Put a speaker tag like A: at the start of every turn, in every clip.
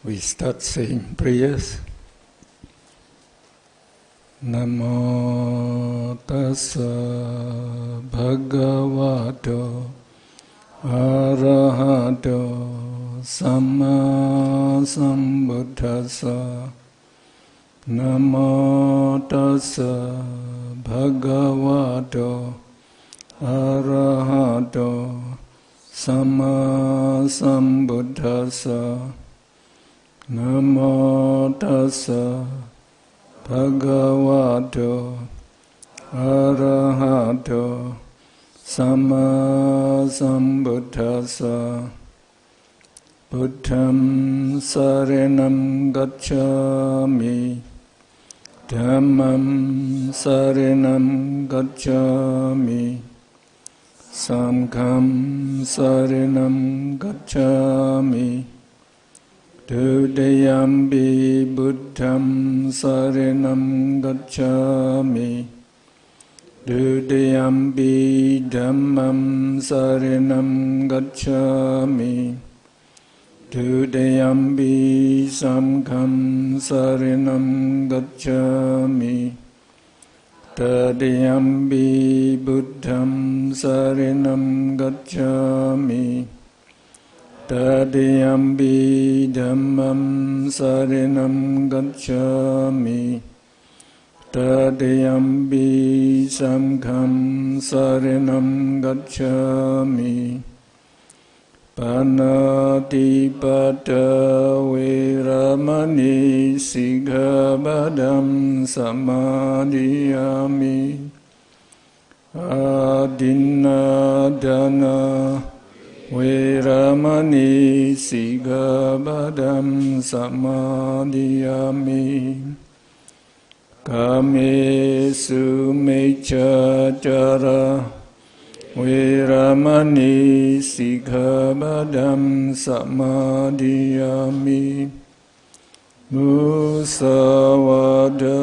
A: We start saying prayers. Namo tassa bhagavato arahato samma sambuddhassa. Namo tassa bhagavato arahato samma sambuddhassa. Namo tassa bhagavato arahato samma sambuddhassa. Buddham saranam gacchami, dhammam saranam gacchami, sangham saranam gacchami. Dudayambi buddham saranam gacchami, dudayambi dhammam saranam gacchami, dudayambi sangham saranam gacchami, tadayambi buddham saranam gacchami, tadayambi dhammam saranam gacchami, tadayambi sangham saranam gacchami. Panatipata veramani sikkhapadam samadhiyami. Adinadana veramani sikkhapadam samadhiyami. Kamesu meccacara veramani sikkhapadam samadhiyami. Musavada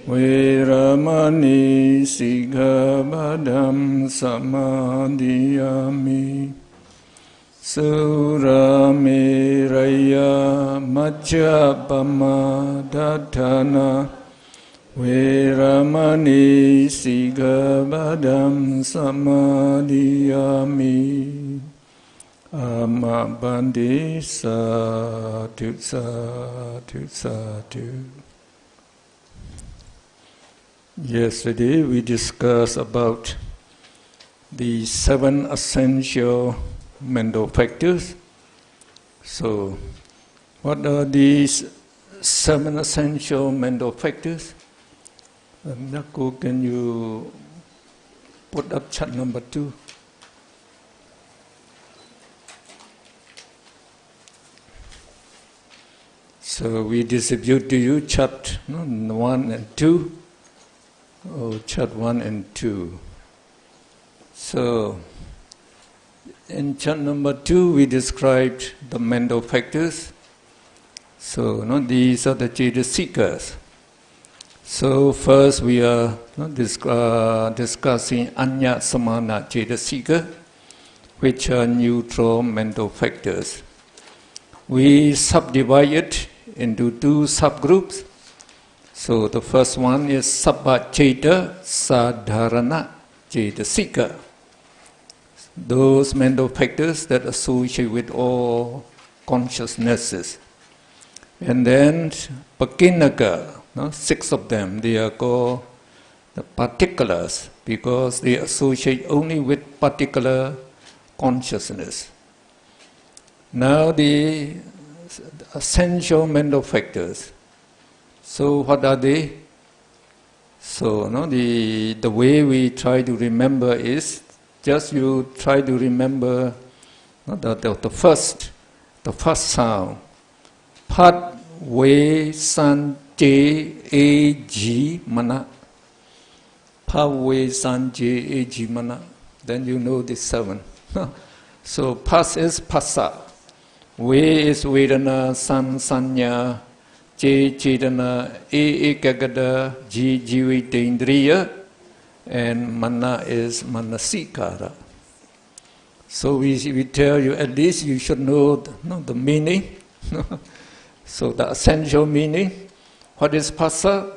A: veramani sikkhapadam samadhiyami. Suramiraya majjapama dhatthana veramani sikkhapadam samadhiyami. Amabandi sadhu sadhu sadhu. Yesterday we discussed about the 7 essential mental factors. So, what are these 7 essential mental factors? Naku, can you put up chart number 2? So we distribute to you chart 1 and 2. Oh, chart 1 and 2. So, in chart number 2, we described the mental factors. So, these are the Cetasikas. So, first we are discussing Anya Samana Cetasika, which are neutral mental factors. We subdivide it into 2 subgroups. So, the first one is Sabbaceta Sadharana Cetasika. Those mental factors that associate with all consciousnesses. And then Pakinaka, 6 of them, they are called the particulars because they associate only with particular consciousness. Now the essential mental factors. So what are they? So the way we try to remember is just you try to remember the first sound. Pat, we, san, je, e, ji, mana. Pa, we, san, je, e, ji, mana. Then you know the 7. So pas is pasa. We is vedana, san, sanya, je, chetana, e, ekagada, ji, jivitendriya. And mana is manasikara. So we tell you, at least you should know the meaning So the essential meaning, what is phassa?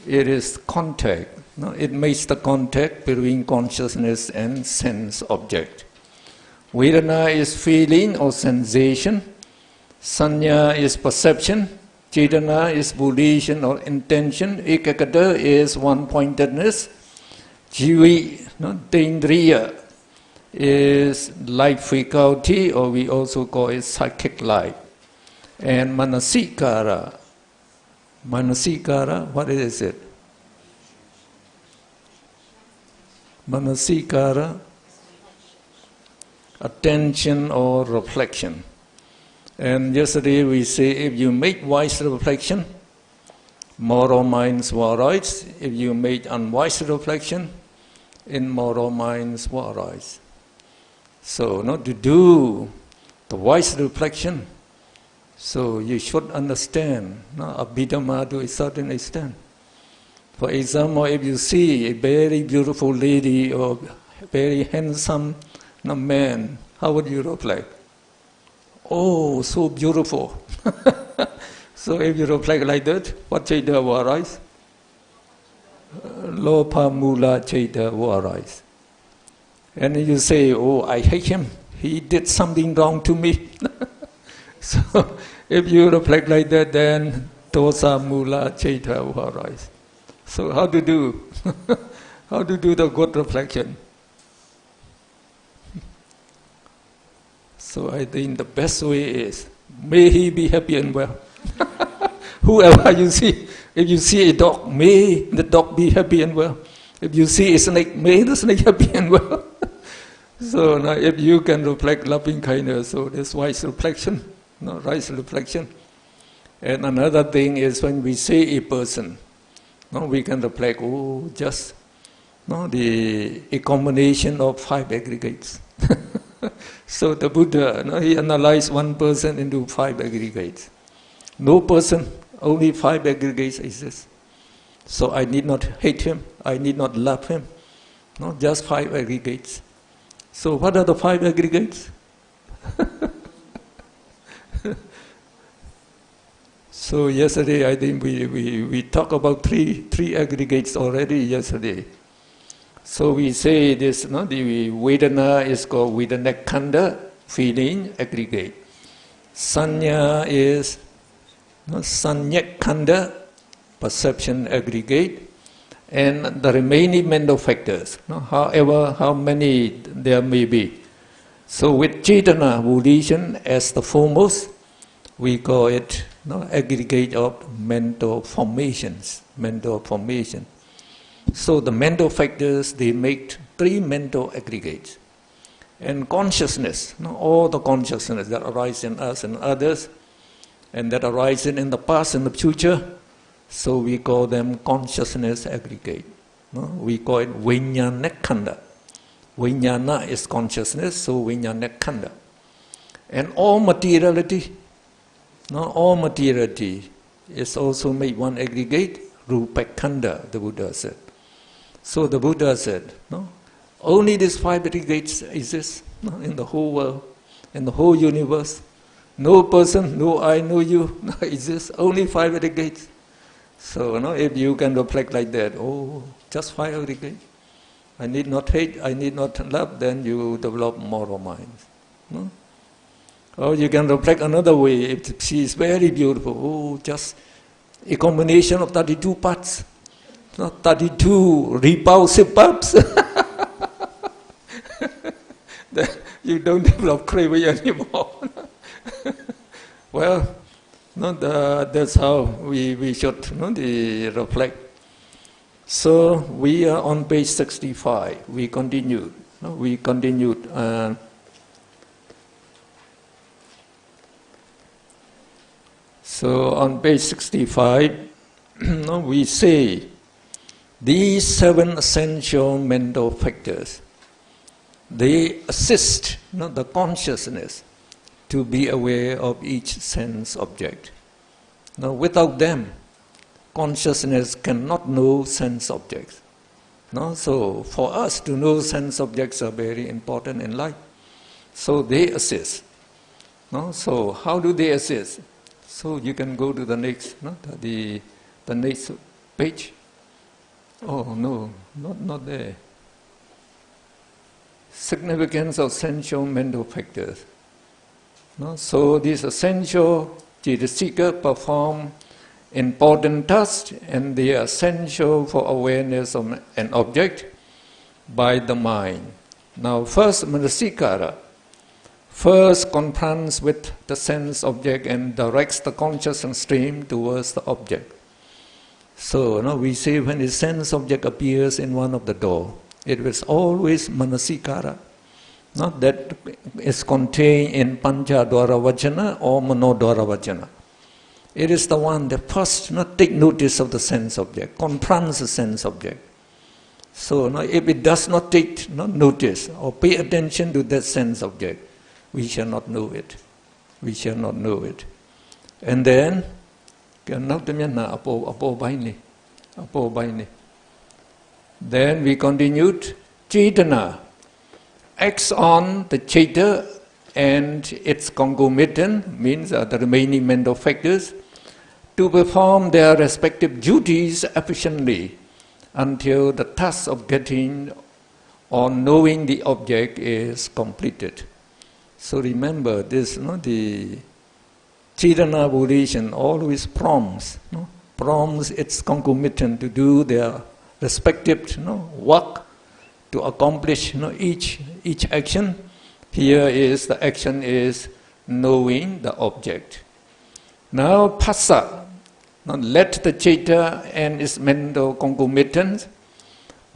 A: It is contact. It makes the contact between consciousness and sense object. Vedana is feeling or sensation. Sanya is perception. Cetana is volition or intention. Ekaggata is one-pointedness. Jivi, Tendriya, is life faculty, or we also call it psychic life. And manasikara, what is it? Manasikara, attention or reflection. And yesterday we say, if you make wise reflection, moral minds will arise. If you make unwise reflection, immoral minds will arise. So, to do the wise reflection, so you should understand Abhidhamma to a certain extent. For example, if you see a very beautiful lady or very handsome man, how would you reflect? Oh, so beautiful. So if you reflect like that, what Chaita will arise? Lopa Mula Chaita will arise. And you say, oh, I hate him. He did something wrong to me. So if you reflect like that, then Dosa Mula Chaita will arise. So how to do? How to do the good reflection? So I think the best way is, may he be happy and well. Whoever you see, if you see a dog, may the dog be happy and well. If you see a snake, may the snake happy and well. So now if you can reflect loving kindness, so that's wise reflection, right reflection. And another thing is when we say a person, we can reflect, just a combination of 5 aggregates. So the Buddha, he analyzed one person into 5 aggregates. No person, only 5 aggregates exist. So I need not hate him, I need not love him. Just 5 aggregates. So what are the 5 aggregates? So yesterday I think we talked about three aggregates already yesterday. So we say this, the Vedana is called Vedanakkhanda, feeling aggregate. Sanya is Sanyakkhanda, perception aggregate. And the remaining mental factors, however, how many there may be. So with Cetana, volition as the foremost, we call it aggregate of mental formations, So the mental factors, they make 3 mental aggregates. And consciousness, all the consciousness that arise in us and others, and that arise in the past and the future, so we call them consciousness aggregate. We call it Vijnanakkhandha. Vijnana is consciousness, so Vijnanakkhandha. And all materiality is also made one aggregate, Rupakkhandha, the Buddha said. So the Buddha said, only these 5 aggregates exist in the whole world, in the whole universe. No person, no I, no you exists, only 5 aggregates. So if you can reflect like that, just 5 aggregates. I need not hate, I need not love, then you develop moral minds. Or you can reflect another way, if she is very beautiful, just a combination of 32 parts, not 32 repulsive parts. Then you don't develop craving anymore. Well, that's how we should reflect. So we are on page 65. We continued. So on page 65, we say these 7 essential mental factors, they assist the consciousness to be aware of each sense object. Now, without them, consciousness cannot know sense objects. So for us to know sense objects are very important in life. So they assist. No? So how do they assist? So you can go to the next, no? the next page. Oh no, not there. Significance of sensual mental factors. No? So these essential, the seeker perform important tasks, and they are essential for awareness of an object by the mind. Now first, Manasikara first confronts with the sense object and directs the consciousness stream towards the object. So we say when the sense object appears in one of the door, it was always Manasikara. That is contained in Panchadwara Vajana or Manodwara Vajana. It is the one that first take notice of the sense object, confronts the sense object. So if it does not take notice or pay attention to that sense object, we shall not know it. We shall not know it. And then, then we continued, Chaitana acts on the Chaita and its concomitant, means the remaining mental factors, to perform their respective duties efficiently until the task of getting or knowing the object is completed. So remember this, the Chaitana volition always prompts its concomitant to do their respective work to accomplish each action. Here is the action is knowing the object. Now Phassa, let the Chaita and its mental concomitants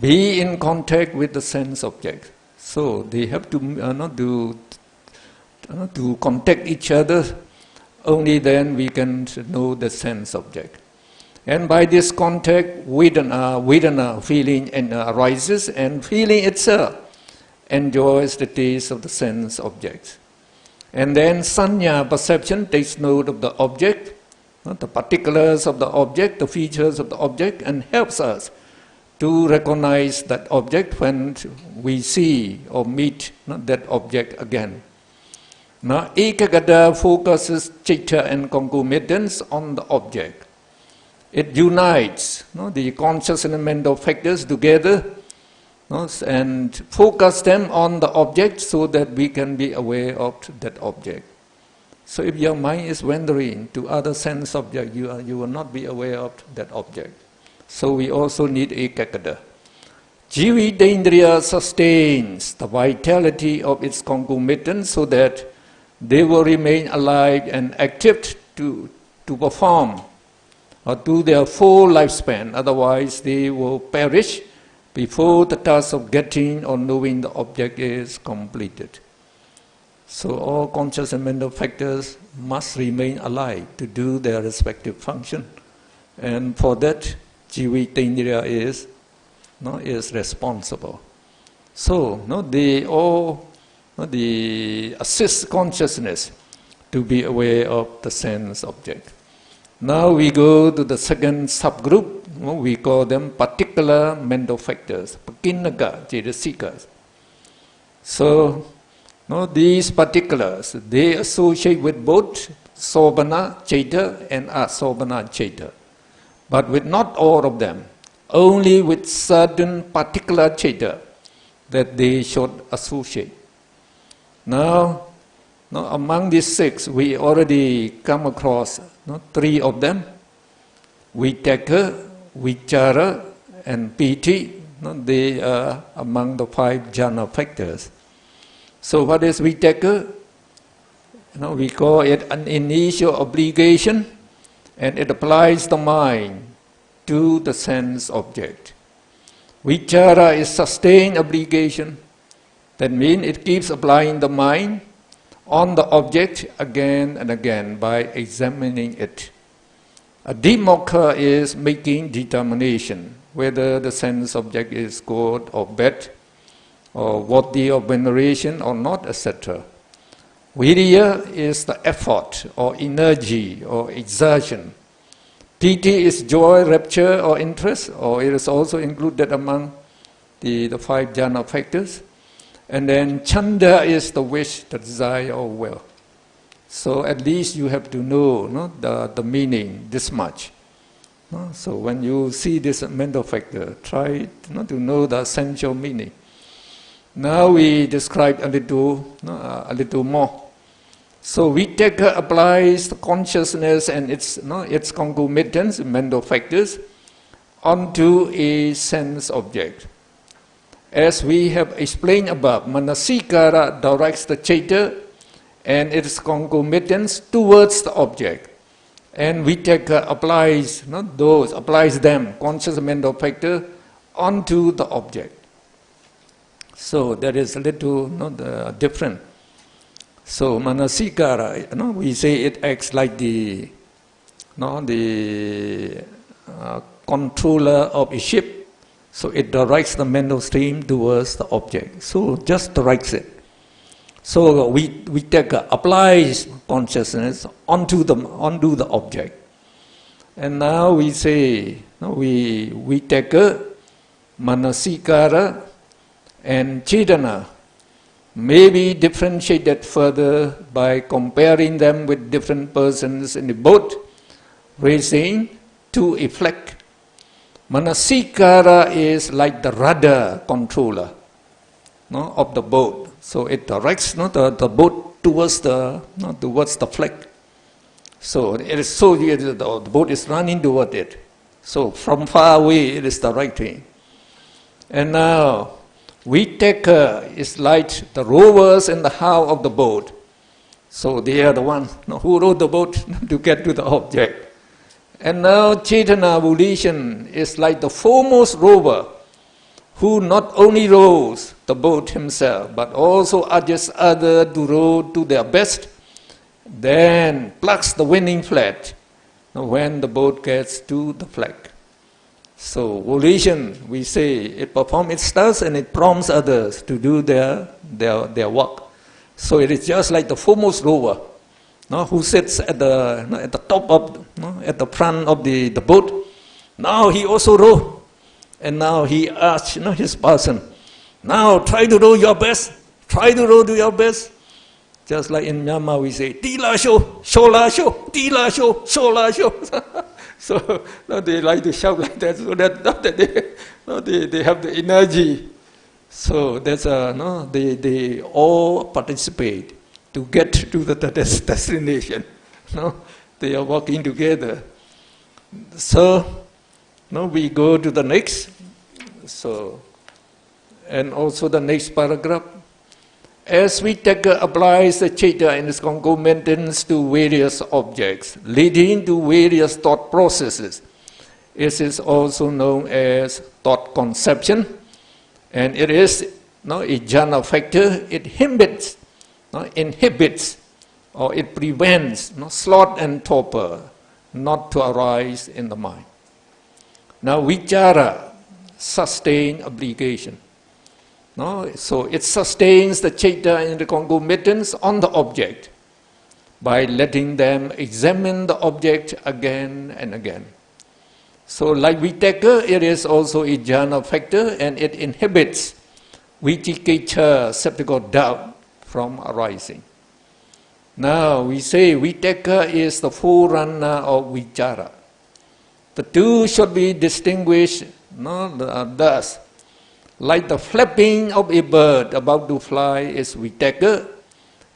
A: be in contact with the sense object. So they have to to contact each other. Only then we can know the sense object. And by this contact, Vedana feeling arises, and feeling itself enjoys the taste of the sense objects. And then Sanya, perception, takes note of the object, the particulars of the object, the features of the object, and helps us to recognize that object when we see or meet that object again. Now, Ekagata focuses Chitta and concomitants on the object. It unites the conscious and mental factors together and focus them on the object so that we can be aware of that object. So if your mind is wandering to other sense object, you will not be aware of that object. So we also need Ekagata. Jividendriya sustains the vitality of its concomitants so that they will remain alive and active to perform or to their full lifespan. Otherwise, they will perish before the task of getting or knowing the object is completed. So all conscious and mental factors must remain alive to do their respective function. And for that, Jividendriya is responsible. So they all assist consciousness to be aware of the sense object. Now we go to the second subgroup. We call them particular mental factors, Pakinnaga, Cetasikas. So these particulars, they associate with both Sobhana Chaita and Asobhana Chaita, but with not all of them, only with certain particular Chaita that they should associate. Now, among these six, we already come across three of them: Vitaka, Vichara, and Piti. They are among the five jhana factors. So what is Vitaka? We call it an initial obligation, and it applies the mind to the sense object. Vichara is sustained obligation. That means it keeps applying the mind on the object again and again by examining it. A deep mokkha is making determination whether the sense object is good or bad, or worthy of veneration or not, etc. Virya is the effort or energy or exertion. Piti is joy, rapture or interest, or it is also included among the five jhana factors. And then Chanda is the wish, the desire or will. So at least you have to know, no, the meaning this much. No? So when you see this mental factor, try not to know the essential meaning. Now we describe a little more. So Vitakka applies the consciousness and its concomitants, mental factors, onto a sense object. As we have explained above, Manasikara directs the Citta and its concomitants towards the object. And Vitakka applies them, conscious mental factor, onto the object. So there is a little different. So Manasikara, we say it acts like the controller of a ship. So it directs the mental stream towards the object. So just directs it. So Vitakka applies consciousness onto the object. And now we say Vitakka, Manasikara, and Cetana may be differentiated further by comparing them with different persons in the boat racing to a flag. Manasikara is like the rudder controller of the boat. So it directs the boat towards the flag. So it is the boat is running toward it. So from far away it is directing. And now Vitakka is like the rowers in the hull of the boat. So they are the ones who row the boat to get to the object. And now Cetana volition is like the foremost rower who not only rows the boat himself but also urges others to row to their best, then plucks the winning flag when the boat gets to the flag. So volition, we say, it performs its task and it prompts others to do their work. So it is just like the foremost rower, who sits at the top of, at the front of the boat. Now he also row, and now he asks his person, now try to row your best, try to row to your best. Just like in Myanmar we say, Tila sho, shola sho, Tila sho, shola sho. So they like to shout like that, so that they have the energy. So that's they all participate to get to the destination. They are working together. So we go to the next. So and also the next paragraph. As Vitakka applies the Citta and its concomitants to various objects, leading to various thought processes, it is also known as thought conception, and it is a jhana factor. It inhibits, or it prevents sloth and torpor not to arise in the mind. Now vichara, sustained obligation. So it sustains the Citta and the concomitants on the object by letting them examine the object again and again. So like Vitakka, it is also a jhana factor and it inhibits vicikiccha, skeptical doubt, from arising. Now we say Vitakka is the forerunner of vichara. The two should be distinguished thus. Like the flapping of a bird about to fly is Vitakka,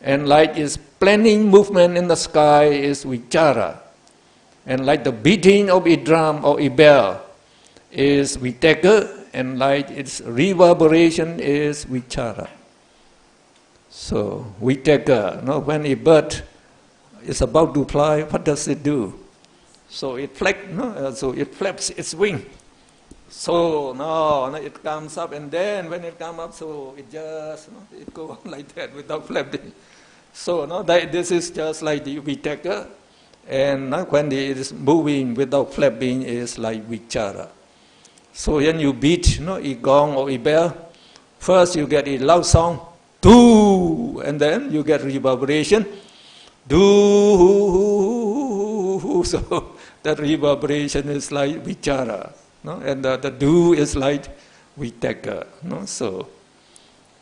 A: and like its planning movement in the sky is vichara, and like the beating of a drum or a bell is Vitakka, and like its reverberation is vichara. So Vitakka, when a bird is about to fly, what does it do? So it flaps its wing. So it comes up, and then when it comes up, so it just it goes on like that without flapping. So this is just like the Vitakka, and when it is moving without flapping is like vichara. So when you beat a gong or a bell, first you get a loud sound, doo, and then you get reverberation, doo. So that reverberation is like vichara. And the do is like Vitakka. So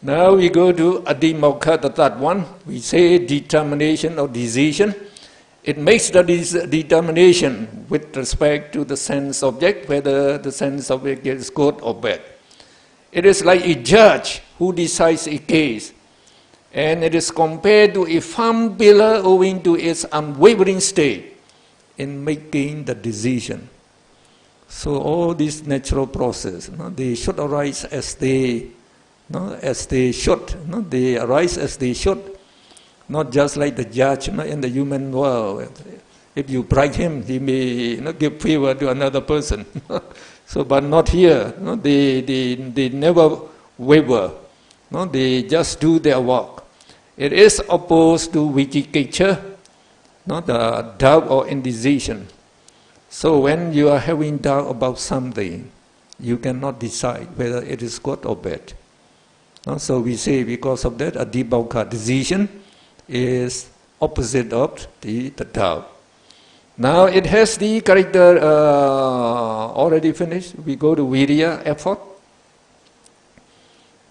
A: Now we go to Abhidhamma, the third one. We say determination or decision. It makes the determination with respect to the sense object, whether the sense object is good or bad. It is like a judge who decides a case, and it is compared to a firm pillar owing to its unwavering state in making the decision. So all these natural processes, they should arise as they should. They arise as they should, not just like the judge in the human world. If you bribe him, he may give favor to another person. So, but not here. They never waver. They just do their work. It is opposed to vicikiccha, the doubt or indecision. So when you are having doubt about something, you cannot decide whether it is good or bad. So we say because of that, Abhidhamma, decision, is opposite of the doubt. Now it has the character already finished. We go to virya, effort.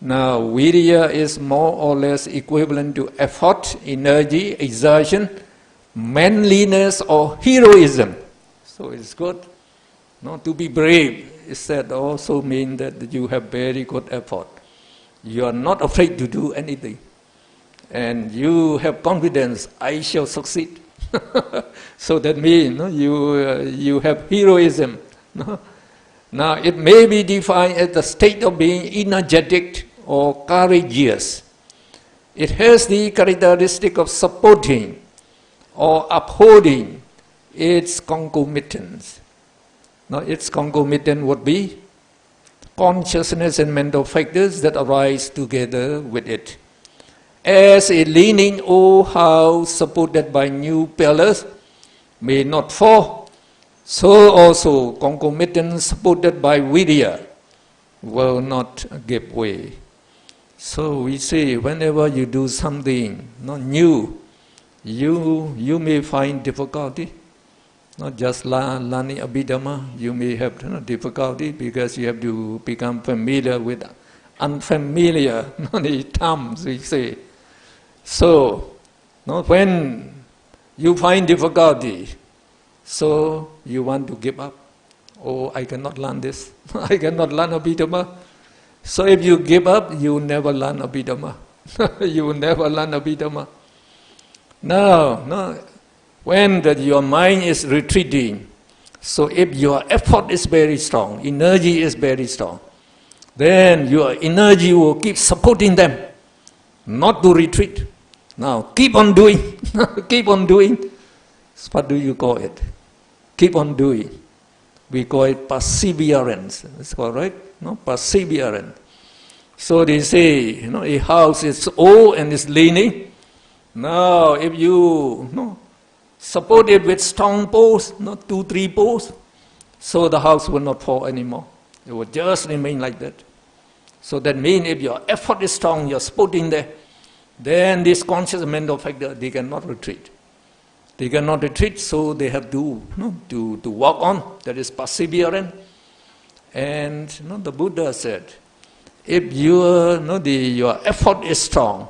A: Now virya is more or less equivalent to effort, energy, exertion, manliness or heroism. So it's good to be brave. Is that also mean that you have very good effort. You are not afraid to do anything. And you have confidence, I shall succeed. So that means you have heroism. Now it may be defined as the state of being energetic or courageous. It has the characteristic of supporting or upholding its concomitants. Now its concomitant would be consciousness and mental factors that arise together with it. As a leaning old house supported by new pillars may not fall, so also concomitants supported by virya will not give way. So we say whenever you do something new, you may find difficulty. Not just learning Abhidhamma, you may have difficulty because you have to become familiar with unfamiliar terms, we say. So, when you find difficulty, so you want to give up. Oh, I cannot learn this. I cannot learn Abhidhamma. So if you give up, you never learn Abhidhamma. You will never learn Abhidhamma. No. When your mind is retreating, so if your effort is very strong, energy is very strong, then your energy will keep supporting them, not to retreat. Now, keep on doing, keep on doing. What do you call it? Keep on doing. We call it perseverance. That's correct? Perseverance. So they say, a house is old and is leaning. Now, if you support it with strong posts, 2-3 posts, so the house will not fall anymore. It will just remain like that. So that means if your effort is strong, you're supporting there, then this conscious mental factor, they cannot retreat. They cannot retreat, so they have to walk on. That is perseverance. And the Buddha said, if your effort is strong,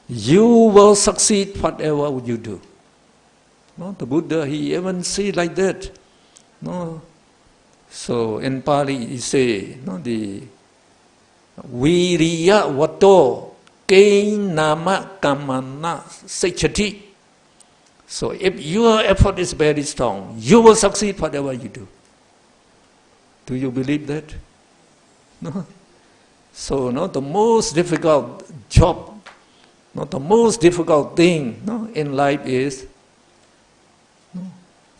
A: you will succeed whatever you do. The Buddha, he even said like that. So in Pali, he say, the Viriya Vato Kain Nama Kamana Sechati. So if your effort is very strong, you will succeed whatever you do. Do you believe that? No. So the most difficult job, the most difficult thing in life is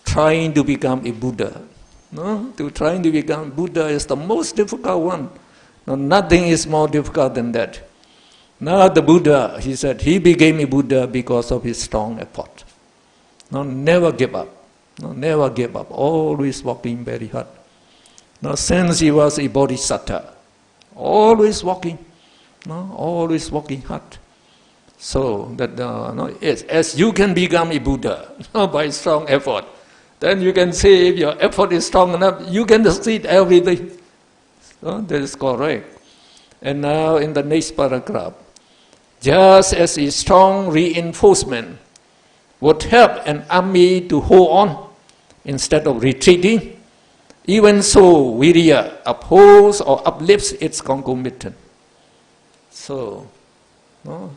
A: trying to become a Buddha. Trying to become Buddha is the most difficult one. Nothing is more difficult than that. Now the Buddha, he said, he became a Buddha because of his strong effort. Never give up. Never give up. Always working very hard. Now since he was a Bodhisattva, always working. Always working hard. So that as you can become a Buddha by strong effort, then you can say if your effort is strong enough, you can succeed everything. That is correct. And now in the next paragraph, just as a strong reinforcement would help an army to hold on instead of retreating, even so virya upholds or uplifts its concomitant. So, no,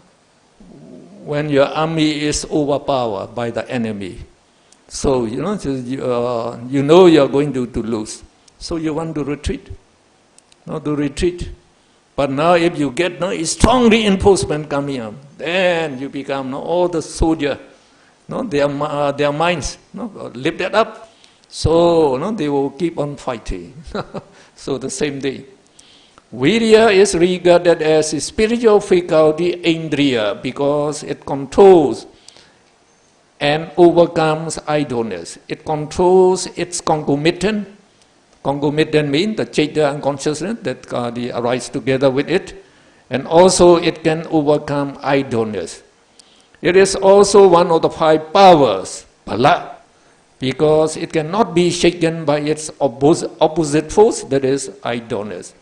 A: when your army is overpowered by the enemy, so you know you are going to lose. So you want to retreat, to retreat. But now if you get a strong reinforcement coming up, then you become all the soldier, their minds lifted up. So they will keep on fighting. So the same thing. Virya is regarded as a spiritual faculty, indriya, because it controls and overcomes idleness. It controls its concomitant. Concomitant means the chaita and consciousness that arise together with it. And also it can overcome idleness. It is also one of the 5 powers, pala, because it cannot be shaken by its opposite force, that is idleness.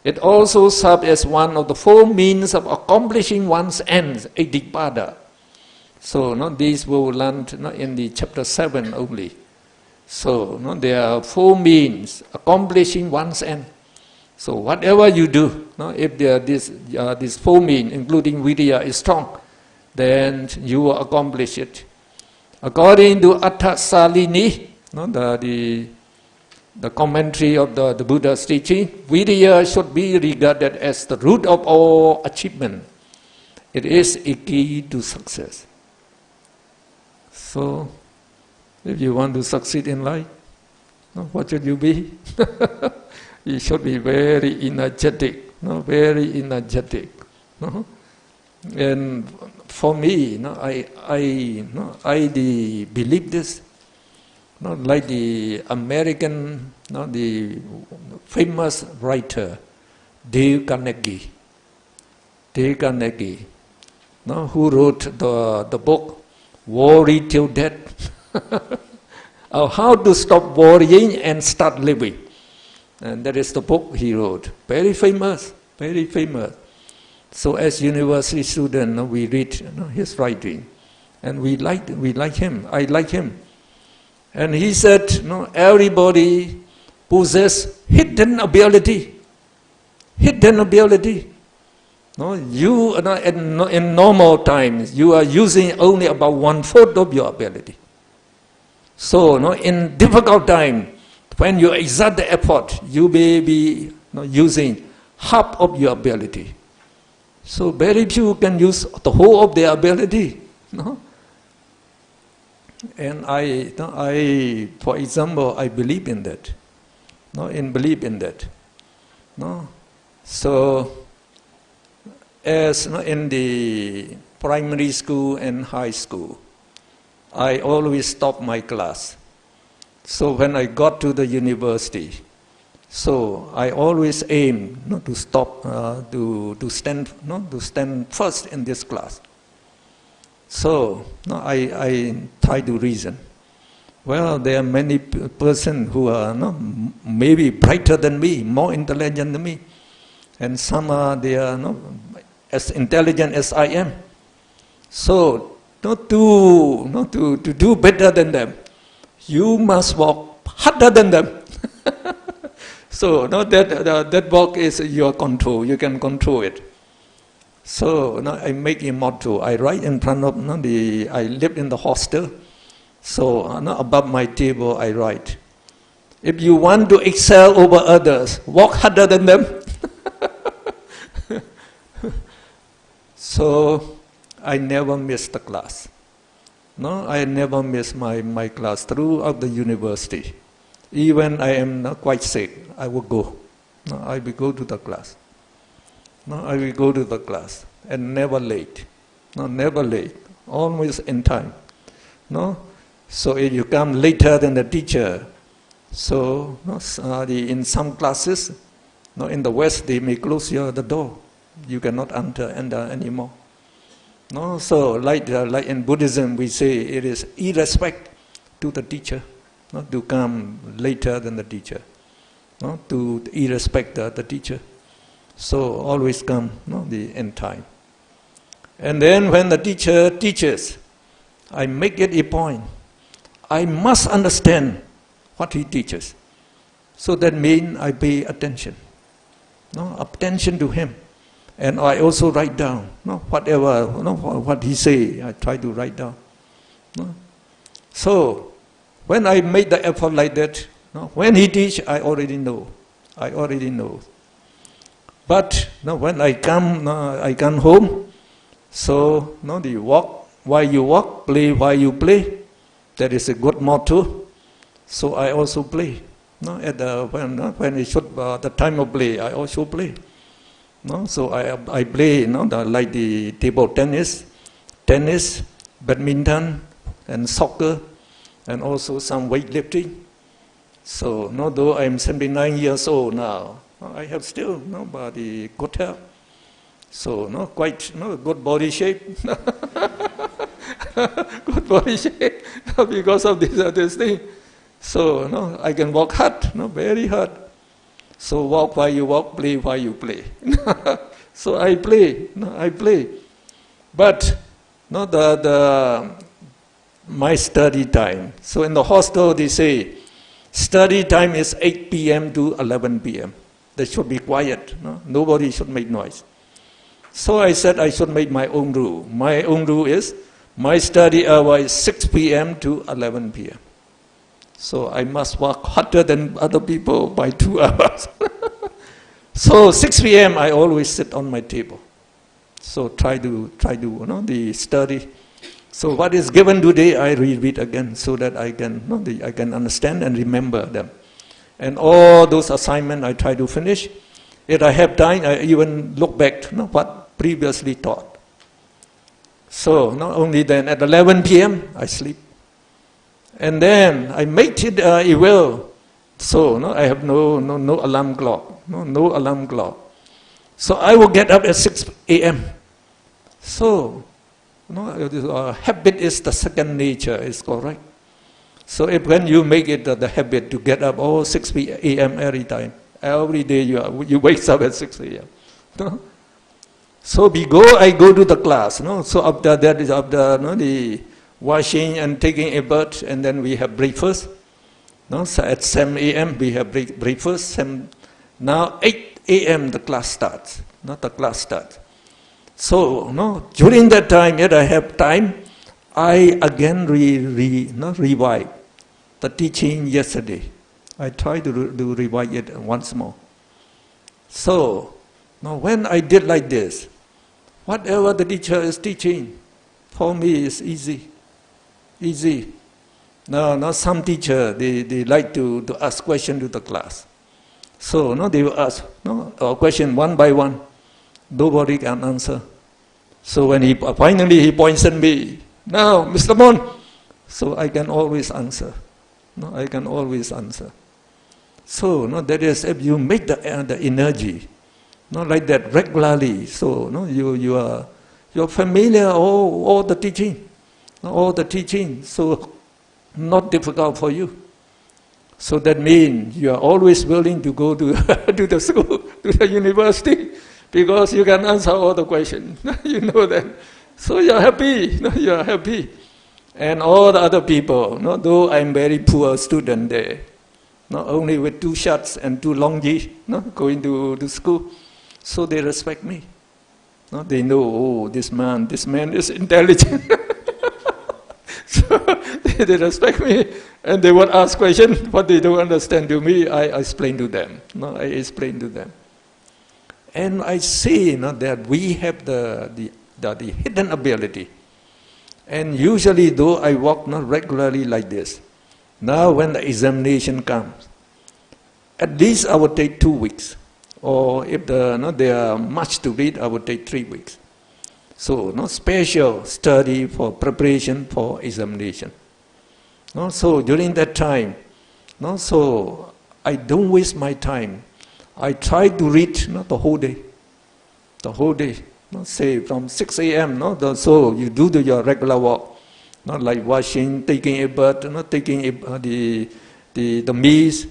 A: It also serves as one of the 4 means of accomplishing one's ends, adipada. So these we will learn in the chapter 7 only. So there are 4 means accomplishing one's end. So whatever you do, if there are these 4 means, including virya, is strong, then you will accomplish it. According to Attha Salini, the commentary of the Buddha's teaching, virya should be regarded as the root of all achievement. It is a key to success. So, if you want to succeed in life, what should you be? You should be very energetic, very energetic. And for me, I believe this. Like the American, the famous writer, Dale Carnegie. Dale Carnegie, who wrote the book Worry Till Death. How to stop worrying and start living. And that is the book he wrote. Very famous, very famous. So as university student, we read his writing, and we like him. I like him. And he said, everybody possesses hidden ability. Hidden ability. You in normal times, you are using only about 1/4 of your ability. So, in difficult time, when you exert the effort, you may be using half of your ability. So very few can use the whole of their ability. And I, for example, I believe in that. Believe in that. So, as in the primary school and high school, I always stop my class. So when I got to the university, so I always aim to stop, to stand first in this class. So I try to reason. Well, there are many persons who are maybe brighter than me, more intelligent than me, and some they are as intelligent as I am. So to do better than them, you must work harder than them. So that work is your control. You can control it. So I make a motto. I write in front of I lived in the hostel. So above my table I write, if you want to excel over others, work harder than them. So I never miss the class. I never miss my class throughout the university. Even I am quite sick, I will go. I will go to the class. I will go to the class and never late. Never late. Always in time. So if you come later than the teacher, so in some classes, in the West they may close the door. You cannot enter anymore. So like in Buddhism we say it is irrespect to the teacher, to come later than the teacher, to irrespect the teacher. So always come, the end time. And then when the teacher teaches, I make it a point. I must understand what he teaches. So that means I pay attention. Attention to him. And I also write down, whatever, what he say, I try to write down. So, when I make the effort like that, when he teach, I already know. But when I come home, so the walk while you walk, play while you play. That is a good motto. So I also play. At when it should the time of play, I also play. So I play like the table tennis, badminton, and soccer, and also some weightlifting. So though I'm 79 years old now, I have still the good health. So quite good body shape. Good body shape because of this thing. So I can walk hard, very hard. So walk while you walk, play while you play. So I play, But my study time. So in the hostel they say, study time is 8 p.m. to 11 p.m. They should be quiet. Nobody should make noise. So I said I should make my own rule. My own rule is, my study hour is 6 p.m. to 11 p.m. So I must work harder than other people by 2 hours. So 6 p.m. I always sit on my table. So try to the study. So what is given today, I read it again so that I can understand and remember them. And all those assignments I try to finish. If I have time, I even look back to what previously taught. So not only then at 11 p.m. I sleep. And then I make it well. So I have no alarm clock. No alarm clock. So I will get up at 6 a.m. So habit is the second nature, is correct. So when you make it the habit to get up 6 a.m. every time, every day you wake up at 6 a.m. So before I go to the class, so after that is the washing and taking a bath, and then we have breakfast. So at 7 a.m. we have breakfast. Now 8 a.m. the class starts. The class starts. So during that time, yet I have time, I again revise the teaching yesterday. I try to revise it once more. So when I did like this, whatever the teacher is teaching, for me is easy. Now some teacher, they like to ask question to the class. So they will ask a question one by one. Nobody can answer. So when finally he points at me, now Mr. Mon, so I can always answer. I can always answer. So that is, if you make the energy, like that regularly, so you're familiar all the teaching, so not difficult for you. So that means you are always willing to go to to the school, to the university, because you can answer all the questions. You know that. So you're happy. And all the other people, though I'm very poor student there, not only with 2 shirts and 2 longi, going to school, so they respect me. They know, this man is intelligent. So they respect me, and they would ask questions, what they don't understand to me, I explain to them. And I see that we have the hidden ability. And usually, though I walk not regularly like this, now when the examination comes, at least I would take 2 weeks. Or if there are much to read, I would take 3 weeks. So special study for preparation for examination. So during that time, so I don't waste my time. I try to read the whole day. Say from 6 a.m. So you do your regular work, not like washing, taking a bath, taking the meals,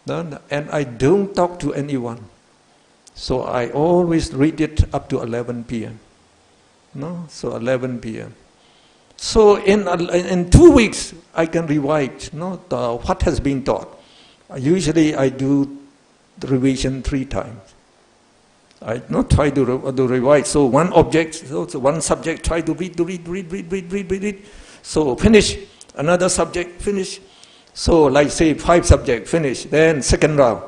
A: and I don't talk to anyone. So I always read it up to 11 p.m. No? So 11 p.m. So in 2 weeks, I can revise what has been taught. Usually I do the revision 3 times. I not try to revise. So one object, so one subject, try to read. So finish. Another subject, finish. So like say 5 subjects, finish. Then second round.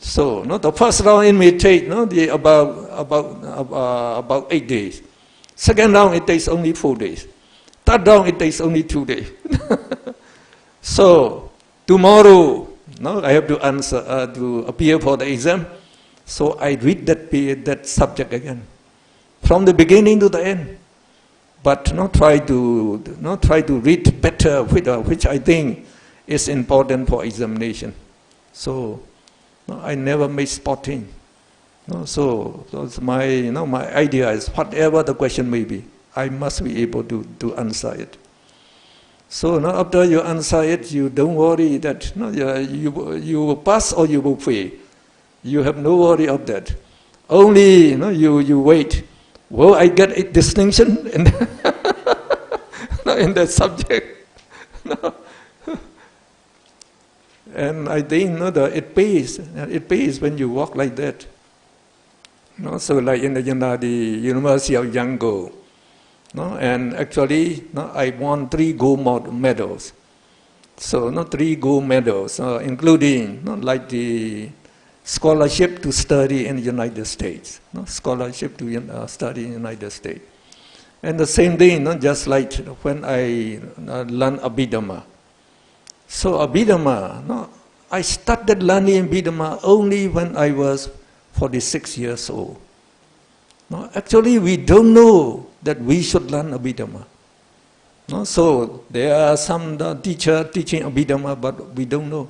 A: So the first round it may take about 8 days. Second round it takes only 4 days. Third round it takes only 2 days. So tomorrow, I have to answer to appear for the exam. So I read that subject again, from the beginning to the end. But try to read better, which I think is important for examination. So I never miss spotting. So my my idea is whatever the question may be, I must be able to answer it. So after you answer it, you don't worry that you will pass or you will fail. You have no worry of that. Only you wait. Will I get a distinction in that subject? And I think it pays. It pays when you walk like that. So like in the University of Yangon. And actually, I won 3 gold medals. So, 3 gold medals, including like the scholarship to study in the United States. Scholarship to study in the United States. And the same thing, just like when I learned Abhidhamma. So Abhidhamma, I started learning Abhidhamma only when I was 46 years old. Actually, we don't know that we should learn Abhidhamma. So there are some teacher teaching Abhidhamma, but we don't know.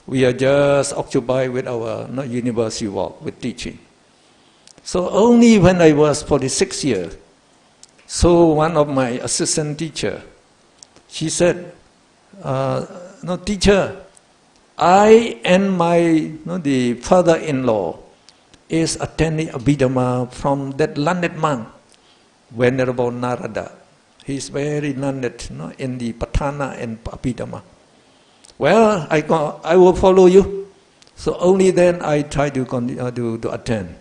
A: We are just occupied with our university work, with teaching. So only when I was 46 years, so one of my assistant teacher, she said, teacher, I and my the father-in-law is attending Abhidhamma from that learned monk, Venerable Narada. He is very learned in the Patana and Abhidhamma. Well, I will follow you. So only then I try to attend.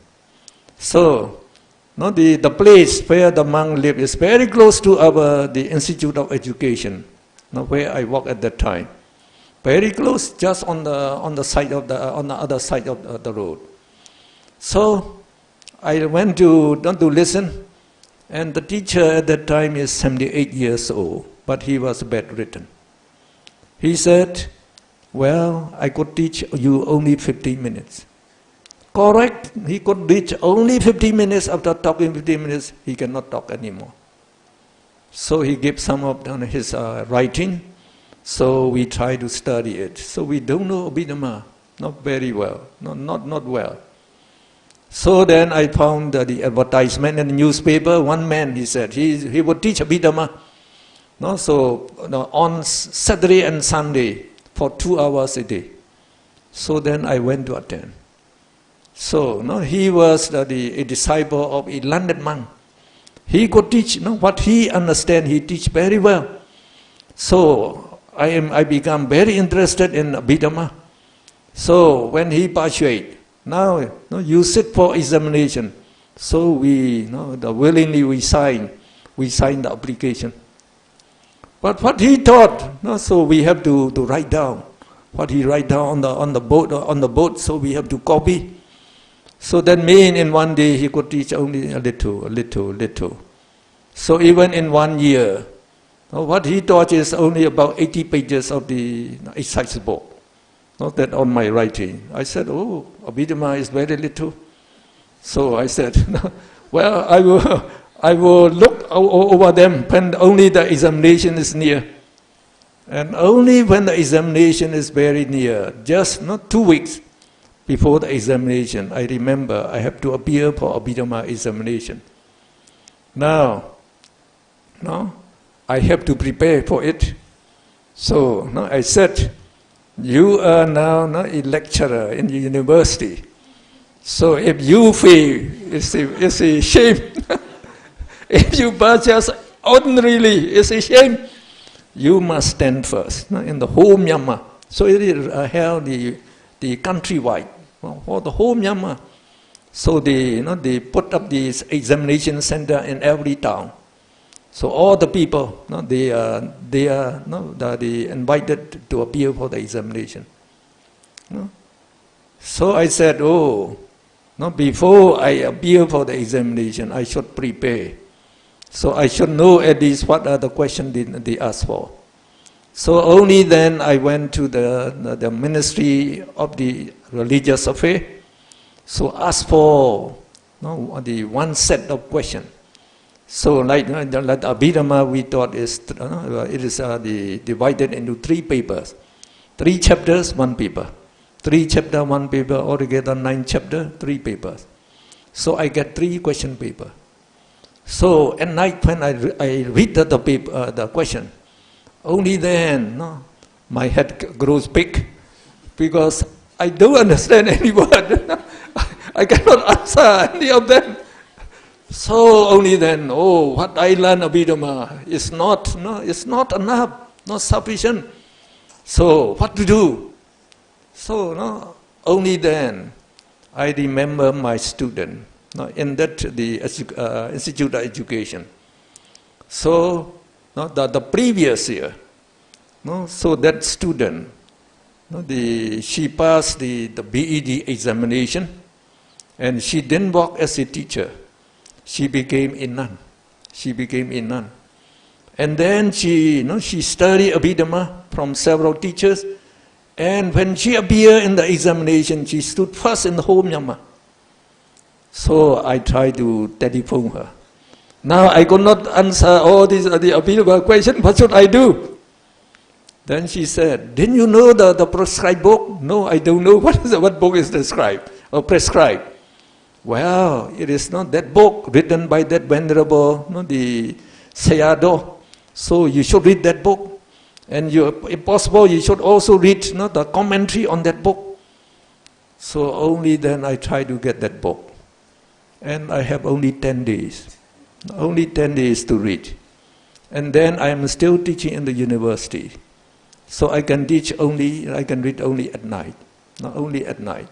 A: So, the place where the monk lived is very close to the Institute of Education, where I worked at that time. Very close, just on the other side of the road. So I went to listen, and the teacher at that time is 78 years old, but he was bedridden. He said, well, I could teach you only 15 minutes. Correct, he could teach only 15 minutes. After talking 15 minutes, he cannot talk anymore. So he gave some of his writing, so we try to study it. So we don't know Abhidhamma, not very well, not well. So then I found the advertisement in the newspaper. One man, he said, he would teach Abhidhamma. So on Saturday and Sunday for 2 hours a day. So then I went to attend. So he was a disciple of a learned monk. He could teach what he understand. He teach very well. So I become very interested in Abhidhamma. So when he persuaded, now you sit for examination. So we willingly we sign the application. But what he taught, so we have to write down what he write down on the board. So we have to copy. So that means in one day he could teach only a little. So even in 1 year, what he taught is only about 80 pages of the exercise book. Not that on my writing. I said, oh, Abhidhamma is very little. So I said, well, I will look over them when only the examination is near. And only when the examination is very near, just 2 weeks before the examination, I remember I have to appear for Abhidhamma examination. Now, I have to prepare for it. So I said, you are now a lecturer in the university. So if you fail, it's a shame. If you pass just ordinarily, it's a shame. You must stand first in the whole Myanmar. So it is held the countrywide for the whole Myanmar. So they put up this examination center in every town. So all the people, they are invited to appear for the examination. So I said, before I appear for the examination, I should prepare. So I should know at least what are the questions they ask for. So only then I went to the Ministry of the Religious Affairs. So asked for the one set of questions. So like Abhidhamma, we thought it is divided into 3 papers. 3 chapters, 1 paper. 3 chapters, 1 paper, altogether 9 chapters, 3 papers. So I get 3 question paper. So at night when I read the paper, the question, only then my head grows big, because I don't understand any word. I cannot answer any of them. So only then, what I learned Abhidhamma is not enough, not sufficient. So what to do? So only then I remember my student in the Institute of Education. So the previous year, so that student, she passed the BED examination, and she didn't work as a teacher. She became a nun. And then she studied Abhidhamma from several teachers. And when she appeared in the examination, she stood first in the whole Myanmar. So I tried to telephone her. Now I could not answer all these the Abhidhamma questions. What should I do? Then she said, "Didn't you know the prescribed book?" "No, I don't know. What book is described or prescribed?" "Well, it is not that book written by that venerable, the Sayadaw. So you should read that book. And if possible, you should also read the commentary on that book." So only then I try to get that book. And I have only 10 days. Only 10 days to read. And then I am still teaching in the university. So I can read only at night. Not only at night.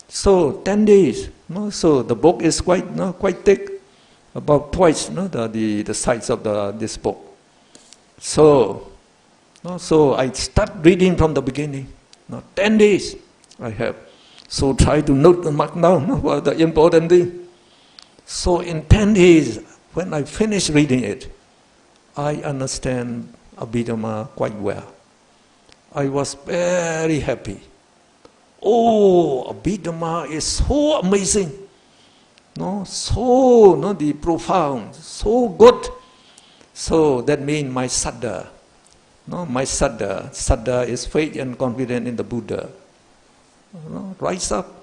A: So 10 days. So the book is quite thick, about twice the size of this book. So I start reading from the beginning. 10 days I have. So try to note the mark down what the important thing. So in 10 days, when I finish reading it, I understand Abhidhamma quite well. I was very happy. Abhidhamma is so amazing, so the profound, so good. So that means my saddha, saddha is faith and confidence in the Buddha, rise up.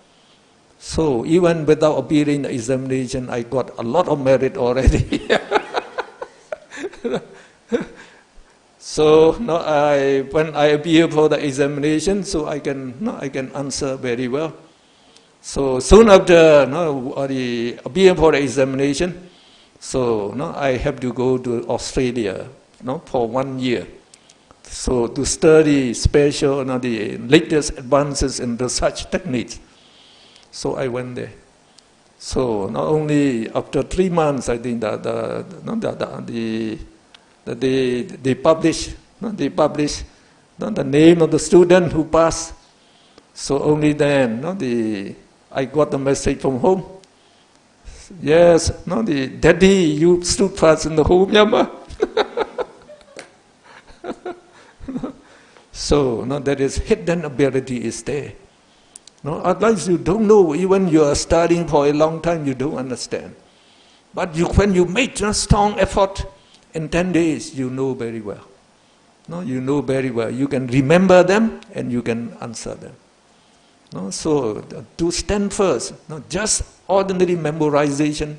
A: So even without appearing in the examination, I got a lot of merit already. So when I appear for the examination, so I can answer very well. So soon after the appear for the examination, so I have to go to Australia for 1 year. So to study special the latest advances in research techniques. So I went there. So not only after 3 months, I think they publish the name of the student who passed. So only then I got the message from home. Yes, the daddy, you stood first in the whole Myanmar. So that is hidden ability is there. Otherwise you don't know. Even you are studying for a long time, you don't understand. But when you make a strong effort, in 10 days you know very well. You know very well. You can remember them and you can answer them. So to stand first, not just ordinary memorization,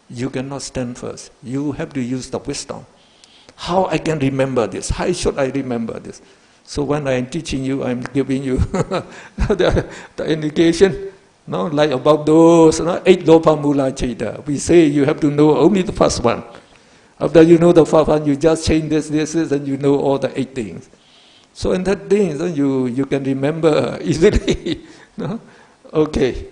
A: you cannot stand first. You have to use the wisdom. How I can remember this? How should I remember this? So when I am teaching you, I am giving you the indication. No, like about those 8 lopa mula chita. We say you have to know only the first one. After you know the first one, you just change this, and you know all the 8 things. So in that thing, you can remember easily. No? Okay.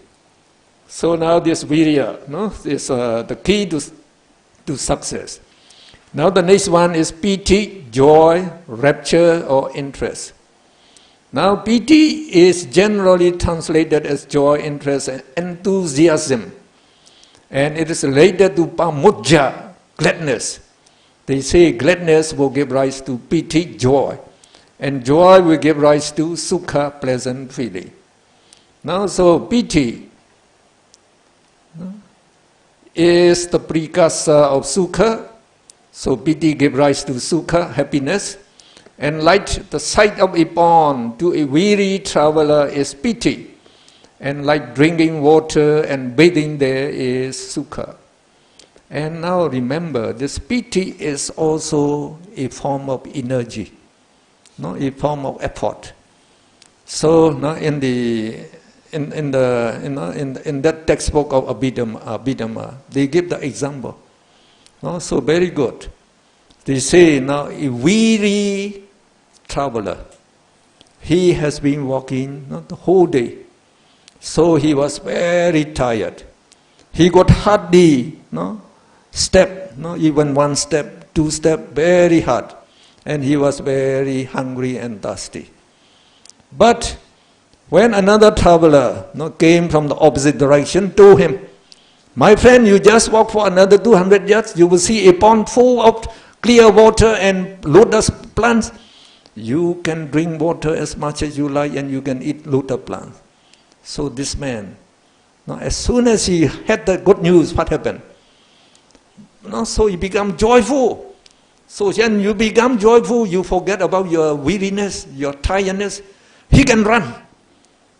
A: So now this virya, no, is the key to success. Now the next one is piti, joy, rapture or interest. Now piti is generally translated as joy, interest and enthusiasm. And it is related to pamudja, gladness. They say gladness will give rise to piti, joy. And joy will give rise to sukha, pleasant feeling. Now so piti is the precursor of sukha. So piti gives rise to sukha, happiness. And like the sight of a pond to a weary traveler is piti. And like drinking water and bathing there is sukha. And now remember, this piti is also a form of energy, no, a form of effort. So now in that textbook of Abhidhamma, they give the example. No, so very good. They say now a weary traveler, he has been walking the whole day, so he was very tired. He got hardly step, even 1 step, 2 step, very hard, and he was very hungry and thirsty. But when another traveler came from the opposite direction, told him, "My friend, you just walk for another 200 yards, you will see a pond full of clear water and lotus plants. You can drink water as much as you like and you can eat lotus plants." So this man, as soon as he had the good news, what happened? So he became joyful. So when you become joyful, you forget about your weariness, your tiredness. He can run.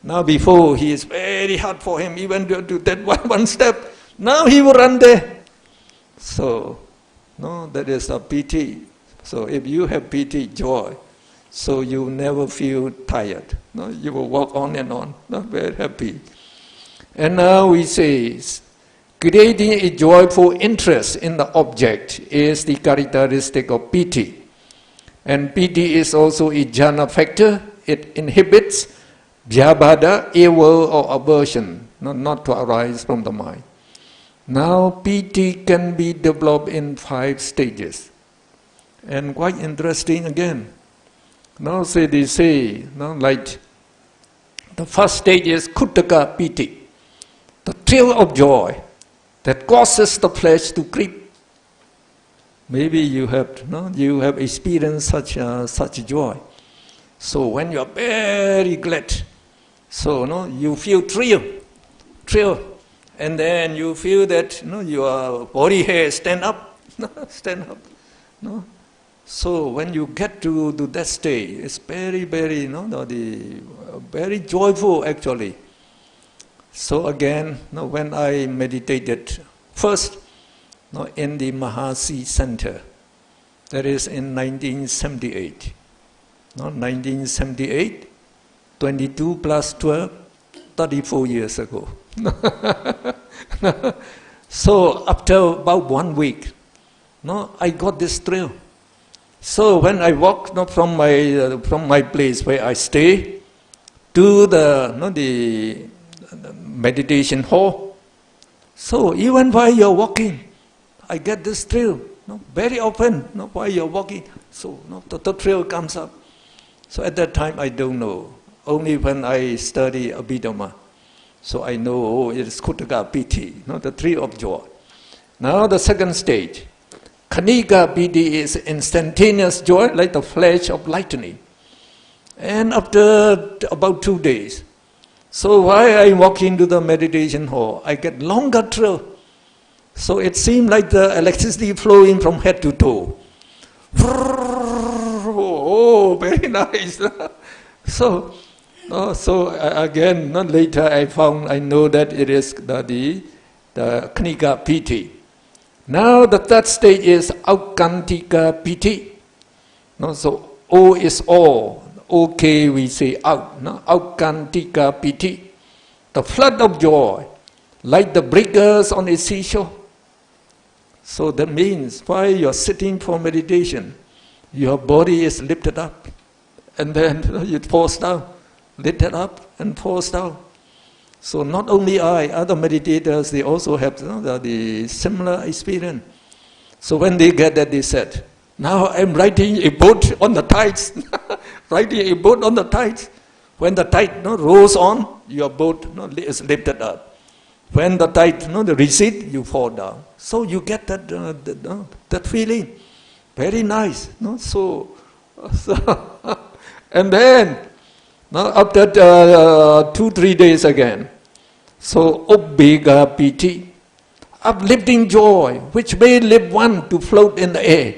A: Now before, he is very hard for him, even to that one step. Now he will run there. So, that is a piti. So if you have piti, joy, so you never feel tired. You will walk on and on, very happy. And now we say, creating a joyful interest in the object is the characteristic of piti. And piti is also a jhana factor. It inhibits vyabhada, evil or aversion, not to arise from the mind. Now piti can be developed in 5 stages. And quite interesting again. Now they say, like the first stage is kuttaka piti, the thrill of joy that causes the flesh to creep. Maybe you have experienced such joy. So when you are very glad, so you feel thrill, and then you feel that your body hair stand up. So when you get to that stage, it's very, very, very joyful actually. So again, when I meditated first, in the Mahasi Center, that is in 1978. 1978, 22 plus 12, 34 years ago. So after about 1 week, I got this thrill. So when I walk from my place where I stay to the meditation hall, so even while you're walking, I get this thrill. Very often, while you're walking, so the thrill comes up. So at that time I don't know. Only when I study Abhidhamma, so I know, it is kuttaka piti, the thrill of joy. Now the second stage, khanika piti, is instantaneous joy, like the flash of lightning. And after about 2 days, so while I walk into the meditation hall, I get longer thrill. So it seemed like the electricity flowing from head to toe. Oh, very nice. So again, later I know that it is the khanika piti. Now the third stage is aukantika piti. So O is all. Okay, we say out. Aukantika piti. the flood of joy, like the breakers on a seashore. So that means while you're sitting for meditation, your body is lifted up, and then it falls down, lifted up and falls down. So not only other meditators, they also have the similar experience. So when they get that, they said, now I'm riding a boat on the tides, riding a boat on the tides. When the tide rolls on, your boat is lifted up. When the tide recede, you fall down. So you get that feeling. Very nice. So and then after 2-3 days again, so Ubbega Piti, uplifting joy, which may lift one to float in the air.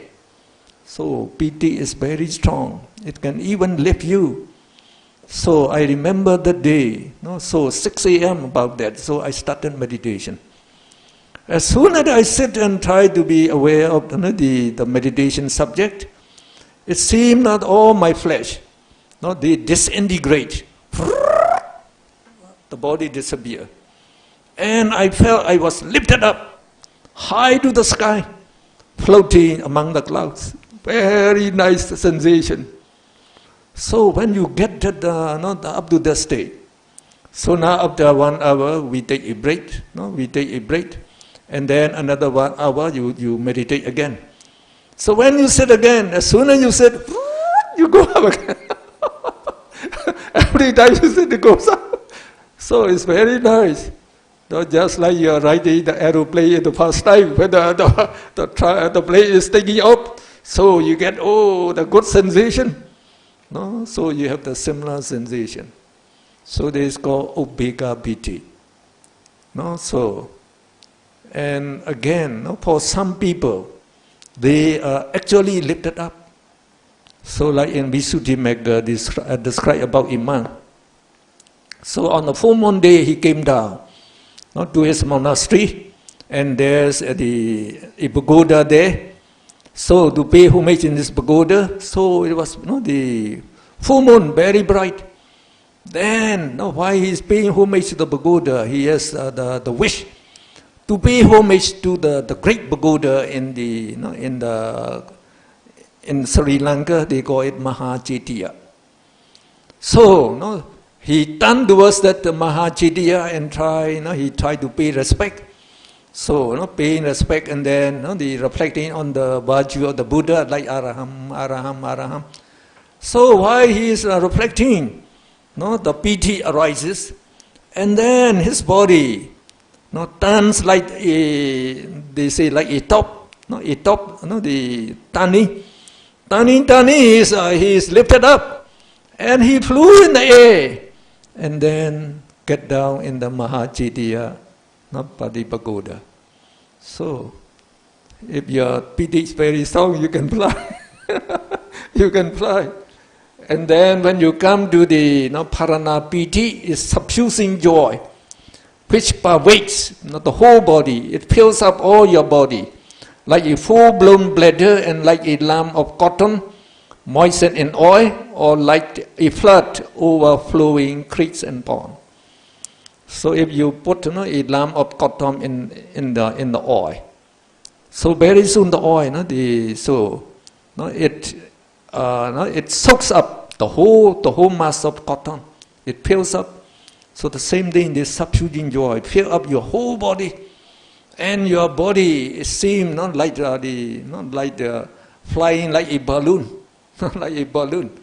A: So Piti is very strong. It can even lift you. So I remember the day, so 6 a.m. about that, so I started meditation. As soon as I sit and try to be aware of the meditation subject, it seemed that all my flesh, they disintegrate. The body disappeared. And I felt I was lifted up, high to the sky, floating among the clouds. Very nice sensation. So when you get that, up to that state, so now after 1 hour we take a break, we take a break, and then another 1 hour you meditate again. So when you sit again, as soon as you sit, you go up again. Every time you sit, it goes up. So it's very nice. Just like you are riding the aeroplane in the first time, when the plane is taking off, so you get, the good sensation. So you have the similar sensation. So this is called Ubbega Piti. So, and again, for some people, they are actually lifted up. So like in Visuddhimagga describe about a monk. So on the full moon day, he came down to his monastery, and there's a pagoda there. So to pay homage in this pagoda, so it was the full moon, very bright. Then while he is paying homage to the pagoda, he has the wish to pay homage to the great pagoda in Sri Lanka. They call it Mahachetiya. So he turned towards that Mahachetiya and he tried to pay respect. So, paying respect, and then the reflecting on the virtue of the Buddha, like Araham, Araham, Araham. So while he is reflecting, the piti arises, and then his body turns like they say like a top, the tani. Tani he is lifted up, and he flew in the air, and then get down in the Mahachetiya, Padi Pagoda. So, if your piti is very strong, you can fly. You can fly. And then when you come to the Parana Piti, is suffusing joy, which pervades the whole body. It fills up all your body, like a full-blown bladder and like a lump of cotton moistened in oil, or like a flood overflowing creeks and ponds. So if you put a lump of cotton in the oil, so very soon the oil, it soaks up the whole mass of cotton. It fills up. So the same thing, this subsuming joy fill up your whole body, and your body seems like flying like a balloon, like a balloon.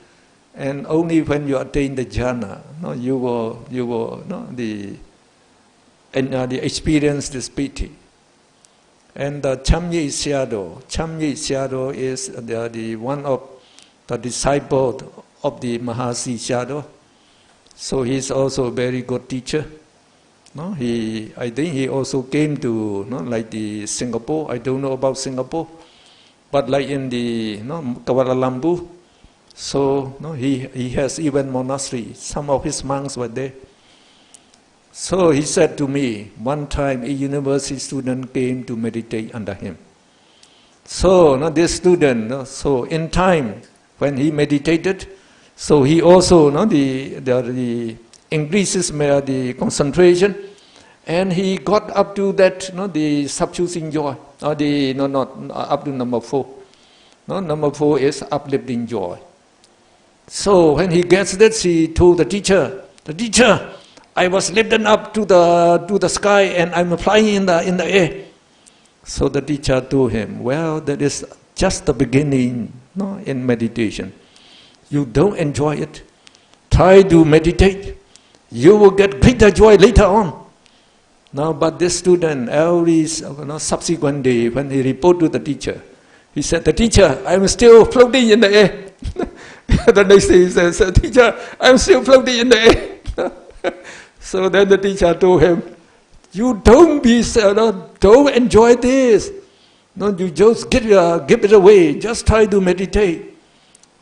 A: And only when you attain the jhana, you will experience this piti. And the Chamye Sayadaw is the one of the disciple of the Mahasi Sayadaw. So he is also a very good teacher. I think he also came to like the Singapore. I don't know about Singapore, but like in the Kuala Lumpur. So he has even monastery. Some of his monks were there. So he said to me, one time a university student came to meditate under him. So this student, so in time when he meditated, so he also increases the concentration, and he got up to that, the subduing joy, or the not up to number 4. Number 4 is uplifting joy. So when he gets that, he told the teacher, I was lifted up to the sky and I'm flying in the air. So the teacher told him, well, that is just the beginning, in meditation. You don't enjoy it. Try to meditate. You will get greater joy later on. Now, but this student, every subsequent day, when he reported to the teacher, he said, the teacher, I'm still floating in the air. The next day he says, teacher, I'm still floating in the air. So then the teacher told him, you don't enjoy this. No, you just give it away. Just try to meditate.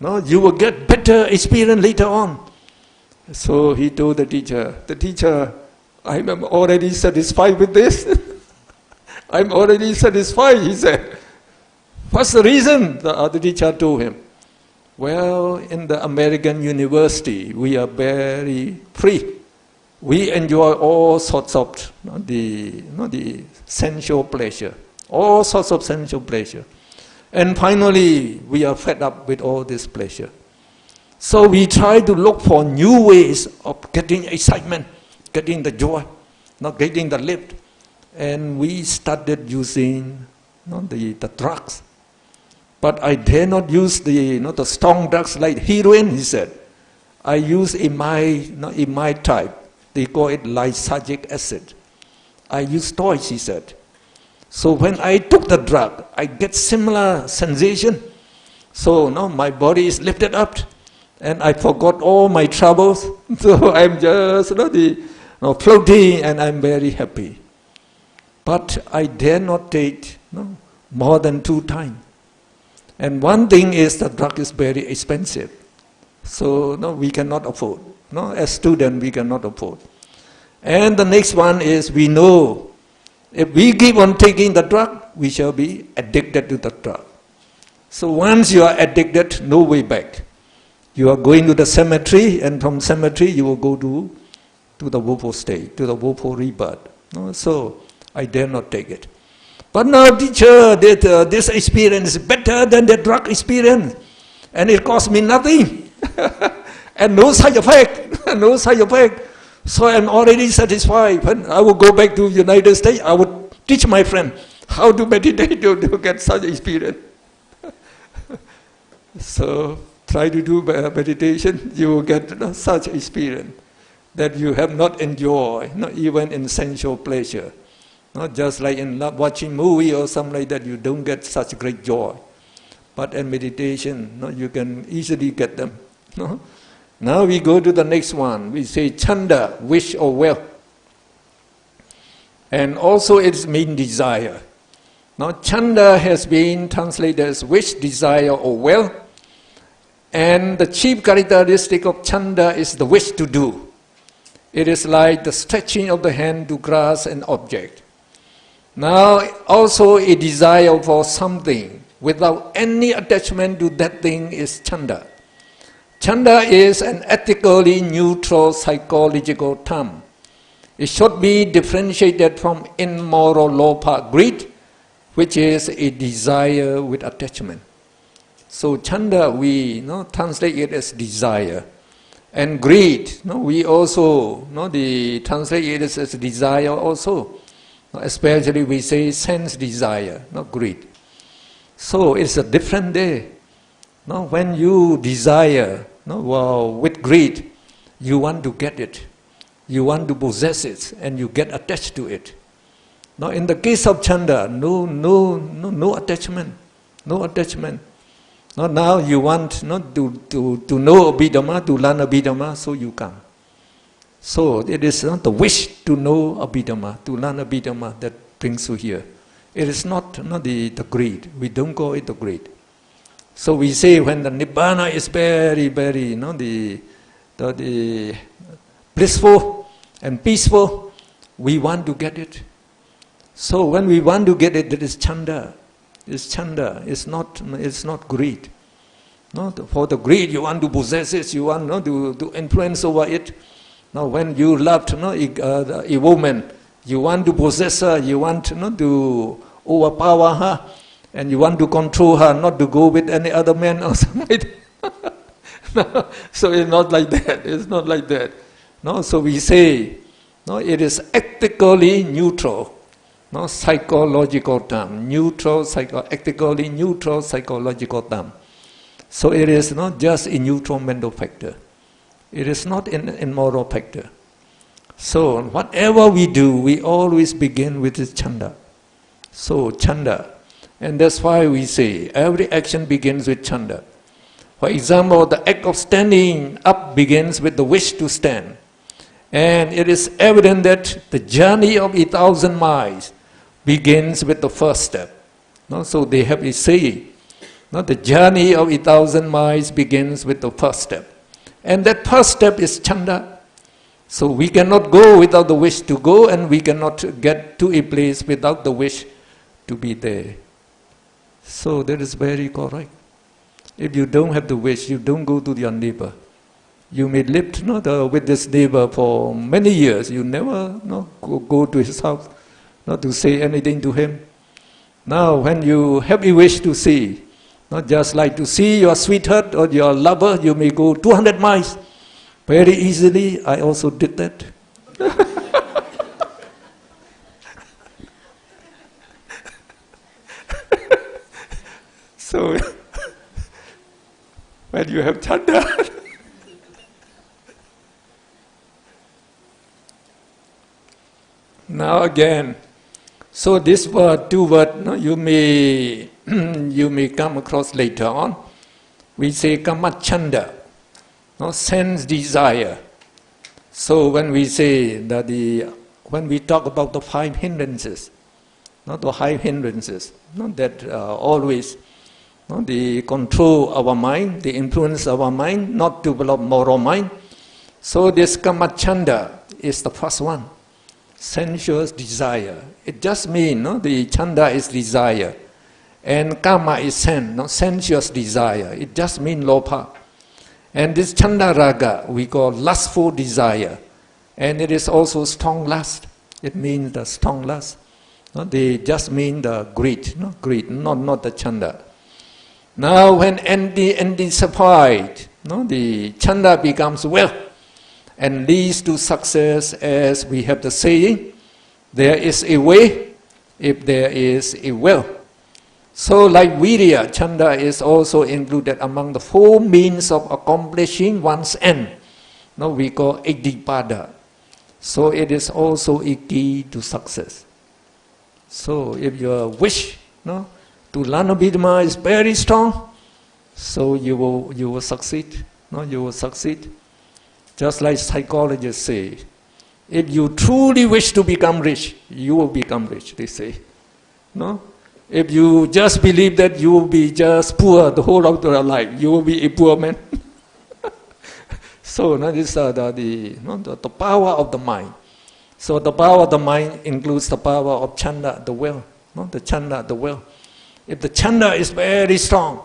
A: No, you will get better experience later on. So he told the teacher, I'm already satisfied with this. I'm already satisfied, he said. What's the reason? The other teacher told him. Well, in the American university, we are very free. We enjoy all sorts of the sensual pleasure, all sorts of sensual pleasure. And finally, we are fed up with all this pleasure. So we try to look for new ways of getting excitement, getting the joy, not getting the lift. And we started using the drugs. But I dare not use the strong drugs like heroin, he said. I use in my type. They call it lysergic acid. I use toys, he said. So when I took the drug, I get similar sensation. So now my body is lifted up, and I forgot all my troubles. So I'm just floating, and I'm very happy. But I dare not take more than 2 times. And one thing is the drug is very expensive. So we cannot afford. As students, we cannot afford. And the next one is we know if we keep on taking the drug, we shall be addicted to the drug. So once you are addicted, no way back. You are going to the cemetery, and from cemetery you will go to the woeful state, to the woeful rebirth. So I dare not take it. But now, teacher, this experience is better than the drug experience, and it cost me nothing, and no side effect, no side effect. So I'm already satisfied. When I will go back to United States, I would teach my friend how to meditate to get such experience. So try to do meditation, you will get such experience that you have not enjoyed, not even in sensual pleasure. Not just like in watching movie or something like that, you don't get such great joy. But in meditation, you can easily get them. Now we go to the next one. We say chanda, wish or will. And also it means desire. Now chanda has been translated as wish, desire or will. And the chief characteristic of chanda is the wish to do. It is like the stretching of the hand to grasp an object. Now also a desire for something without any attachment to that thing is chanda. Chanda is an ethically neutral psychological term. It should be differentiated from immoral lobha, greed, which is a desire with attachment. So chanda, we translate it as desire. And greed, we also translate it as desire also. Especially we say sense desire, not greed. So it's a different day. When you desire, with greed, you want to get it, you want to possess it, and you get attached to it. Now, in the case of chanda, no attachment, no attachment. Now you want to know Abhidhamma, to learn Abhidhamma, so you come. So it is not the wish to know Abhidhamma, to learn Abhidhamma that brings you here. It is not the greed. We don't call it the greed. So we say when the Nibbana is very, very, the blissful and peaceful, we want to get it. So when we want to get it, that is chanda. It's chanda. It's not greed. For the greed, you want to possess it. You want to influence over it. Now, when you loved a woman, you want to possess her, you want to overpower her, and you want to control her, not to go with any other man or something. No, so it's not like that. It's not like that. No, so we say, no, it is ethically neutral. No, psychological term, ethically neutral psychological term. So it is not just a neutral mental factor. It is not an immoral factor. So whatever we do, we always begin with the chanda. So chanda, and that's why we say every action begins with chanda. For example, the act of standing up begins with the wish to stand. And it is evident that the journey of 1,000 miles begins with the first step. No? So they have a saying, no? The journey of 1,000 miles begins with the first step. And that first step is chanda. So we cannot go without the wish to go, and we cannot get to a place without the wish to be there. So that is very correct. If you don't have the wish, you don't go to your neighbor. You may live with this neighbor for many years. You never go to his house, not to say anything to him. Now, when you have a wish to see, not just like to see your sweetheart or your lover, you may go 200 miles. Very easily, I also did that. So, when you have chanda, now again, so this word, two words, you may come across later on. We say kama chanda, sense desire. So when we say that when we talk about the five hindrances, that always they control our mind, they influence our mind, not to develop moral mind. So this kama chanda is the first one. Sensuous desire. It just means the chanda is desire, and kama is sensuous desire. It just means lopa. And this chanda raga we call lustful desire, and it is also strong lust. It means the strong lust. They just mean the greed, not the chanda. Now when intensified, the chanda becomes will and leads to success, as we have the saying, there is a way if there is a will. So like virya, chanda is also included among the four means of accomplishing one's end. Now we call iddhipada. So it is also a key to success. So if your wish to learn Abhidhamma is very strong, so you will succeed. You will succeed. Just like psychologists say, if you truly wish to become rich, you will become rich, they say. If you just believe that you will be just poor the whole of your life, you will be a poor man. So this is the power of the mind. So the power of the mind includes the power of chanda, the will. The chanda, the will. If the chanda is very strong,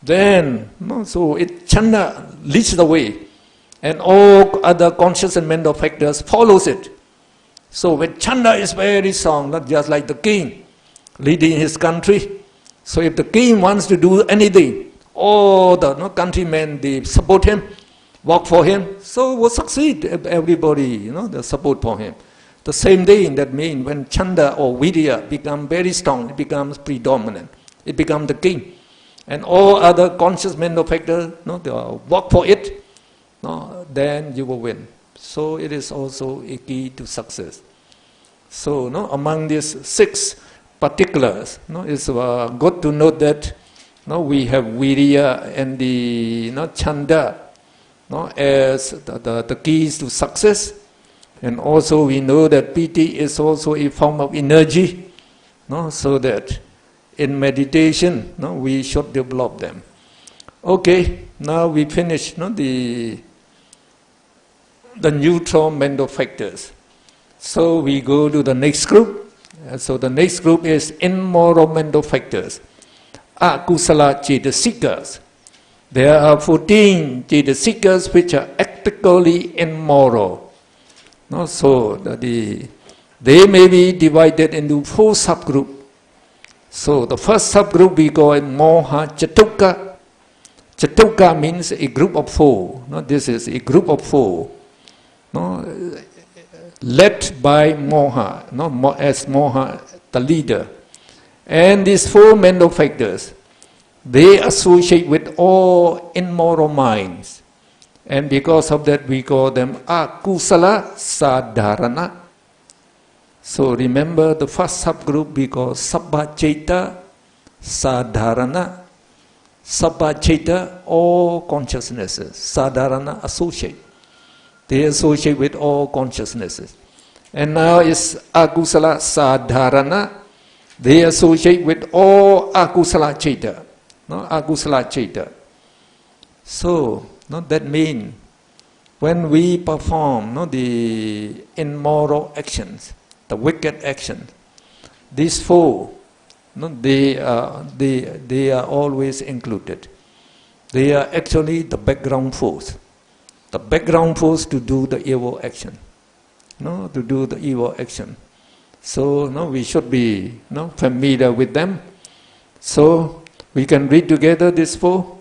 A: then chanda leads the way, and all other conscious and mental factors follows it. So when chanda is very strong, not just like the king leading his country. So if the king wants to do anything, all the countrymen, they support him, work for him, so will succeed. Everybody, they support for him. The same thing, that means when chanda or vidya become very strong, it becomes predominant. It becomes the king. And all other conscious mental factors, they work for it, then you will win. So it is also a key to success. So among these 6 particulars, it's good to note that we have virya and the chanda as the keys to success. And also we know that piti is also a form of energy, so that in meditation we should develop them. Okay, now we finish the neutral mental factors. So we go to the next group. So the next group is immoral mental factors. Akusala cetasikas. There are 14 cetasikas which are ethically immoral. No? So they may be divided into 4 subgroups. So the first subgroup we call Moha Chatuka. Chatuka means a group of 4. No? This is a group of 4. No? Led by Moha, no? As Moha, the leader. And these 4 mental factors, they associate with all immoral minds. And because of that, we call them akusala sadharana. So remember the first subgroup we call sabbaceta sadharana. Sabbaceta, all consciousnesses. Sadharana, associate. They associate with all consciousnesses. And now it's akusala sadharana. They associate with all akusala cheta. No? Akusala cheta. So, no, that means when we perform the immoral actions, the wicked actions, these 4, they are always included. They are actually the background force. The background force to do the evil action. To do the evil action. So we should be familiar with them. So we can read together these 4.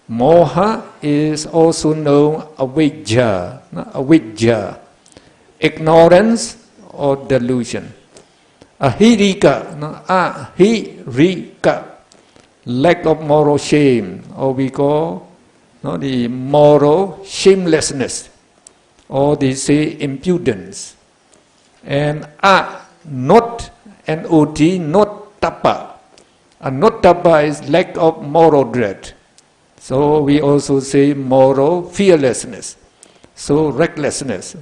A: Moha is also known avidya, avidya, ignorance or delusion. Ahirika, ahirika, lack of moral shame, or we call the moral shamelessness, or they say impudence. And not N-O-T, not tapa. Not tapa is lack of moral dread. So we also say moral fearlessness. So recklessness.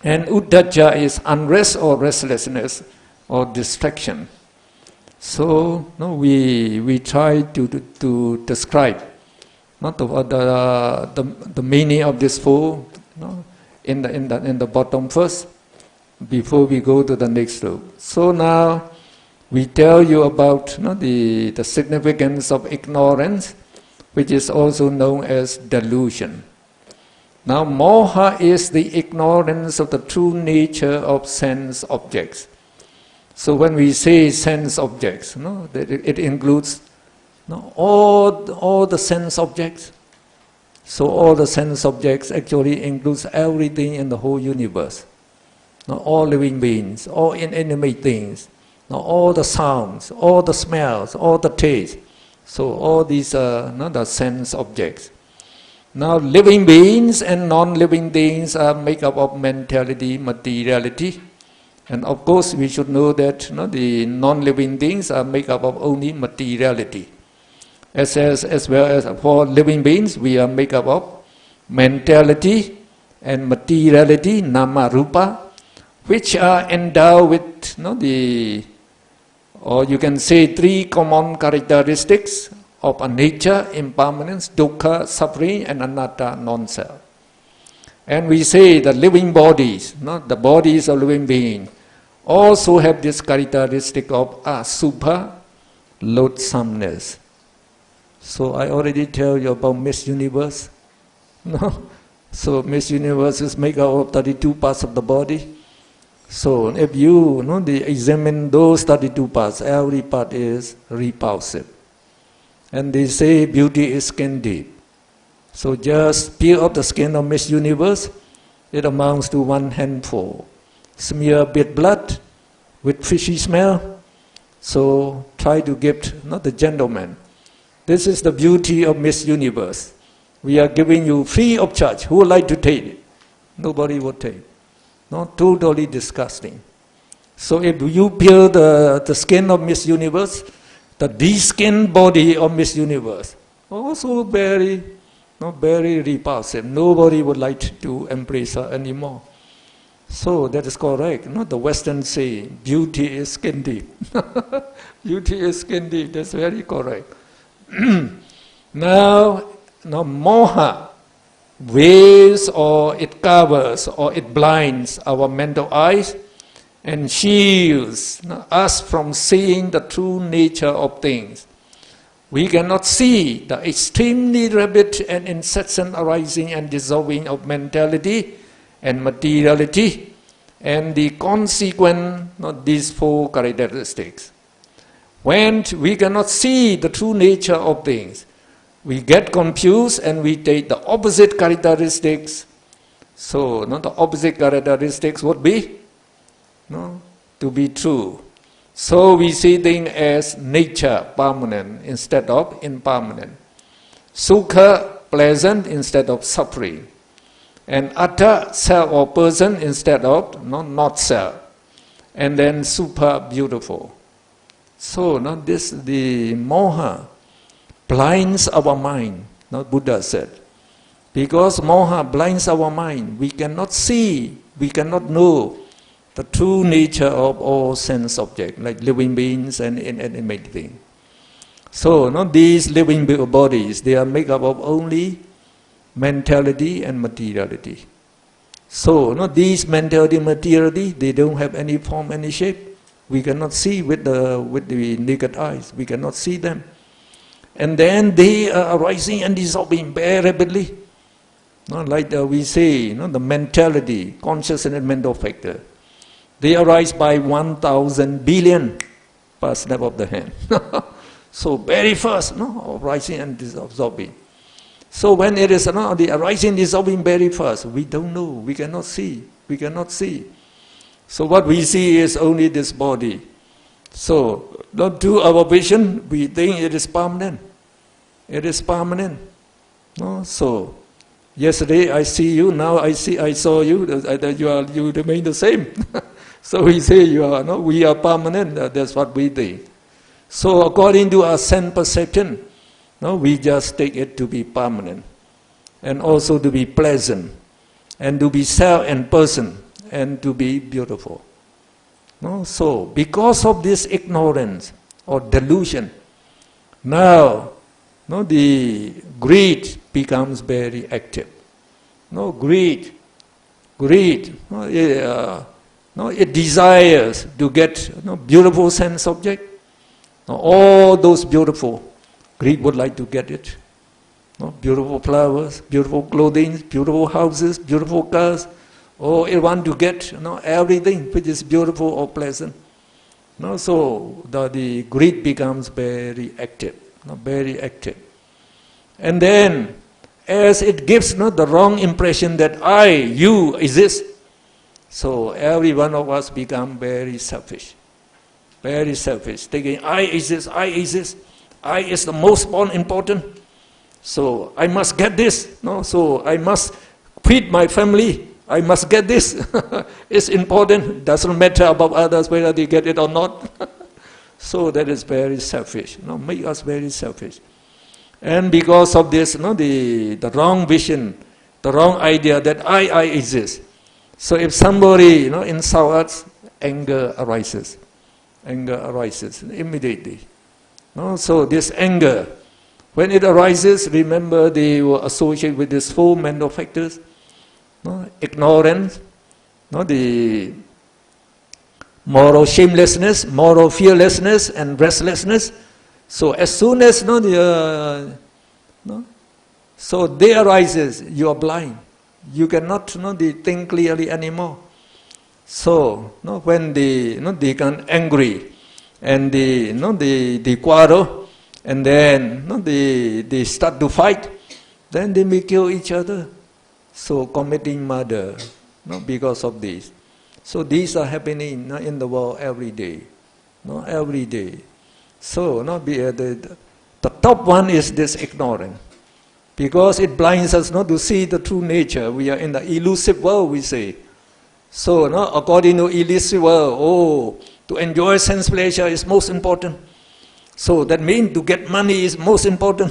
A: And uddhacca is unrest or restlessness or distraction. So we try to describe the meaning of this 4 in the bottom first, before we go to the next group. So now we tell you about the significance of ignorance, which is also known as delusion. Now, moha is the ignorance of the true nature of sense objects. So when we say sense objects, it includes all the sense objects. So all the sense objects actually includes everything in the whole universe. All living beings, all inanimate things, all the sounds, all the smells, all the tastes. So all these are the sense objects. Now living beings and non-living beings are made up of mentality, materiality. And of course we should know that the non-living beings are made up of only materiality. As well as for living beings, we are made up of mentality and materiality, nama rupa, which are endowed with or you can say 3 common characteristics of anicca, impermanence, dukkha, suffering, and anatta, non-self. And we say the living bodies, the bodies of living beings, also have this characteristic of asubha, loathsomeness. So I already tell you about Miss Universe. So Miss Universe is made up of 32 parts of the body. So if you examine those 32 parts, every part is repulsive. And they say beauty is skin deep. So just peel off the skin of Miss Universe, it amounts to 1 handful. Smear a bit blood with fishy smell. So try to gift the gentleman. This is the beauty of Miss Universe. We are giving you free of charge. Who would like to take it? Nobody would take it. Totally disgusting. So if you peel the skin of Miss Universe, the de-skinned body of Miss Universe, also very repulsive. Nobody would like to embrace her anymore. So that is correct. The Western say, beauty is skin deep. Beauty is skin deep. That's very correct. Now moha veils or it covers or it blinds our mental eyes and shields us from seeing the true nature of things. We cannot see the extremely rapid and incessant arising and dissolving of mentality and materiality, and the consequent, these four characteristics. When we cannot see the true nature of things, we get confused and we take the opposite characteristics. So, the opposite characteristics would be to be true. So we see things as nature, permanent, instead of impermanent. Sukha, pleasant, instead of suffering. And atta, self or person, instead of not self. And then super, beautiful. So the moha blinds our mind, Buddha said. Because moha blinds our mind, we cannot see, we cannot know the true nature of all sense objects, like living beings and inanimate things. So, these living bodies, they are made up of only mentality and materiality. So, these mentality and materiality, they don't have any form, any shape. We cannot see with the naked eyes. We cannot see them. And then they are arising and dissolving very rapidly. Like we say, the mentality, consciousness and mental factor. They arise by 1,000 billion per snap of the hand. So very fast, arising and dissolving. So when it is the arising, dissolving very fast, we don't know, we cannot see, we cannot see. So what we see is only this body. So to our vision, we think it is permanent. It is permanent. So yesterday I see you, now I saw you. You remain the same. So we say we are permanent. That's what we think. So according to our sense perception, we just take it to be permanent, and also to be pleasant, and to be self and person, and to be beautiful. So because of this ignorance or delusion, now the greed becomes very active. Greed. It desires to get beautiful sense object. All those beautiful, greed would like to get it. Beautiful flowers, beautiful clothing, beautiful houses, beautiful cars. It want to get everything which is beautiful or pleasant. So the greed becomes very active, very active. And then, as it gives the wrong impression that I, you exist, so every one of us become very selfish, thinking I exist, I is the most important, so I must get this, so I must feed my family, I must get this, it's important, doesn't matter about others whether they get it or not. So that is very selfish, make us very selfish. And because of this, the wrong vision, the wrong idea that I exist. So if somebody insults us, anger arises immediately. So this anger, when it arises, remember they were associated with these four mental factors: ignorance, the moral shamelessness, moral fearlessness, and restlessness. So as soon as so they arises, you are blind. You cannot think clearly anymore. So when they become angry and they quarrel, and then they start to fight, then they may kill each other. So committing murder, because of this. So these are happening in the world every day, every day. So the top one is this ignorance. Because it blinds us not to see the true nature. We are in the elusive world, we say. So, according to elusive world, to enjoy sense pleasure is most important. So that means to get money is most important.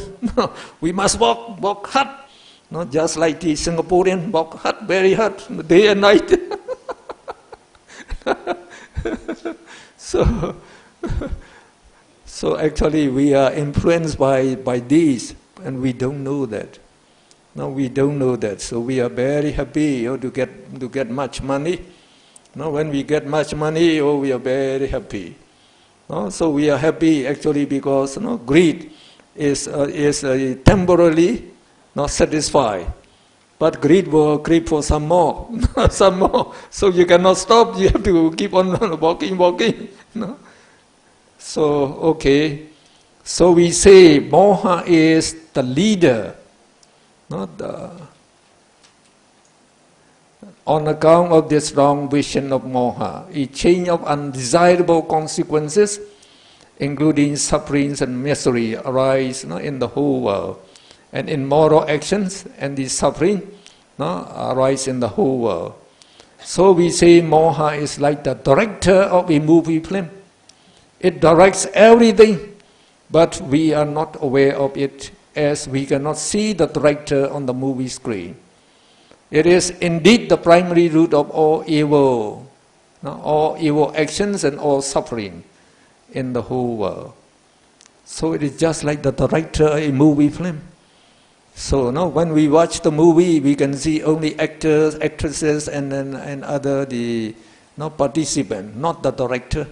A: We must work hard. Just like the Singaporean work hard, very hard, day and night. So actually we are influenced by these. And we don't know that. We don't know that. So we are very happy to get much money. When we get much money, we are very happy. So we are happy actually because greed is temporarily not satisfied. But greed will creep for some more, some more. So you cannot stop. You have to keep on walking. No? So okay. So we say moha is the leader, not the. On account of this wrong vision of moha, a chain of undesirable consequences, including sufferings and misery, arise in the whole world. And immoral actions and the suffering arise in the whole world. So we say moha is like the director of a movie film. It directs everything, but we are not aware of it, as we cannot see the director on the movie screen. It is indeed the primary root of all evil actions and all suffering in the whole world. So it is just like the director of a movie film. So when we watch the movie, we can see only actors, actresses, and other participants, not the director.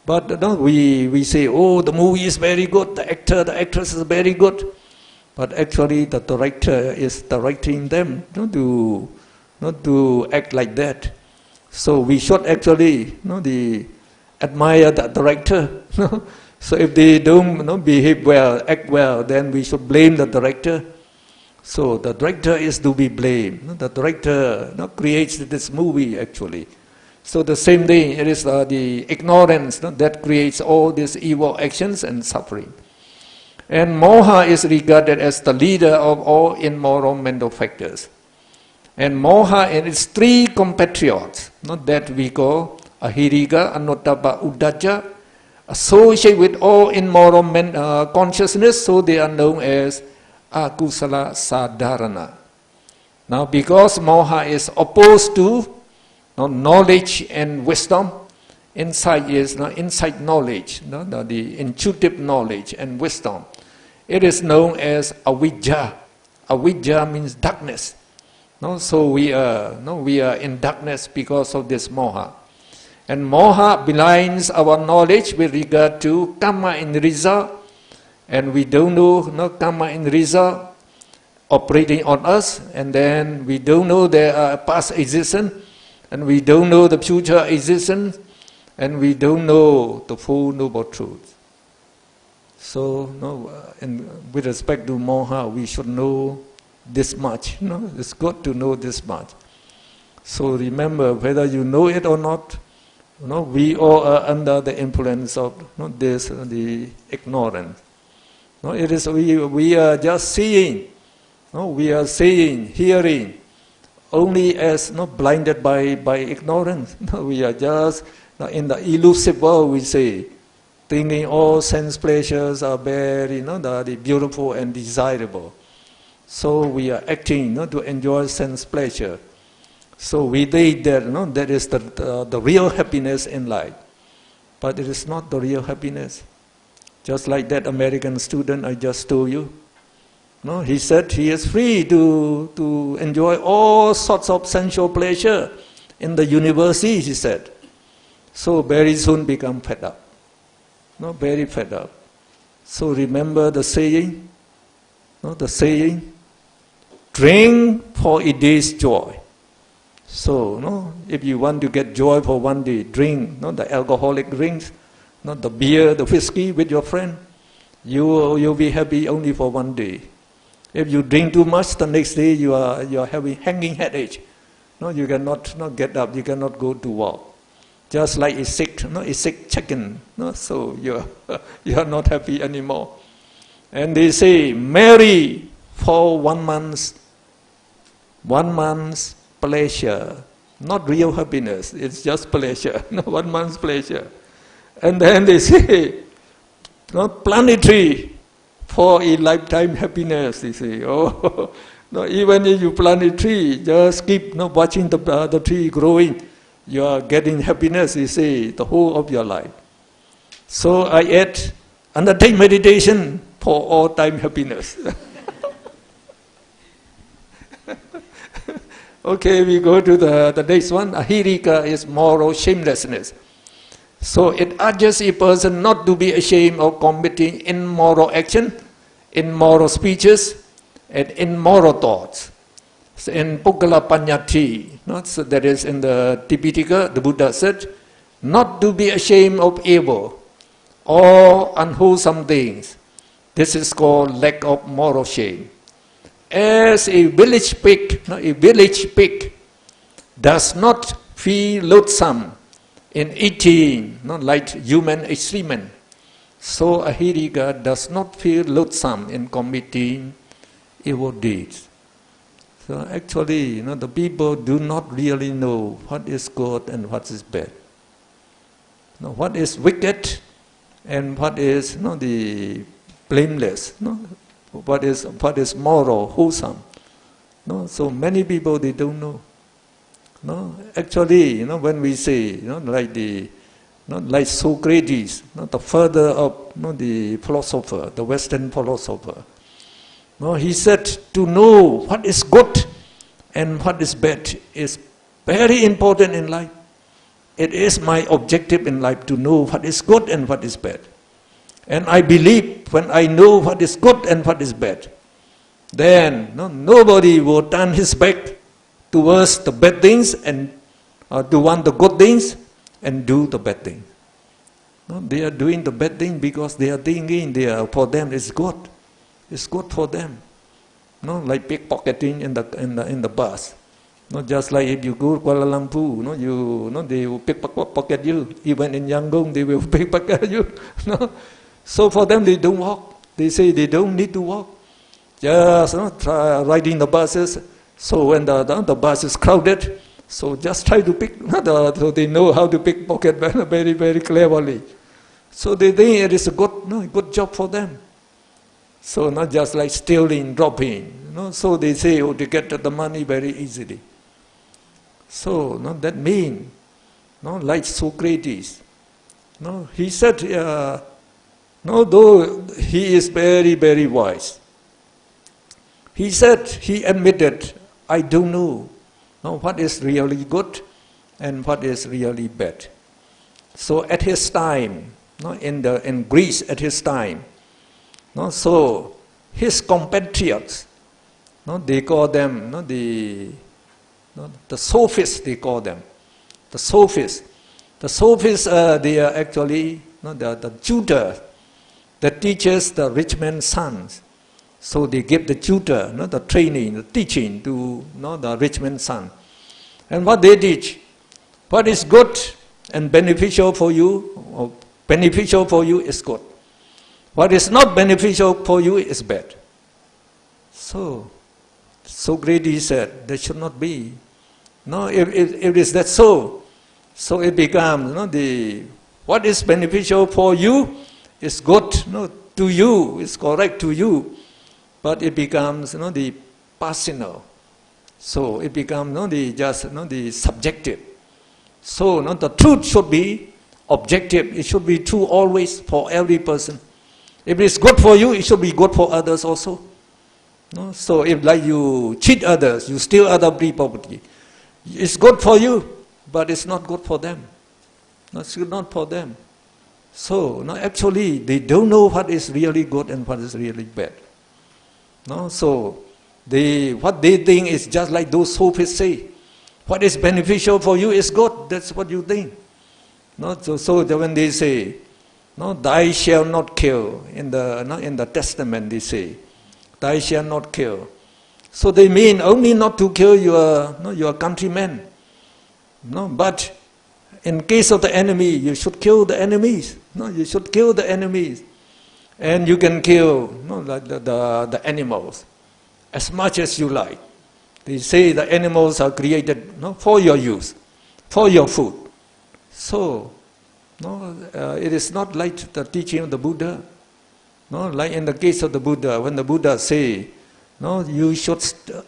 A: But we say, oh, the movie is very good, the actor, the actress is very good. But actually, the director is directing them not to act like that. So we should actually admire the director. So if they don't behave well, act well, then we should blame the director. So the director is to be blamed. The director creates this movie actually. So the same thing, it is the ignorance that creates all these evil actions and suffering. And moha is regarded as the leader of all immoral mental factors. And moha and its three compatriots, that we call ahirika, anuttapa, uddhacca, associate with all immoral consciousness, so they are known as akusala sadharana. Now because moha is opposed to knowledge and wisdom, insight is insight knowledge, the intuitive knowledge and wisdom. It is known as avidya. Avidya means darkness. So we are in darkness because of this moha. And moha blinds our knowledge with regard to karma in result. And we don't know karma in result operating on us. And then we don't know there are past existence. And we don't know the future existence. And we don't know the full noble truth. So, with respect to moha, we should know this much. It's good to know this much. So remember, whether you know it or not, we all are under the influence of the ignorance. It is we are just seeing, we are seeing, hearing, only as blinded by ignorance. We are just in the elusive world. We say, thinking all sense pleasures are very, the beautiful and desirable. So we are acting, to enjoy sense pleasure. So we think that, that is the real happiness in life. But it is not the real happiness. Just like that American student I just told you. He said he is free to enjoy all sorts of sensual pleasure in the university, he said. So very soon become fed up. Very fed up. So remember the saying, drink for a day's joy. So, if you want to get joy for one day, drink, the alcoholic drinks, the beer, the whiskey with your friend. You'll be happy only for one day. If you drink too much, the next day you are having hanging headache. You cannot get up, you cannot go to work. Just like a sick chicken. So you are not happy anymore. And they say, marry for 1 month's pleasure. Not real happiness, it's just pleasure. 1 month's pleasure. And then they say, planetary for a lifetime happiness. They say, even if you plant a tree, just keep watching the tree growing. You are getting happiness, they say, the whole of your life. So I add, undertake meditation for all-time happiness. Okay, we go to the next one. Ahirika is moral shamelessness. So it urges a person not to be ashamed of committing immoral action, immoral speeches, and immoral thoughts. So in Puggala Panyati, so that is in the Tipitaka, the Buddha said, not to be ashamed of evil or unwholesome things. This is called lack of moral shame. As a village pig does not feel loathsome in eating, like human excrement, so a Hiriga does not feel loathsome in committing evil deeds. So actually, the people do not really know what is good and what is bad. What is wicked and what is the blameless. What is moral, wholesome. So many people, they don't know. Actually, when we say, like Socrates, the further of the philosopher, the Western philosopher, he said to know what is good and what is bad is very important in life. It is my objective in life to know what is good and what is bad. And I believe when I know what is good and what is bad, then nobody will turn his back towards the bad things and to want the good things and do the bad things. They are doing the bad thing because they are thinking for them it's good. It's good for them. Like pickpocketing in the bus. Just like if you go to Kuala Lumpur, they will pickpocket you. Even in Yangon, they will pickpocket you. So for them, they don't walk. They say they don't need to walk. Just try riding the buses. So when the bus is crowded, so just try to pick. So they know how to pickpocket very, very cleverly. So they think it is a good job for them. So not just like stealing, dropping. So they say, they get the money very easily. So that means, like Socrates, he said, though he is very, very wise, he said, he admitted, I don't know what is really good and what is really bad. So at his time, in Greece at his time, so his compatriots, they call them the sophists. They call them the sophists. The sophists, they are actually the tutor that teaches the rich man's sons. So they give the tutor, the training, the teaching to the rich man's son. And what they teach, what is good and beneficial for you, or beneficial for you is good. What is not beneficial for you is bad. So Socrates said, there should not be. If it is that so it becomes, what is beneficial for you is good, to you, is correct to you, but it becomes, the personal. So it becomes, the subjective. So, the truth should be objective. It should be true always for every person. If it is good for you, it should be good for others also. So if like you cheat others, you steal other people's property, it's good for you, but it's not good for them. It's not for them. So actually they don't know what is really good and what is really bad. So what they think is just like those sophists say. What is beneficial for you is good. That's what you think. So when they say, thou shalt not kill, in the Testament they say, thou shalt not kill. So they mean only not to kill your countrymen. But in case of the enemy, you should kill the enemies. You should kill the enemies. And you can kill the animals as much as you like. They say the animals are created for your use, for your food. So, it is not like the teaching of the Buddha. Like in the case of the Buddha, when the Buddha say, you should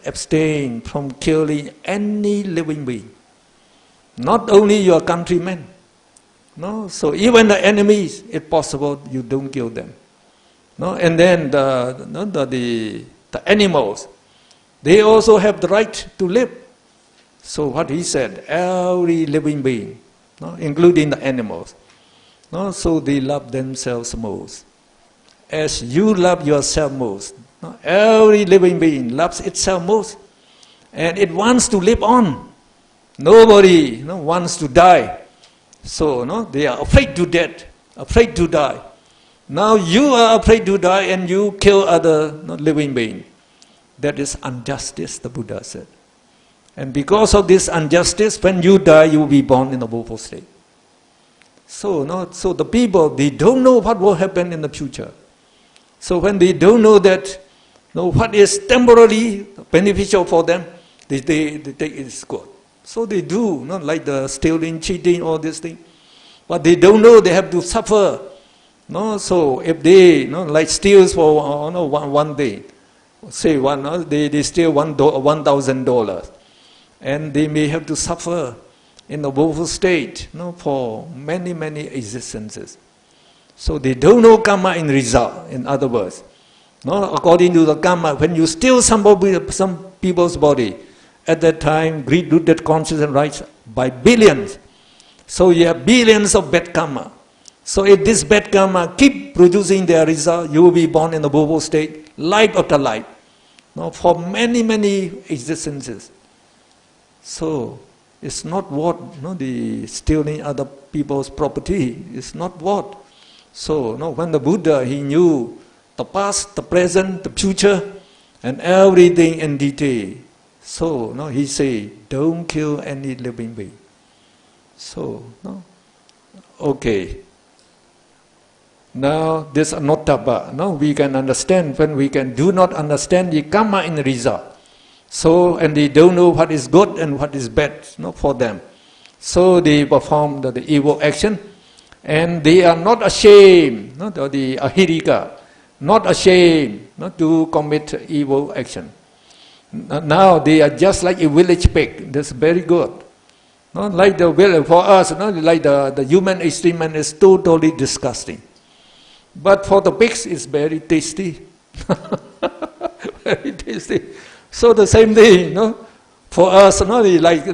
A: abstain from killing any living being. Not only your countrymen. So even the enemies, if possible, you don't kill them. And then the animals, they also have the right to live. So what he said, every living being, including the animals, so they love themselves most. As you love yourself most, every living being loves itself most. and it wants to live on. Nobody wants to die. So they are afraid to death, afraid to die. Now you are afraid to die and you kill other living beings. That is injustice, the Buddha said. And because of this injustice, when you die, you will be born in a woeful state. So, so the people, they don't know what will happen in the future. So when they don't know that, what is temporarily beneficial for them, they take it as good. So they do, like the stealing, cheating, all these things. But they don't know they have to suffer. So if they like steals for one day, say they steal $1,000, and they may have to suffer in the woeful state for many, many existences. So they don't know karma in result, in other words. According to the karma, when you steal some people's body, at that time, greed, rooted consciousness rise by billions. So you have billions of bad karma. So if this bad karma keep producing their result, you will be born in a woeful state, life after life, for many, many existences. So it's not what the stealing other people's property is not what. So when the Buddha, he knew the past, the present, the future, and everything in detail. So he say, don't kill any living being. So okay. Now this Anuttapa, we can understand when we do not understand the karma in the result. So, and they don't know what is good and what is bad for them. So they perform the evil action, and they are not ashamed, the ahirika, not ashamed to commit evil action. Now they are just like a village pig. That's very good. Like the village, for us, like the human experiment is totally disgusting. But for the pigs, it's very tasty. Very tasty. So the same thing, for us, like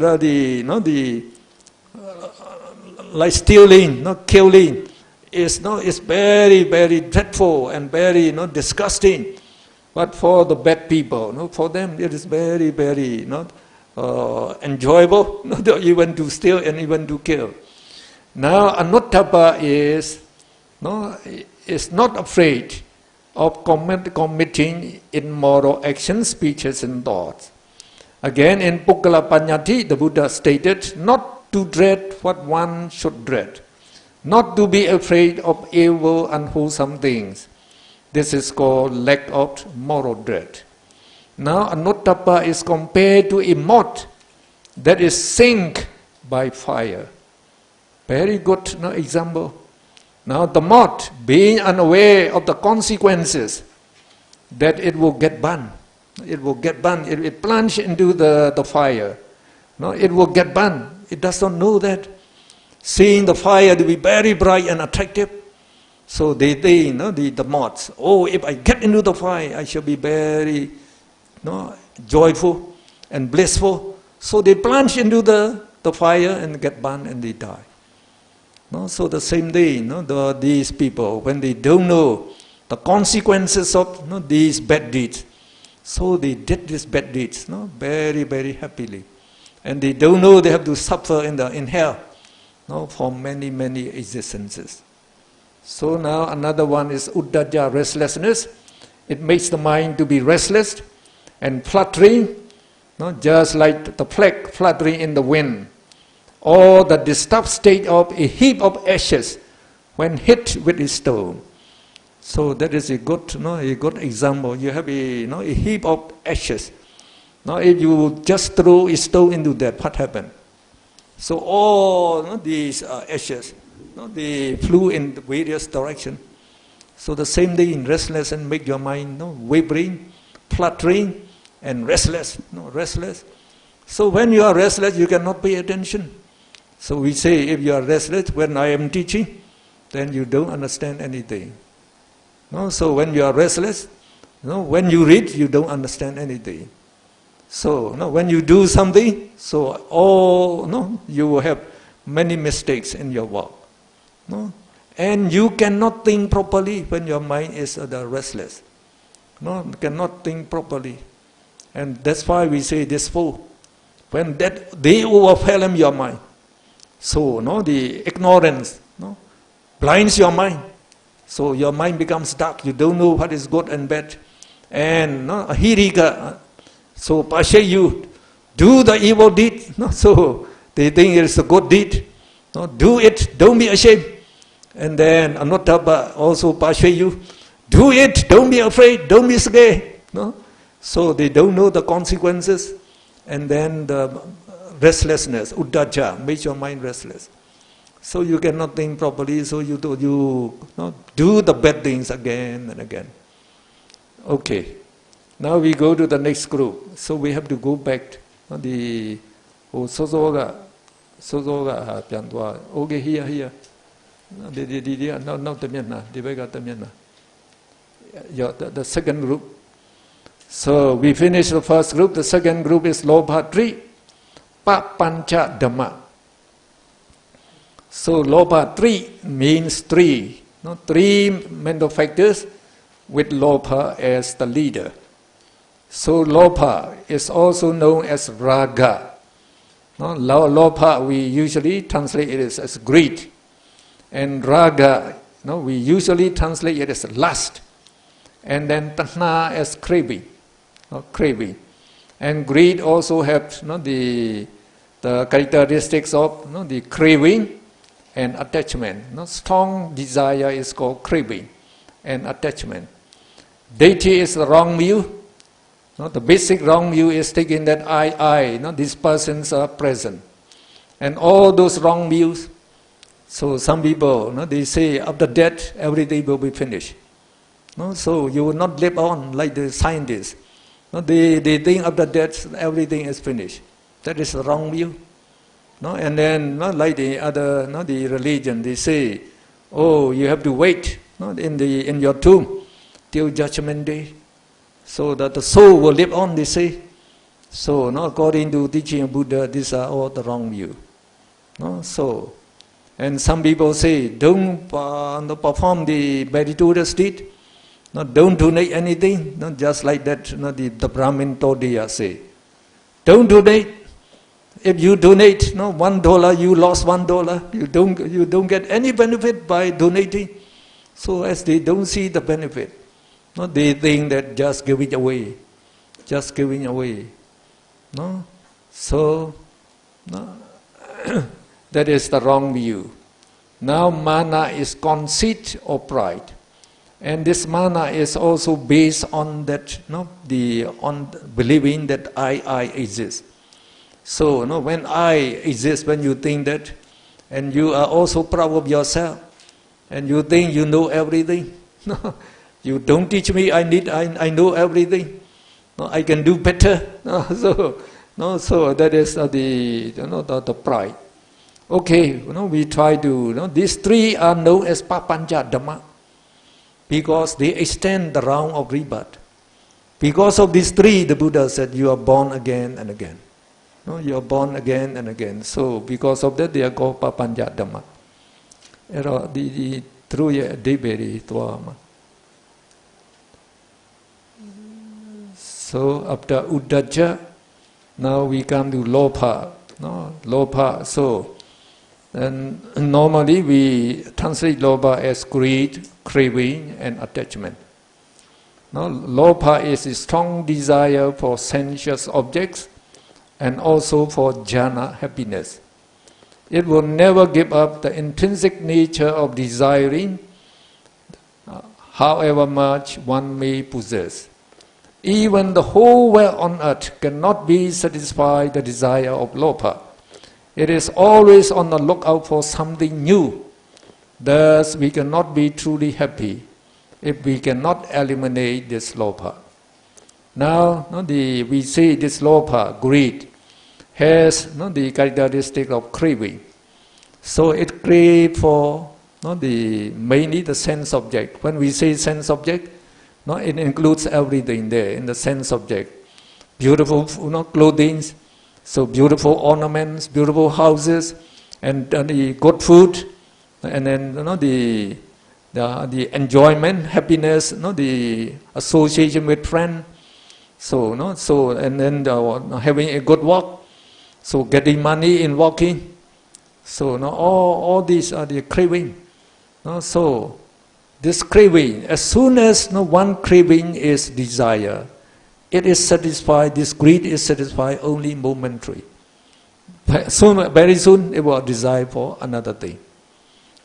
A: like stealing, killing, is very, very dreadful and very disgusting. But for the bad people, for them it is very, very enjoyable, even to steal and even to kill. Now Anuttapa is not afraid of committing immoral actions, speeches and thoughts. Again in Pukkala Panyati, the Buddha stated not to dread what one should dread, not to be afraid of evil, unwholesome things. This is called lack of moral dread. Now Anuttapa is compared to a moth that is sink by fire. Very good example. Now the moth, being unaware of the consequences, that it will get burned. It will get burned. It will plunge into the fire. It will get burned. It does not know that. Seeing the fire to be very bright and attractive, so they the moths, if I get into the fire, I shall be very joyful and blissful. So they plunge into the fire and get burned and they die. So the same day, these people, when they don't know the consequences of these bad deeds, so they did these bad deeds very, very happily. And they don't know they have to suffer in hell for many, many existences. So now another one is Uddhacca, restlessness. It makes the mind to be restless and fluttering, just like the flag fluttering in the wind, or the disturbed state of a heap of ashes when hit with a stone. So that is a good example. You have a heap of ashes. Now if you just throw a stone into that, what happened? So all these ashes, they flew in various directions. So the same thing in restless and make your mind wavering, fluttering, and restless. Restless. So when you are restless, you cannot pay attention. So we say, if you are restless when I am teaching, then you don't understand anything. So when you are restless, when you read, you don't understand anything. So when you do something, so you will have many mistakes in your work. And you cannot think properly when your mind is restless. Cannot think properly. And that's why we say this four. When that they overwhelm your mind, so the ignorance blinds your mind. So your mind becomes dark. You don't know what is good and bad. And hirika, so pashe you do the evil deed. So they think it's a good deed. Do it. Don't be ashamed. And then anotaba also pashe you do it. Don't be afraid. Don't be scared. So they don't know the consequences. And then the restlessness, uddaja, makes your mind restless. So you cannot think properly, so you do the bad things again and again. Okay, now we go to the next group. So we have to go back. The sozoga piantwa. Okay, here. No, the second group. So we finish the first group. The second group is lobha 3, pa-pancha dhamma. So lobha 3 means 3. 3 mental factors with lobha as the leader. So lobha is also known as raga. Lobha we usually translate it as greed. And raga, we usually translate it as lust. And then tanha as craving. Craving. And greed also has the characteristics of the craving and attachment. Strong desire is called craving and attachment. Deity is the wrong view. The basic wrong view is taking that I, these persons are present. And all those wrong views. So some people, they say after death everything will be finished. So you will not live on like the scientists. They think after death everything is finished. That is the wrong view. And then like the other, the religion, they say, oh, you have to wait in your tomb till Judgment Day, so that the soul will live on. They say. So according to teaching of Buddha, these are all the wrong view. So, and some people say, don't perform the meritorious deed. Don't donate anything, just like that. The Brahmin Todiya say, don't donate. If you donate, $1, you lost $1. You don't get any benefit by donating. So as they don't see the benefit, they think that just giving away. So that is the wrong view. Now mana is conceit or pride. And this mana is also based on that, on believing that I exist. So, when I exist, when you think that, and you are also proud of yourself, and you think you know everything. You don't teach me. I know everything. I can do better. So that is the pride. Okay, we try to. These 3 are known as pa-pancha dhamma, because they extend the round of rebirth. Because of these 3, the Buddha said, you are born again and again. You are born again and again. So because of that, they are called pa-pancha dhamma. Through your debate, so after uddaja, now we come to lobha. Lobha. So, and normally we translate lobha as greed, craving, and attachment. Lobha is a strong desire for sensuous objects and also for jhana happiness. It will never give up the intrinsic nature of desiring, however much one may possess. Even the whole world on earth cannot be satisfied the desire of lobha. It is always on the lookout for something new. Thus, we cannot be truly happy if we cannot eliminate this lobha. Now, we see this lobha, greed, has the characteristic of craving. So it craves for mainly the sense object. When we say sense object, it includes everything there in the sense object. Beautiful clothing, so beautiful ornaments, beautiful houses, and the good food, and then the enjoyment, happiness, the association with friends, So, and then having a good walk, so getting money in walking. So, all these are the craving. So, this craving, as soon as one craving is desire, it is satisfied, this greed is satisfied only momentary. Very soon it will desire for another thing.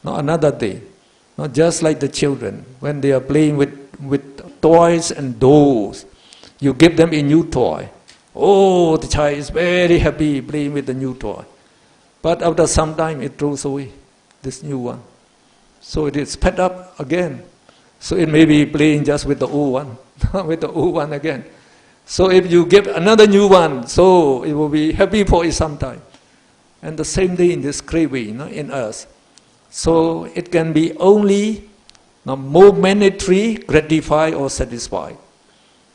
A: Another thing. Just like the children, when they are playing with toys and dolls, you give them a new toy. Oh, the child is very happy playing with the new toy. But after some time it throws away this new one. So it is fed up again. So it may be playing just with the old one, with the old one again. So if you give another new one, so it will be happy for it sometime. And the same thing, this craving in us. So it can be only momentary, gratified or satisfied.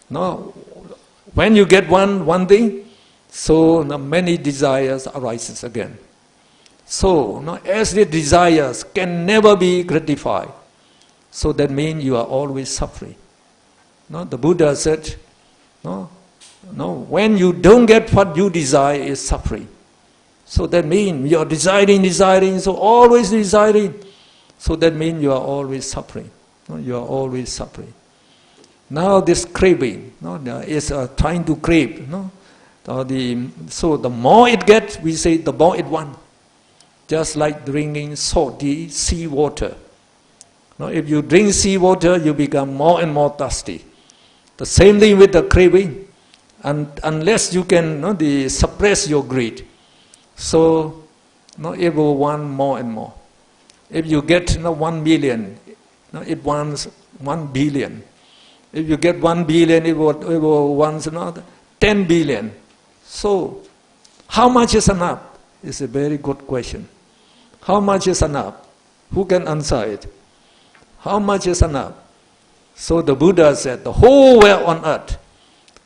A: When you get one thing, so many desires arises again. So as the desires can never be gratified, so that means you are always suffering. The Buddha said, when you don't get what you desire is suffering. So that means you are desiring, so always desiring. So that means you are always suffering. You are always suffering. Now this craving is trying to crave. So the more it gets, we say the more it wants. Just like drinking salty sea water. If you drink sea water, you become more and more thirsty. The same thing with the craving. And unless you can suppress your greed, so it will want more and more. If you get 1 million, it wants 1 billion. If you get 1 billion, it will want 10 billion. So, how much is enough? It's a very good question. How much is enough? Who can answer it? How much is enough? So the Buddha said, the whole world on earth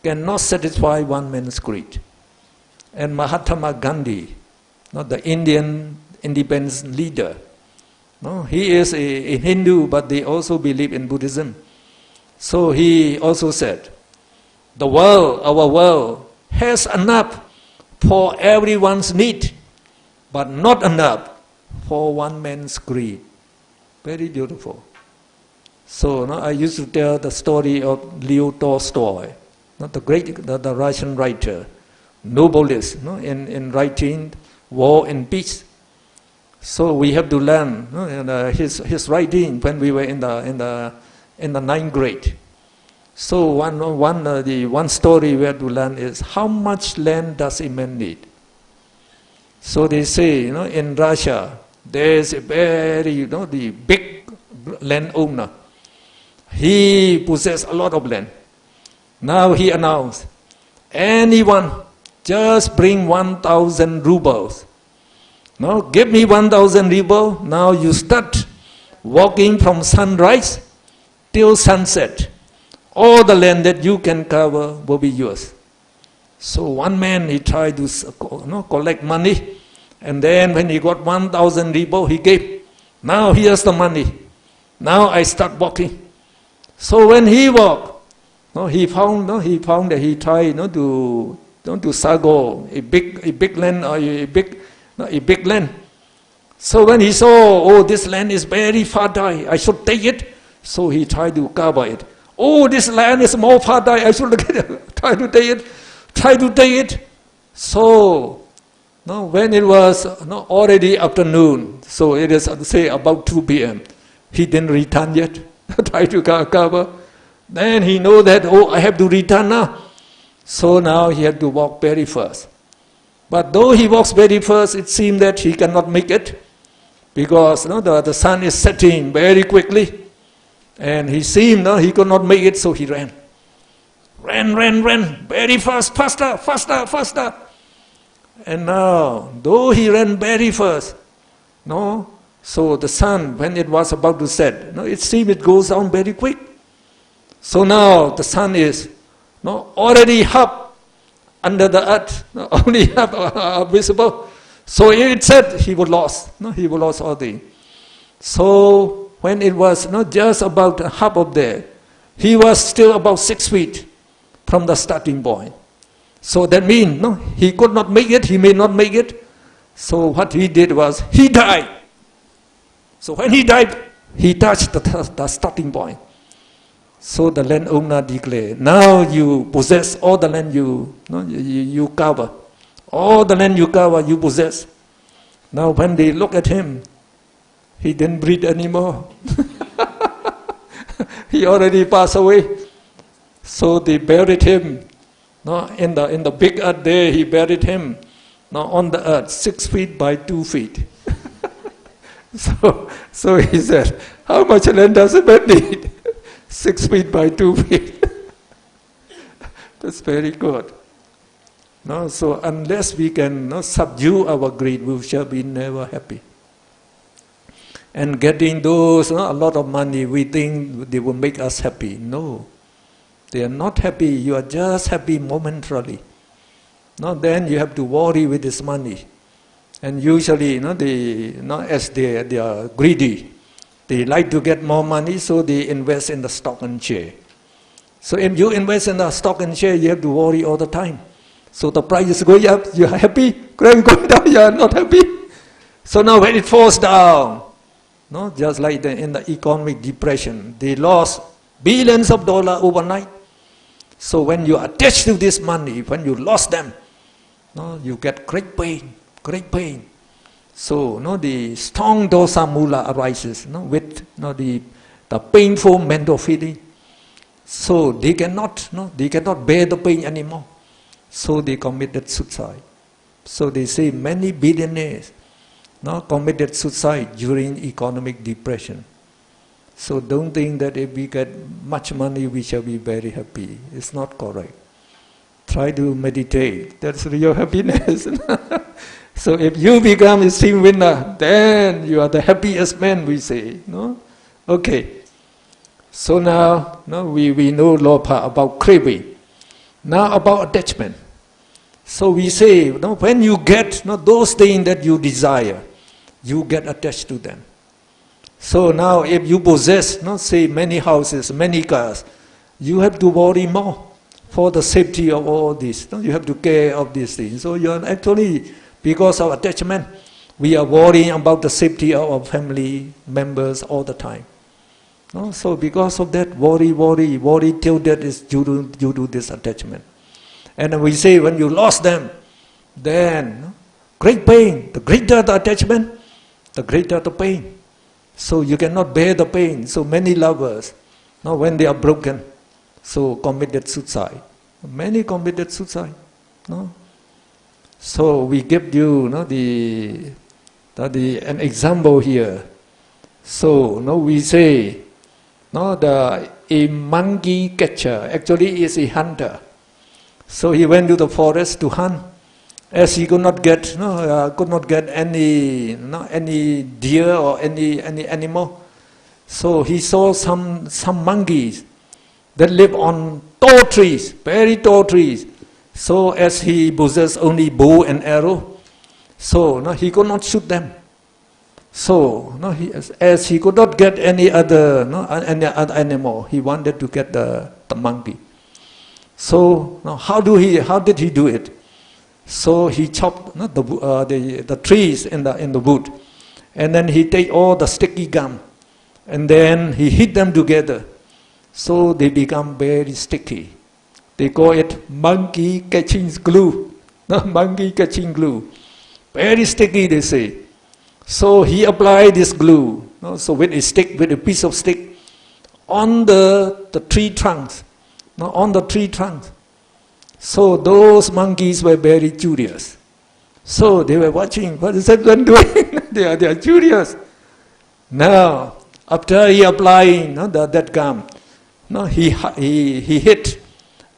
A: cannot satisfy one man's greed. And Mahatma Gandhi, the Indian independence leader, he is a Hindu, but they also believe in Buddhism. So he also said, the world, our world, has enough for everyone's need, but not enough for one man's greed. Very beautiful. So I used to tell the story of Leo Tolstoy, the Russian writer, novelist, in writing War and Peace. So we have to learn his writing when we were in the 9th grade. So one story we have to learn is how much land does a man need? So they say, in Russia, there is a very, the big landowner. He possesses a lot of land. Now he announced, anyone, just bring 1,000 rubles. Now give me 1,000 rubles. Now you start walking from sunrise till sunset. All the land that you can cover will be yours. So one man, he tried to collect money, and then when he got 1,000 rubles, he gave. Now here's the money. Now I start walking. So when he walked, he found that he tried to sago a big land or a big land. So when he saw, this land is very fertile, I should take it. So he tried to cover it. This land is more fertile, I should try to take it. So when it was already afternoon, so it is say about 2 p.m. He didn't return yet. Try to cover. Then he know that I have to return now. So now he had to walk very fast. But though he walks very fast, it seemed that he cannot make it, because the sun is setting very quickly. And he seemed he could not make it, so he ran, very fast, faster. And now, though he ran very fast, so the sun, when it was about to set, it seemed it goes down very quick. So now the sun is already half under the earth, only half visible. So it said he would lost, he would lost all things. So when it was just about half of there, he was still about 6 feet from the starting point. So that means, no, he could not make it, he may not make it. So what he did was, he died. So when he died, he touched the starting point. So the landowner declared, now you possess all the land you cover. All the land you cover, you possess. Now when they look at him, he didn't breathe anymore. He already passed away. So they buried him. No, in the big earth there, he buried him. No, on the earth, 6 feet by 2 feet. So he said, how much land does a man need? 6 feet by 2 feet. That's very good. No, so unless we can subdue our greed, we shall be never happy. And getting those, a lot of money, we think they will make us happy. No, they are not happy. You are just happy momentarily. No, then you have to worry with this money. And usually, as they are greedy, they like to get more money, so they invest in the stock and share. So if you invest in the stock and share, you have to worry all the time. So the price is going up, you are happy. Going down, you are not happy. So now when it falls down, just like in the economic depression, they lost billions of dollars overnight. So when you are attached to this money, when you lost them, you get great pain, great pain. So the strong dosa mula arises with the painful mental feeling. So they cannot bear the pain anymore. So they committed suicide. So they say many billionaires committed suicide during economic depression. So don't think that if we get much money we shall be very happy. It's not correct. Try to meditate. That's real happiness. So if you become a steam winner, then you are the happiest man, we say. No? Okay. So now we know Lopa about craving. Now about attachment. So we say, when you get those things that you desire, you get attached to them. So now if you possess, say many houses, many cars, you have to worry more for the safety of all this. You have to care of these things. So you are actually, because of attachment, we are worrying about the safety of our family members all the time. So because of that, worry till that is due to this attachment. And we say when you lost them, then great pain. The greater the attachment, the greater the pain. So you cannot bear the pain. So many lovers, when they are broken, so committed suicide. Many committed suicide. So we give you an example here. So we say a monkey catcher actually is a hunter. So he went to the forest to hunt. As he could not get any deer or any animal, so he saw some monkeys that live on tall trees, very tall trees. So as he possessed only bow and arrow, so he could not shoot them. So as he could not get any other animal, he wanted to get the monkey. So how did he do it? So he chopped the trees in the wood, and then he take all the sticky gum, and then he hit them together, so they become very sticky. They call it monkey catching glue. Monkey catching glue, very sticky, they say. So he applied this glue, so with a piece of stick, on the tree trunks, on the tree trunks. So those monkeys were very curious. So they were watching, what is that one doing? they are curious. Now, after he applying that gum, he hid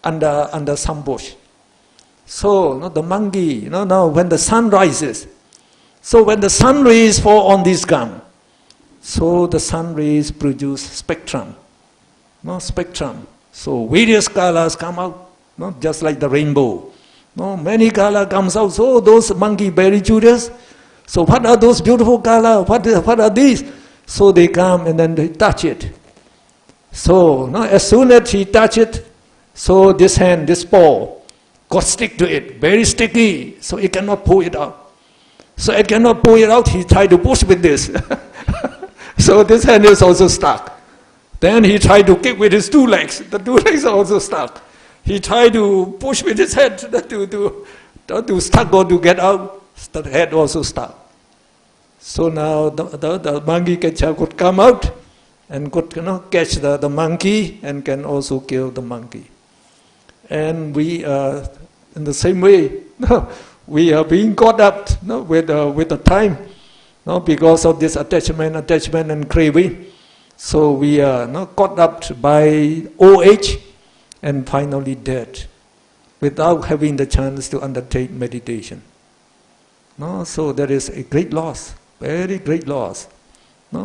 A: under some bush. So the monkey, now when the sun rises, so when the sun rays fall on this gum, so the sun rays produce spectrum. Spectrum. So various colors come out. Just like the rainbow. Many color comes out. So those monkey very curious. So what are those beautiful color? What are these? So they come and then they touch it. So as soon as he touch it, So this hand, this paw, got stick to it, very sticky, so it cannot pull it out. So it cannot pull it out, he tried to push with this. So this hand is also stuck. Then he tried to kick with his two legs, the two legs are also stuck. He tried to push with his head to stuck or to get out, the head also stuck. So now the monkey catcher could come out and could catch the monkey and can also kill the monkey. And we are in the same way. We are being caught up with the time, because of this attachment and craving. So we are caught up by old age and finally dead, without having the chance to undertake meditation. So there is a great loss, very great loss.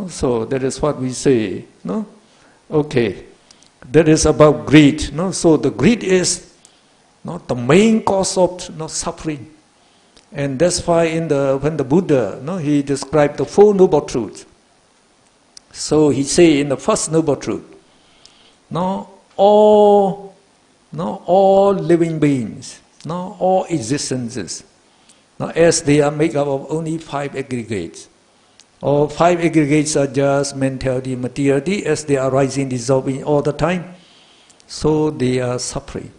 A: So that is what we say. Okay, that is about greed. So the greed is the main cause of suffering. And that's why when the Buddha, he described the Four Noble Truths. So he say in the first Noble Truth, all living beings, all existences, as they are made up of only 5 aggregates. All 5 aggregates are just mentality, materiality, as they are rising, dissolving all the time. So they are suffering.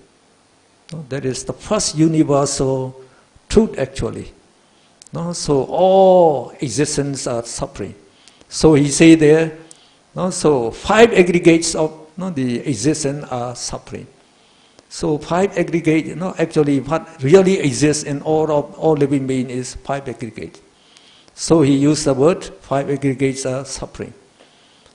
A: That is the first universal truth actually. So all existence are suffering. So he say there, so 5 aggregates of the existence are suffering. So 5 aggregates, actually what really exists in all living beings is 5 aggregates. So he used the word 5 aggregates are suffering.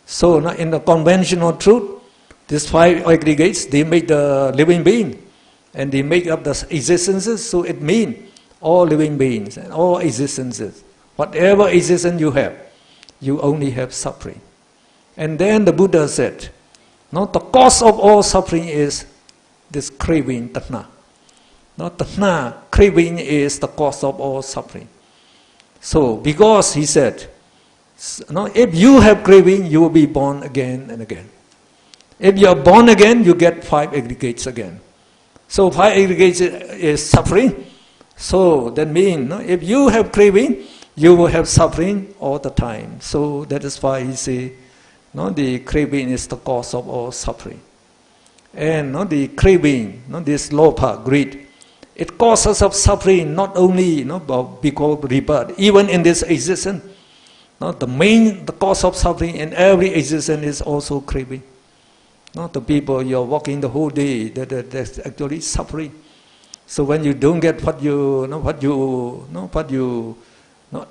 A: So now in the conventional truth, these 5 aggregates, they make the living being and they make up the existences. So it means all living beings and all existences, whatever existence you have, you only have suffering. And then the Buddha said, the cause of all suffering is this craving, tanha. Tanha, craving is the cause of all suffering. So, because he said, if you have craving, you will be born again and again. If you are born again, you get 5 aggregates again. So 5 aggregates is suffering. So that means, if you have craving, you will have suffering all the time. So that is why he say, the craving is the cause of all suffering. And the craving, this lopa, greed, it causes of suffering not only because of rebirth, even in this existence. The cause of suffering in every existence is also craving. The people you are walking the whole day, that's actually suffering. So when you don't get what you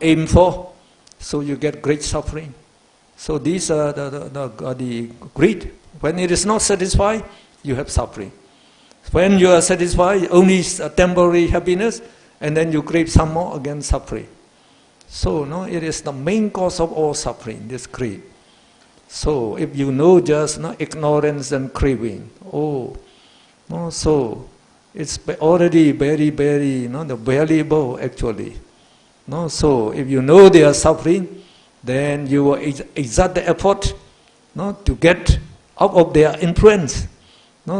A: aim for, so you get great suffering. So these are the greed. When it is not satisfied, you have suffering. When you are satisfied, only a temporary happiness, and then you crave some more, again suffering. So it is the main cause of all suffering, this greed. So if you know just ignorance and craving, so it's already very, very valuable actually. So if you know they are suffering, then you will exert the effort to get out of their influence.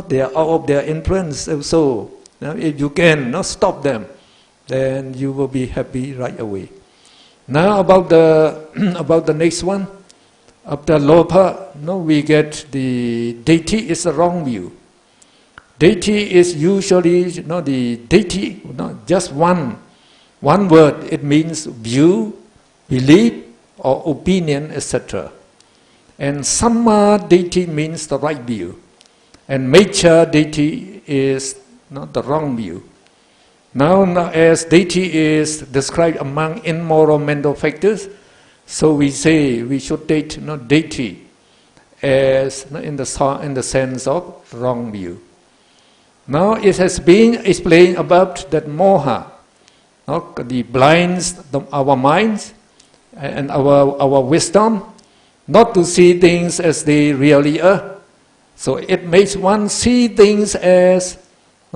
A: They are out of their influence. So if you can stop them, then you will be happy right away. Now about the next one. After lopa, we get the deity is the wrong view. Deity is usually the deity, just one word. It means view, belief, or opinion, etc. And samma deity means the right view, and miccha deity is the wrong view. Now as deity is described among immoral mental factors, so we say we should take deity as in the sense of wrong view. Now it has been explained about that moha, the blinds our minds and our wisdom, not to see things as they really are. So it makes one see things as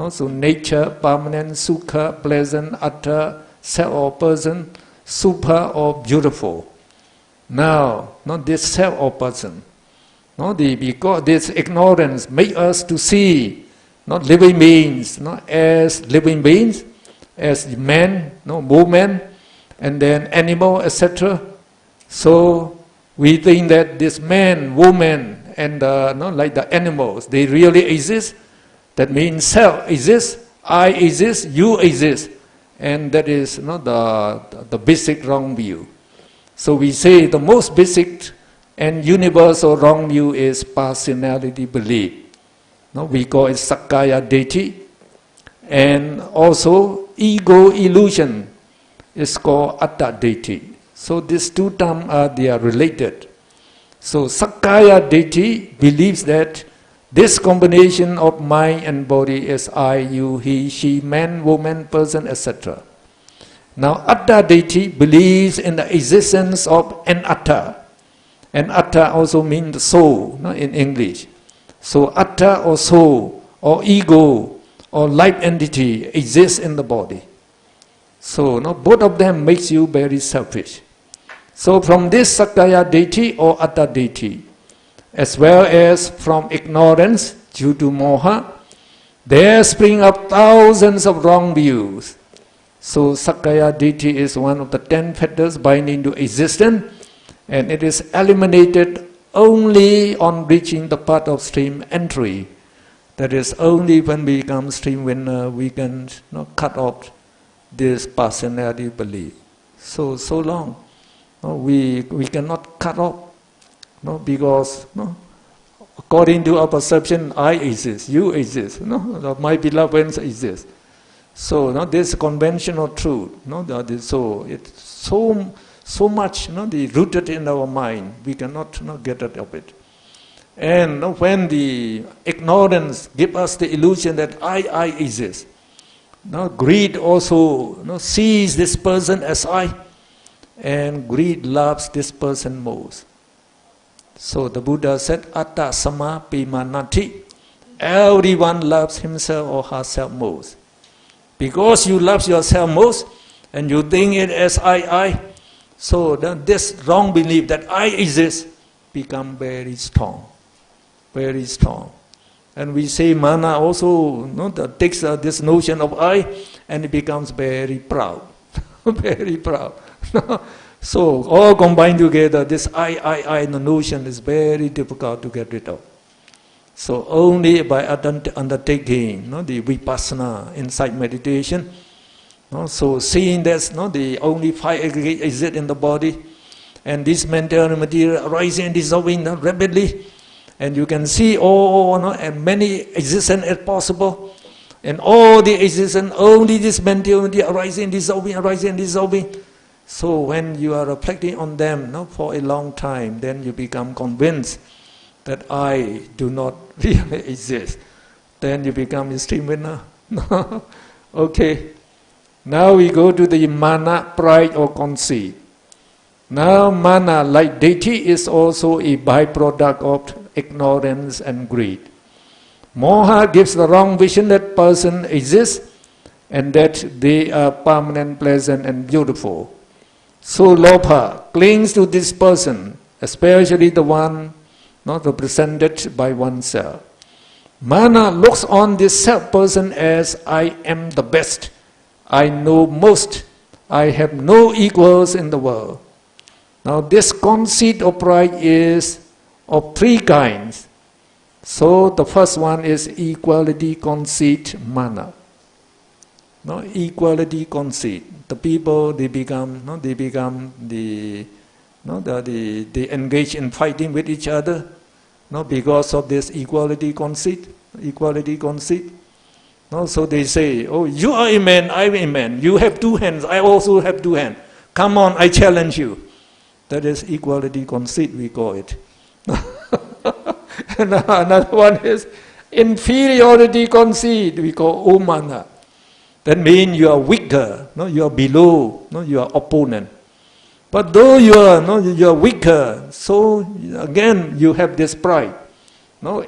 A: so nature, permanent, sukha, pleasant, utter, self or person, super or beautiful. Now, not this self or person. Because this ignorance makes us to see not living beings, not as living beings, as man, no, woman, and then animal, etc. So we think that this man, woman, and no, like the animals, they really exist. That means self exists, I exist, you exist, and that is not the basic wrong view. So we say the most basic and universal wrong view is personality belief. No, we call it Sakkaya Deity, and also ego illusion is called Atta Deity. So these two terms they are related. So Sakkaya Deity believes that this combination of mind and body is I, you, he, she, man, woman, person, etc. Now Atta Deity believes in the existence of an Atta. And Atta also means the soul, no, in English. So Atta or soul or ego or life entity exists in the body. So no, both of them makes you very selfish. So from this Sakkaya Deity or Atta Deity, as well as from ignorance due to moha, there spring up thousands of wrong views. So Sakkaya Deity is one of the 10 fetters binding to existence, and it is eliminated only on reaching the path of stream entry. That is, only when we become stream winner we can cut off this personality belief. So long we cannot cut off, because according to our perception, I exist, you exist, my beloved ones exist. So this conventional truth, so it's so much rooted in our mind, we cannot get rid of it. And when the ignorance gives us the illusion that I exist, greed also sees this person as I, and greed loves this person most. So the Buddha said, Atta sama pimanati. Everyone loves himself or herself most. Because you love yourself most, and you think it as I, so then this wrong belief that I exist become very strong, very strong. And we say mana also that takes this notion of I, and it becomes very proud, very proud. So all combined together, this I, the notion is very difficult to get rid of. So only by undertaking the vipassana, insight meditation, so seeing that the only 5 aggregates exist in the body, and this mental material arising and dissolving rapidly, and you can see all and many existence as possible, and all the existence only this mental material arising, dissolving. So when you are reflecting on them for a long time, then you become convinced that I do not really exist. Then you become a stream winner. Okay. Now we go to the mana, pride or conceit. Now mana, like deity, is also a byproduct of ignorance and greed. Moha gives the wrong vision that person exists and that they are permanent, pleasant and beautiful. So lobha clings to this person, especially the one not represented by oneself. Mana looks on this self-person as I am the best, I know most, I have no equals in the world. Now this conceit of pride is of 3 kinds. So the first one is equality conceit mana. Equality conceit. The people they engage in fighting with each other, because of this equality conceit. So they say, oh, you are a man, I am a man. You have 2 hands, I also have 2 hands. Come on, I challenge you. That is equality conceit, we call it. And another one is inferiority conceit, we call umana. That means you are weaker, you are below, your opponent. But though you are weaker, so again you have this pride,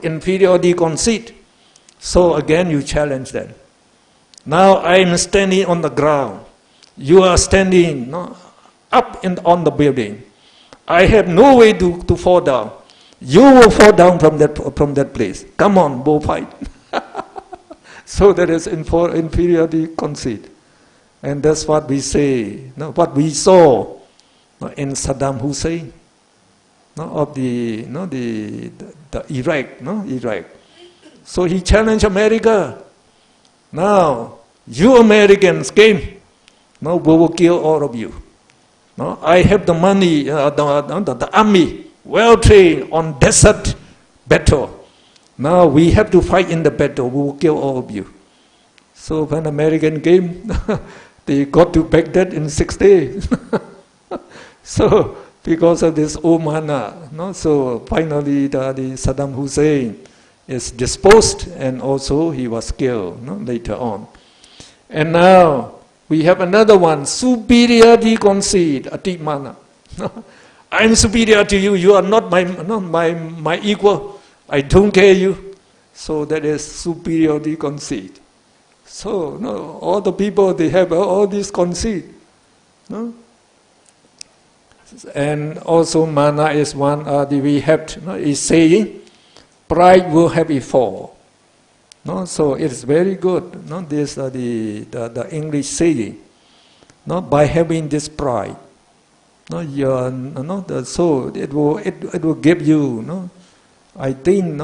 A: inferiority conceit. So again you challenge them. Now I am standing on the ground, you are standing up on the building. I have no way to fall down. You will fall down from that place. Come on, go fight. So that is inferiority conceit. And that's what we say, what we saw in Saddam Hussein, of the Iraq, Iraq. So he challenged America. Now, you Americans came, we will kill all of you. I have the money, the army, well trained on desert battle. Now we have to fight in the battle, we will kill all of you. So when American came, they got to Baghdad in 6 days. So because of this Omana, so finally the Saddam Hussein is disposed, and also he was killed later on. And now we have another one, superiority conceit, atimana. I'm superior to you, you are not my equal, I don't care you. So that is superiority conceit. So all the people, they have all this conceit. And also mana is one, we have is saying, pride will have a fall. So it's very good. This the English saying. By having this pride, so it will give you. I think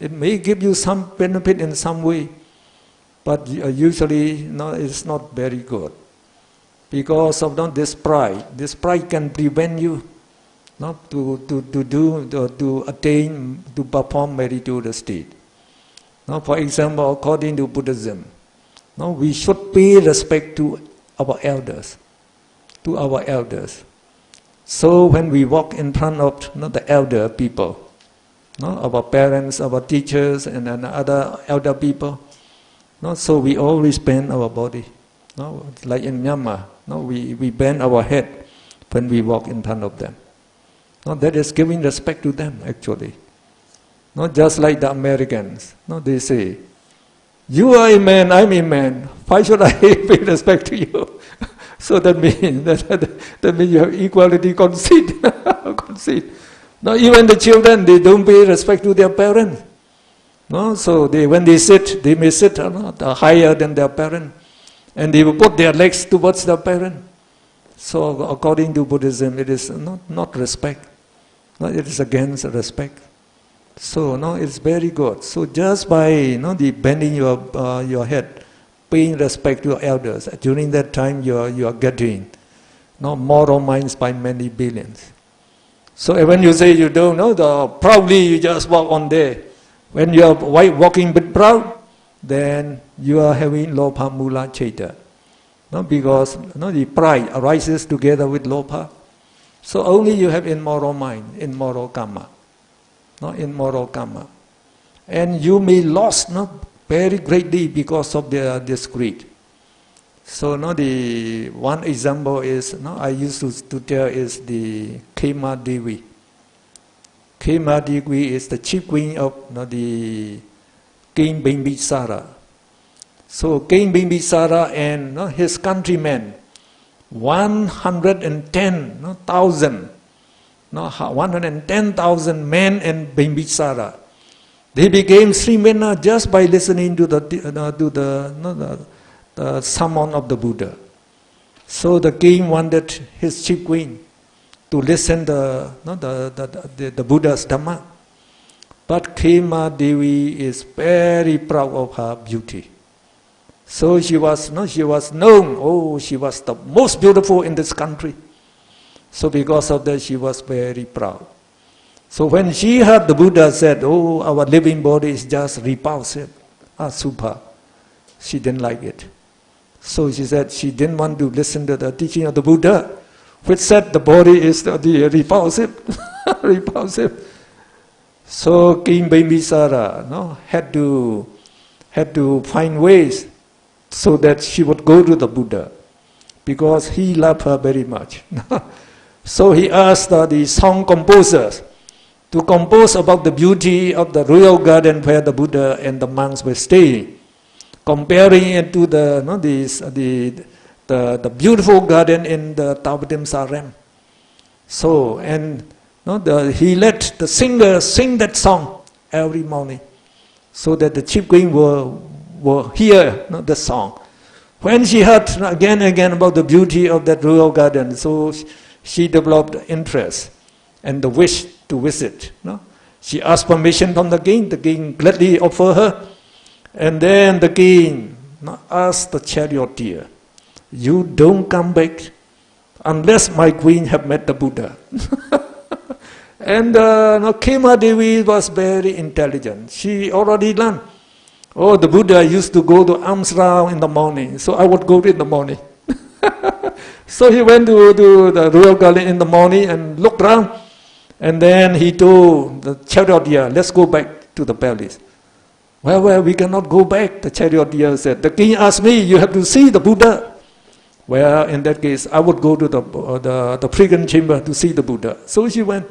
A: it may give you some benefit in some way, but usually it's not very good. Because of this pride can prevent you to attain, to perform meritorious state. For example, according to Buddhism, we should pay respect to our elders, So when we walk in front of the elder people, our parents, our teachers, and other elder people, so we always bend our body. Like in Myanmar, we bend our head when we walk in front of them. That is giving respect to them, actually. Not just like the Americans. They say, you are a man, I'm a man. Why should I pay respect to you? So that means that means you have equality conceit. Now even the children, they don't pay respect to their parents. So when they sit, they may sit higher than their parents. And they will put their legs towards their parent. So according to Buddhism, it is not respect. It is against respect. So it's very good. So just by the bending your head, paying respect to your elders, during that time you are getting moral minds by many billions. So when you say you don't know, proudly you just walk on there. When you are walking with proud, then you are having lopa mula cheta. Because the pride arises together with lopa. So only you have immoral mind, immoral karma. Immoral karma. And you may lost very greatly because of this greed. So the one example is, I used to tell is the Khema Devi. Khema Devi is the chief queen of the King Bimbisara. So King Bimbisara and his countrymen, 110,000 men in Bimbisara, they became Srimena just by listening to the sermon of the Buddha. So the king wanted his chief queen to listen the Buddha's Dhamma. But Khema Devi is very proud of her beauty. So she was known, she was the most beautiful in this country. So because of that, she was very proud. So when she heard the Buddha said, our living body is just repulsive, asubha, she didn't like it. So she said she didn't want to listen to the teaching of the Buddha, which said the body is the repulsive, repulsive. So King Bimbisara had to find ways so that she would go to the Buddha, because he loved her very much. So he asked the song composers to compose about the beauty of the royal garden where the Buddha and the monks were staying, comparing it to the beautiful garden in the Tawatim Sarem. So he let the singer sing that song every morning, so that the chief queen will will hear the song. When she heard again and again about the beauty of that royal garden, so she developed interest and the wish to visit. She asked permission from the king gladly offered her. And then the king asked the charioteer, "You don't come back unless my queen have met the Buddha." And Khema Devi was very intelligent. She already learned. Oh, the Buddha used to go to alms round in the morning, so I would go in the morning. So he went to the royal garden in the morning and looked around. And then he told the charioteer, "Let's go back to the palace." Well, we cannot go back, the charioteer said. "The king asked me, you have to see the Buddha." Well, in that case, I would go to the fragrant chamber to see the Buddha. So she went.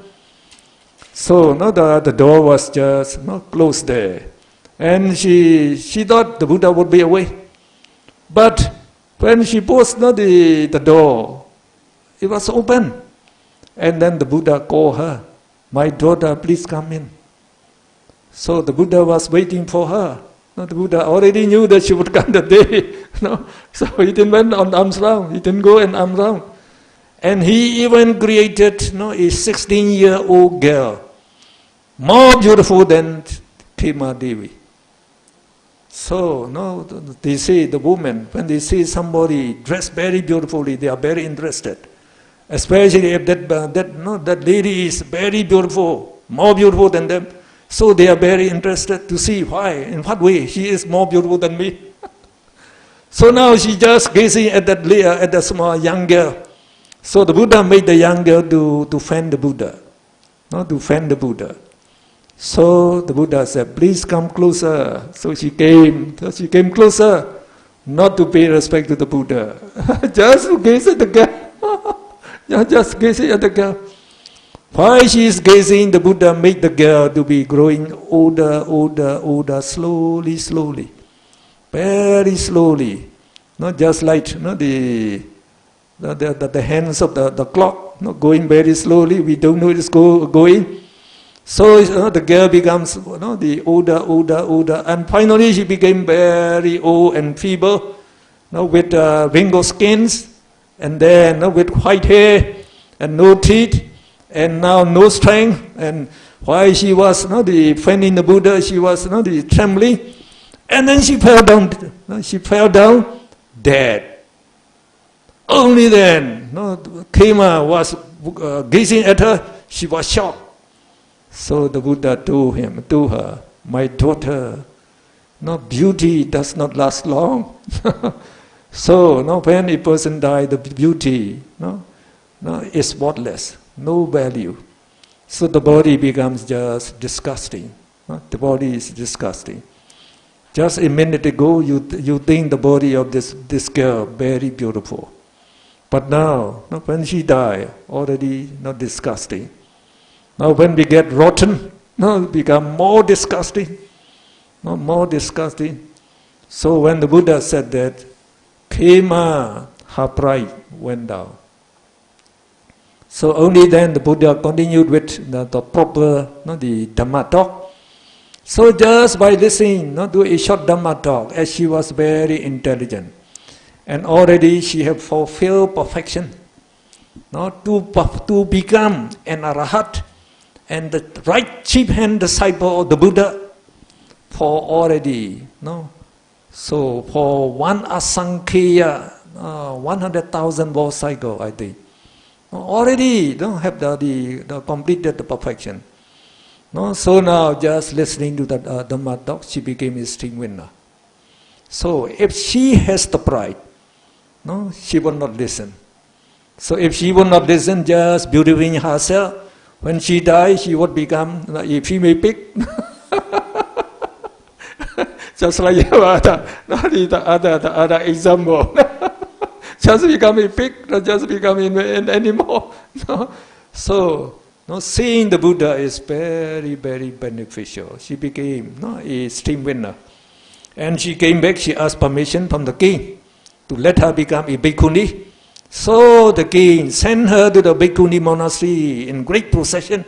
A: So the door was just closed there. And she thought the Buddha would be away. But when she pushed the door, it was open. And then the Buddha called her, "My daughter, please come in." So the Buddha was waiting for her. The Buddha already knew that she would come that day. So he didn't went on arms round. He didn't go in arms round. And he even created a 16-year-old girl, more beautiful than Khema Devi. So they say the women, when they see somebody dressed very beautifully, they are very interested. Especially if that lady is very beautiful, more beautiful than them. So they are very interested to see why, in what way she is more beautiful than me. So now she just gazing at that small young girl. So the Buddha made the young girl to fan the Buddha, to fan the Buddha. So the Buddha said, "Please come closer." So she came closer, not to pay respect to the Buddha, just to gaze at the girl. Just gazing at the girl. While she is gazing, the Buddha made the girl to be growing older, slowly, very slowly. Not just like the hands of the clock, going very slowly. We don't know it's going. So the girl becomes the older, and finally she became very old and feeble, with wrinkled skins, and then with white hair and no teeth. And now no strength, and while she was fanning the Buddha, she was trembling, and then she fell down. She fell down dead. Only then, Khema was gazing at her. She was shocked. So the Buddha told her, "My daughter, beauty does not last long." So when a person dies, the beauty is worthless. No value. So the body becomes just disgusting. The body is disgusting. Just a minute ago, you think the body of this girl very beautiful. But now, when she died, already disgusting. Now when we get rotten, it become more disgusting. More disgusting. So when the Buddha said that, Khema, her pride went down. So only then the Buddha continued with the proper, the Dhamma talk. So just by listening, to a short Dhamma talk, as she was very intelligent, and already she had fulfilled perfection, to become an Arahat, and the right chief hand disciple of the Buddha, for already, so for one asankheya, 100,000 war cycle, I think. Already have the completed the perfection. So now just listening to the Dhamma talk, she became a stream winner. So if she has the pride, she will not listen. So if she will not listen, just beautifying herself, when she dies, she would become a female pig. Just like the other example. Just become a pig, not just become an animal. So, seeing the Buddha is very, very beneficial. She became a stream winner. And she came back, she asked permission from the king to let her become a bhikkhuni. So the king sent her to the bhikkhuni monastery in great procession.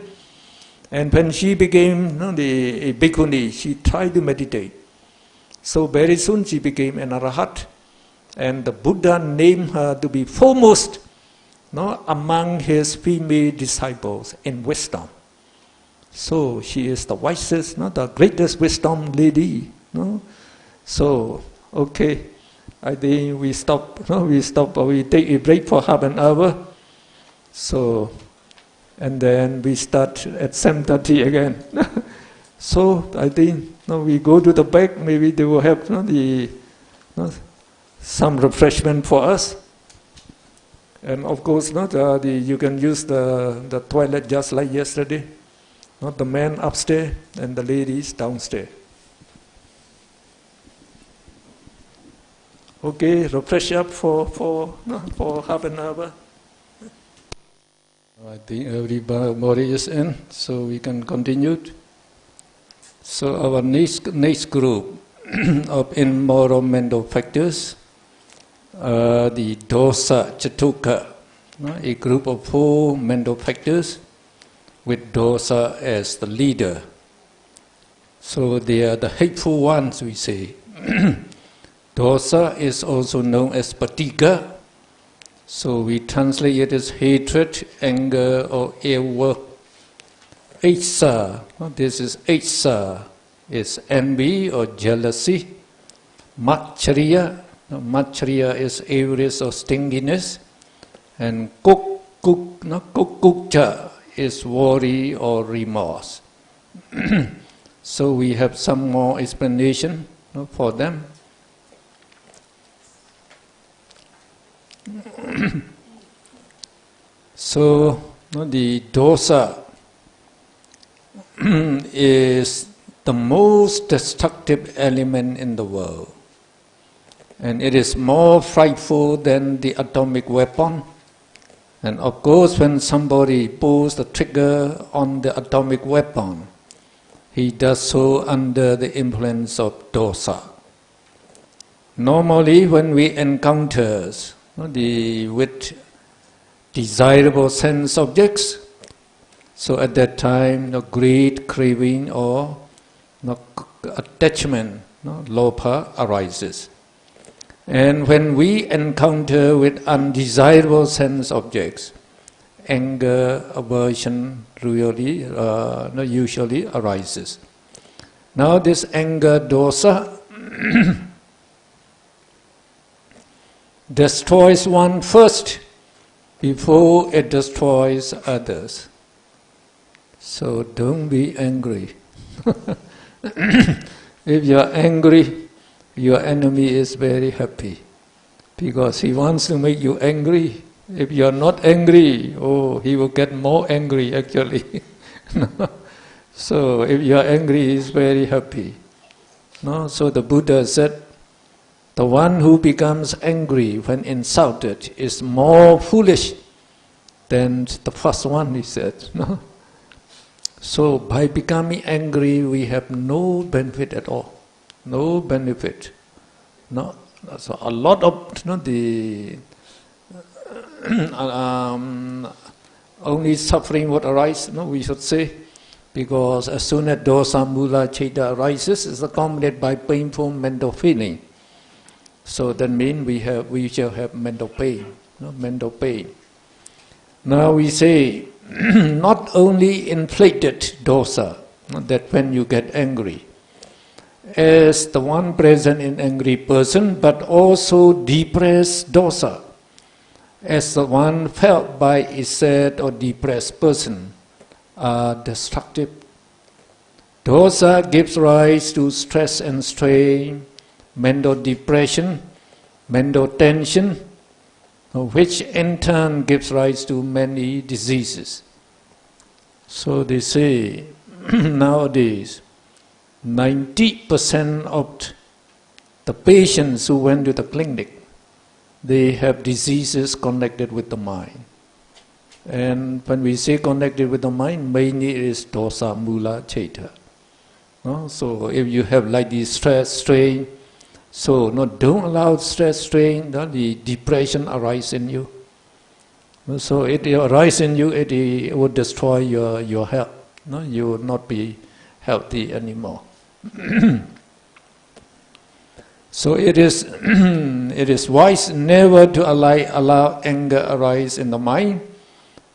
A: And when she became a bhikkhuni, she tried to meditate. So very soon she became an arahat. And the Buddha named her to be foremost, among his female disciples in wisdom. So she is the wisest, the greatest wisdom lady. So, okay, I think we stop. We take a break for half an hour. So, and then we start at 7:30 again. So I think we go to the back. Maybe they will have some refreshment for us. And of course, you can use the toilet just like yesterday. The men upstairs and the ladies downstairs. Okay, refresh up for half an hour. I think everybody is in, so we can continue. So our next group of immoral mental factors, the dosa chatuka, a group of 4 mental factors with dosa as the leader. So they are the hateful ones, we say. Dosa is also known as patika. So we translate it as hatred, anger, or ill will. Aisa, this is aisa, is envy or jealousy. Machariya, machariya is avarice or stinginess. And kukukcha is worry or remorse. So we have some more explanation for them. So the dosa is the most destructive element in the world, and it is more frightful than the atomic weapon. And of course, when somebody pulls the trigger on the atomic weapon, he does so under the influence of dosa. Normally, when we encounter with desirable sense objects, so at that time, great craving or attachment, lopa arises. And when we encounter with undesirable sense objects, anger, aversion usually arises. Now this anger dosa destroys one first before it destroys others. So don't be angry. If you are angry, your enemy is very happy because he wants to make you angry. If you are not angry, he will get more angry actually. So if you are angry, he is very happy. So the Buddha said, the one who becomes angry when insulted is more foolish than the first one, he said. So by becoming angry, we have no benefit at all. No benefit. So a lot of the only suffering would arise, we should say, because as soon as dosa mula cheta arises, it's accompanied by painful mental feeling. So that means we shall have mental pain, mental pain. Now we say, not only inflicted dosa, that when you get angry, as the one present in angry person, but also depressed dosa, as the one felt by a sad or depressed person, are destructive. Dosa gives rise to stress and strain, mental depression, mental tension, which in turn gives rise to many diseases. So they say nowadays 90% of the patients who went to the clinic, they have diseases connected with the mind. And when we say connected with the mind, mainly it is dosa mula cheta. So if you have like this stress, strain, so don't allow stress, strain, the depression arise in you. So it arise in you, it will destroy your health. You will not be healthy anymore. So it is, it is wise never to allow anger arise in the mind,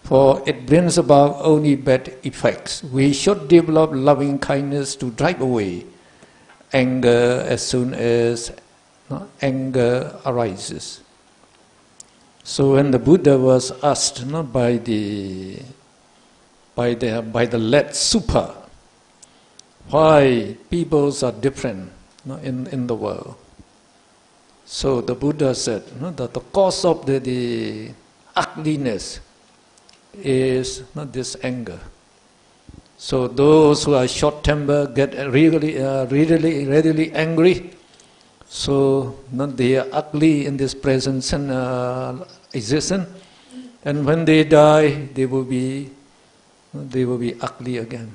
A: for it brings about only bad effects. We should develop loving kindness to drive away anger as soon as anger arises. So when the Buddha was asked by the led super, why peoples are different in the world, so the Buddha said that the cause of the ugliness is not this anger. So those who are short-tempered get readily angry. So they are ugly in this present existence, and when they die, they will be ugly again,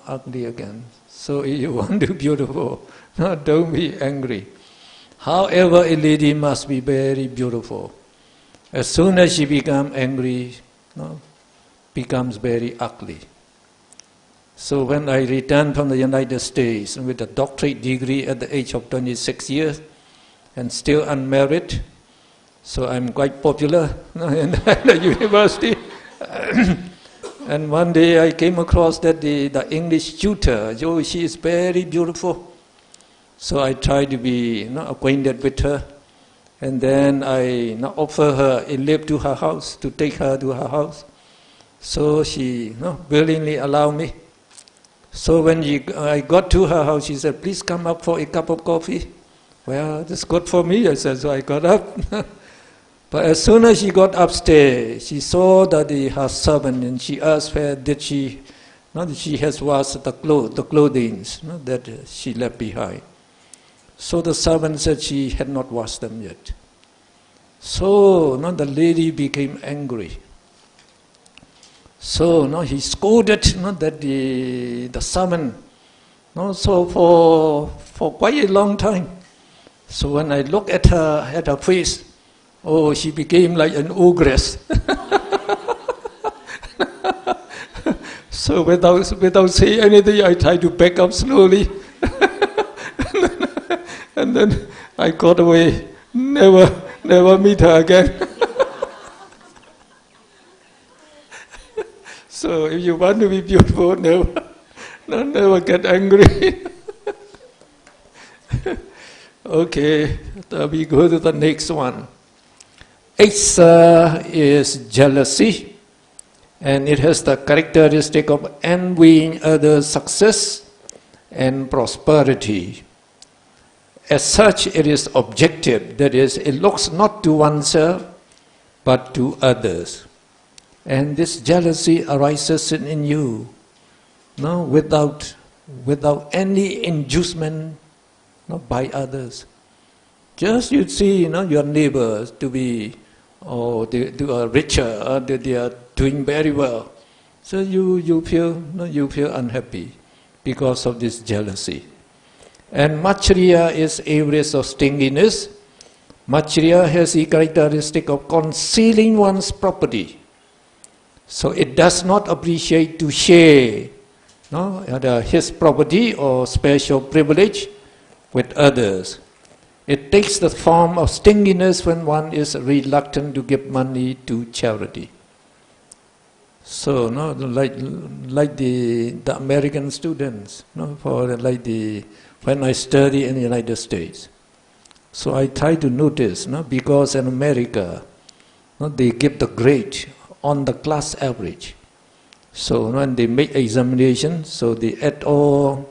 A: ugly again. So if you want to be beautiful, don't be angry. However, a lady must be very beautiful. As soon as she becomes angry, becomes very ugly. So when I returned from the United States with a doctorate degree at the age of 26 years and still unmarried, so I'm quite popular in the university. And one day I came across that the English tutor, she is very beautiful. So I tried to be acquainted with her, and then I offer her a lift to her house, to take her to her house. So she willingly allowed me. So when I got to her house, she said, "Please come up for a cup of coffee." Well, that's good for me, I said, so I got up. But as soon as she got upstairs, she saw that her servant, and she asked where did she has washed the clothing that she left behind. So the servant said she had not washed them yet. So the lady became angry. So he scolded that the servant so for quite a long time. So when I look at her face, she became like an ogress. So without saying anything, I tried to back up slowly. And then I got away, never meet her again. So if you want to be beautiful, never get angry. Okay, we go to the next one. Eighth is jealousy, and it has the characteristic of envying others' success and prosperity. As such, it is objective, that is, it looks not to oneself, but to others. And this jealousy arises in you, without any inducement by others. Just you see, your neighbors to be, they are richer, or they are doing very well. So you feel unhappy because of this jealousy. And Matsuriya is avarice or stinginess. Matsuriya has the characteristic of concealing one's property. So it does not appreciate to share his property or special privilege with others. It takes the form of stinginess when one is reluctant to give money to charity. So, like the American students, when I study in the United States. So I try to notice, because in America, they give the grade on the class average. So when they make examination, so they add all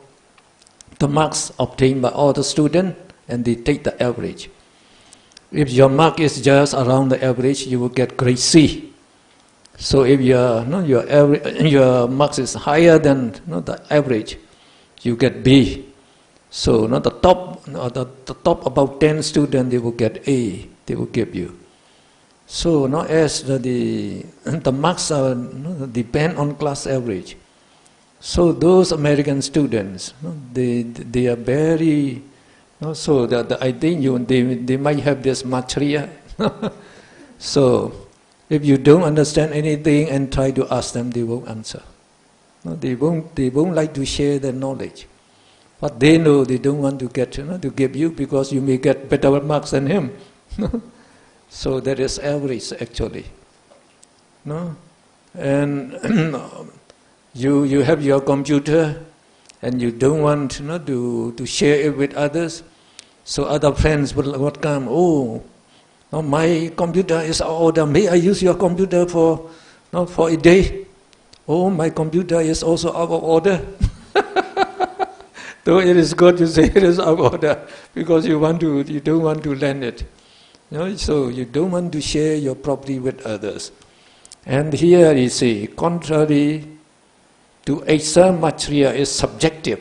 A: the marks obtained by all the students, and they take the average. If your mark is just around the average, you will get grade C. So if your marks is higher than the average, you get B. So the top about 10 students, they will get A. They will give you. So as the marks are depend on class average. So those American students, they are very. So that I think they might have this Matsuriya. So if you don't understand anything and try to ask them, they won't answer. They won't like to share their knowledge. But they know they don't want to get, to give you because you may get better marks than him. So that is avarice actually. No? And you have your computer and you don't want to share it with others. So other friends would come, oh, no, my computer is out of order. May I use your computer for a day? Oh, my computer is also out of order. Though it is good to say it is out of order because you don't want to lend it. So you don't want to share your property with others. And here you see, contrary to Asa, Maitreya is subjective.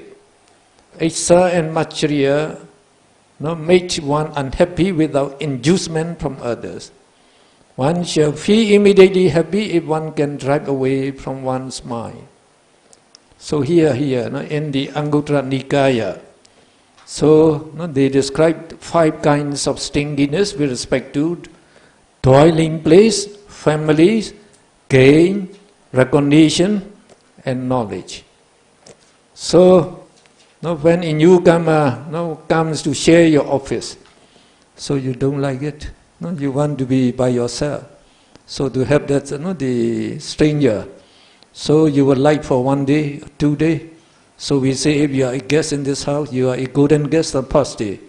A: Asa and Maitreya make one unhappy without inducement from others. One shall feel immediately happy if one can drive away from one's mind. So here, in the Anguttara Nikaya, so they described 5 kinds of stinginess with respect to dwelling place, families, gain, recognition, and knowledge. So when a newcomer comes to share your office, so you don't like it. You want to be by yourself. So to have that, the stranger. So you would like for 1 day, 2 days. So we say if you are a guest in this house, you are a golden guest the first day.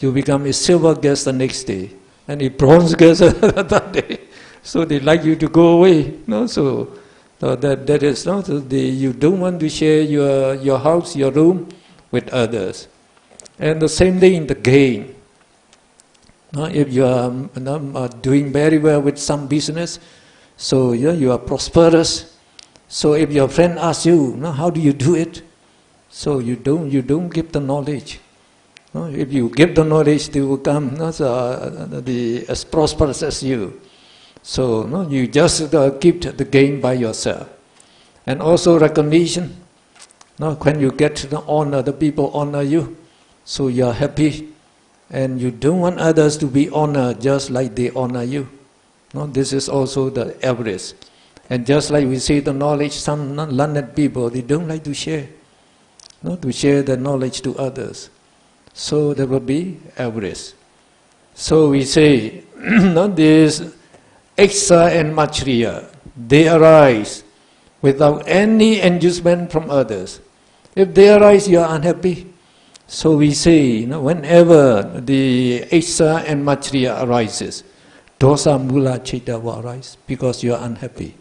A: You become a silver guest the next day. And a bronze guest the third day. So they like you to go away. So that is you don't want to share your house, your room with others. And the same thing in the gain. If you are doing very well with some business, so you are prosperous. So if your friend asks you, how do you do it? So you don't give the knowledge. If you give the knowledge, they will come as prosperous as you. So you just keep the gain by yourself. And also recognition. When you get the honor, the people honor you, so you are happy. And you don't want others to be honored just like they honor you. This is also the avarice. And just like we see the knowledge, some learned people, they don't like to share. To share the knowledge to others. So there will be avarice. So we say, this Asa and Maitreya, they arise without any inducement from others. If they arise, you are unhappy. So we say, whenever the Asa and Maitreya arises, dosa mula chitta will arise because you are unhappy.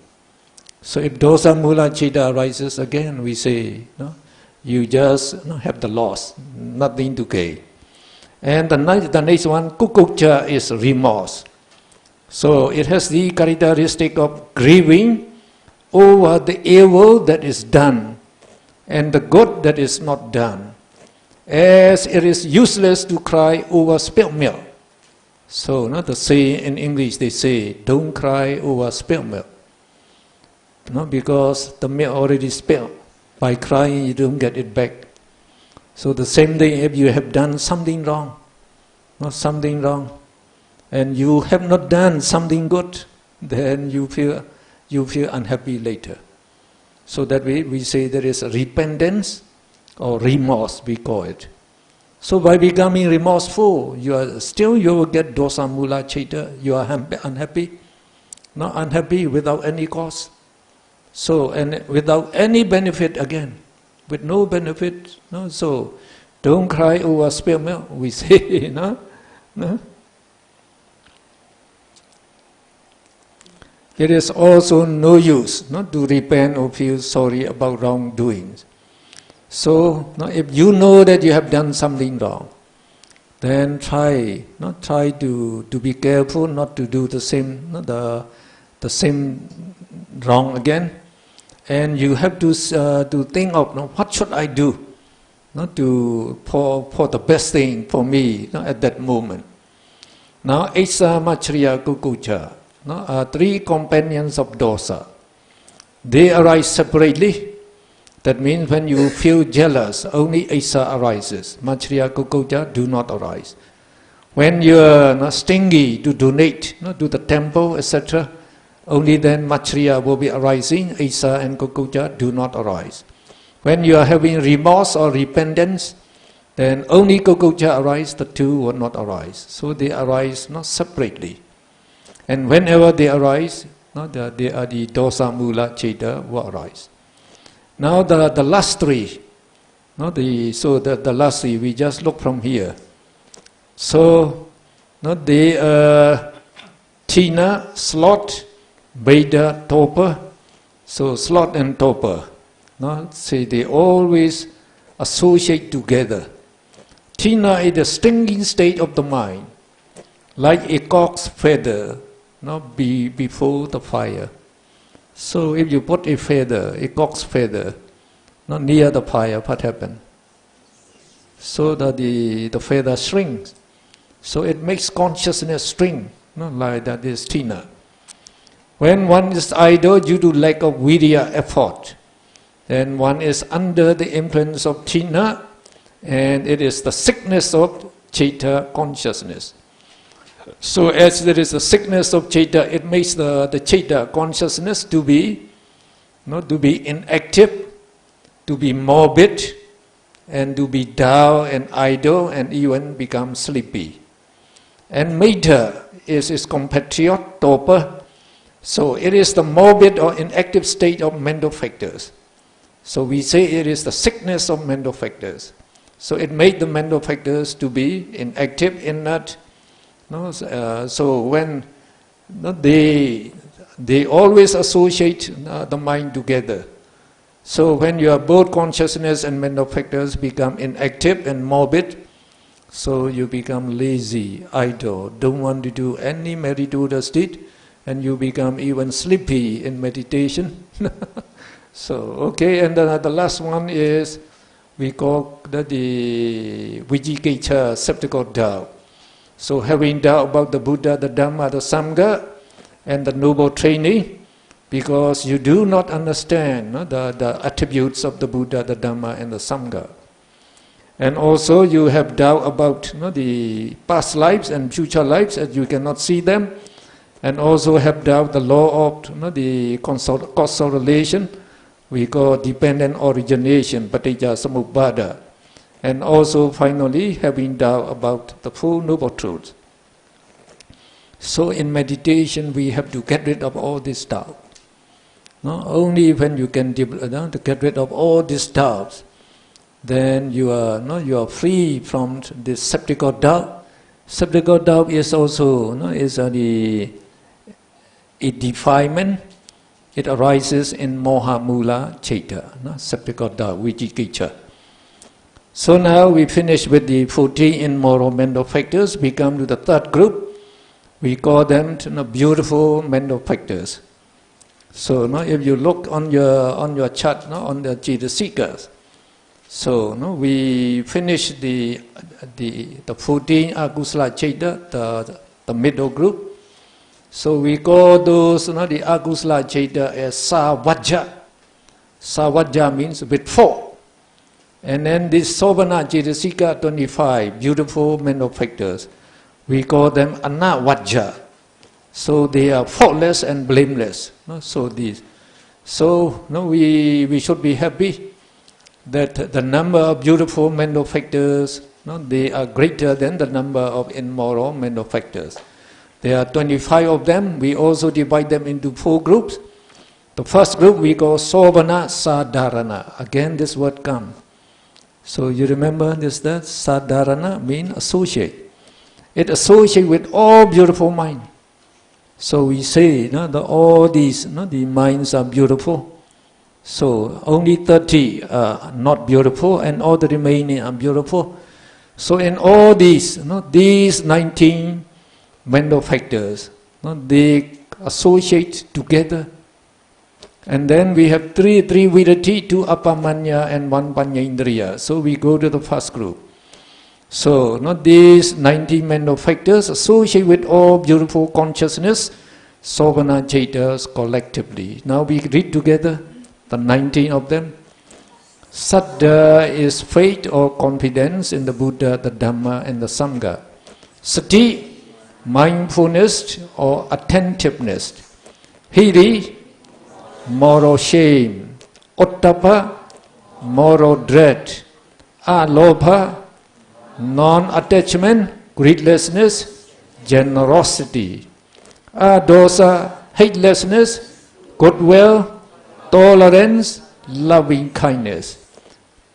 A: So if dosa mula chitta arises again, we say, you just have the loss, nothing to gain. And the next one, kukucha, is remorse. So it has the characteristic of grieving over the evil that is done and the good that is not done. As it is useless to cry over spilt milk. So in English they say, don't cry over spilt milk. Because the milk already spilled. By crying you don't get it back. So the same thing, if you have done something wrong, and you have not done something good, then you feel unhappy later. So that way we say there is repentance or remorse, we call it. So by becoming remorseful, you will get dosa mula chitta. You are unhappy, not unhappy without any cause. So, and without any benefit again, with no benefit, so don't cry over spilled milk, we say, It is also no use not to repent or feel sorry about wrongdoings. So, if you know that you have done something wrong, then try to be careful not to do the same wrong again. And you have to think of what should I do for the best thing for me at that moment. Now, Asa, Maitreya, Kukucha are 3 companions of dosa. They arise separately. That means when you feel jealous, only Asa arises. Maitreya, Kukucha do not arise. When you are stingy to donate to the temple, etc., only then Maitreya will be arising. Asa and Kukucha do not arise. When you are having remorse or repentance, then only Kokocha arise, the two will not arise. So they arise not separately. And whenever they arise, they are the dosa mula citta will arise. Now the last three, the last three, we just look from here. So they are Tina, sloth, Beta, torpor. So sloth and torpor, see, they always associate together. Tina is the stinging state of the mind, like a cock's feather, before the fire. So if you put a feather, a cock's feather, near the fire, what happens? So that the feather shrinks. So it makes consciousness shrink, like that is Tina. When one is idle due to lack of virya effort, then one is under the influence of Tina, and it is the sickness of citta consciousness. So as there is a sickness of citta, it makes the citta consciousness to be inactive, to be morbid, and to be dull and idle, and even become sleepy. And Meta is his compatriot, torpor. So it is the morbid or inactive state of mental factors. So we say it is the sickness of mental factors. So it made the mental factors to be inactive, inert. So when they always associate the mind together. So when your both consciousness and mental factors become inactive and morbid, so you become lazy, idle, don't want to do any meritorious deed, and you become even sleepy in meditation. So, okay, and the last one is, we call the Vijikiccha, skeptical doubt. So having doubt about the Buddha, the Dhamma, the Sangha, and the noble training, because you do not understand the attributes of the Buddha, the Dhamma, and the Sangha. And also you have doubt about the past lives and future lives, as you cannot see them. And also have doubt the law of the causal relation, we call dependent origination, paticca samuppada. And also finally having doubt about the full noble truth. So in meditation we have to get rid of all this doubt. Only when you can to get rid of all these doubts, then you are free from this skeptical doubt. Skeptical doubt is also a defilement. It arises in moha mula citta, skeptical doubt, vijikiccha. So now we finish with the 14 immoral mental factors. We come to the third group. We call them beautiful mental factors. So if you look on your chart, on the Jitasikas, so we finish the 14 akusala citta, the middle group. So we call those the akusala citta as savajja. Savajja means with 4. And then this Sovana Jaitasika 25, beautiful mental factors, we call them anavajja. So they are faultless and blameless. So we should be happy that the number of beautiful mental factors, they are greater than the number of immoral mental factors. There are 25 of them. We also divide them into 4 groups. The first group we call Sovana Sadharana. Again this word comes. So you remember this, that Sadharana means associate. It associates with all beautiful mind. So we say that all these the minds are beautiful. So only 30 are not beautiful and all the remaining are beautiful. So in all these, these 19 mental factors, they associate together. And then we have 3 vidati, 2 apamanya and 1 panyendriya. So we go to the first group. So these 90 mental factors associate with all beautiful consciousness, Sovana Jaitas collectively. Now we read together the 19 of them. Saddha is faith or confidence in the Buddha, the Dhamma and the Sangha. Sati, mindfulness or attentiveness. Hiri, moral shame. Ottappa, moral dread. Alobha, non-attachment, greedlessness, generosity. Dosa, hatelessness, goodwill, tolerance, loving kindness.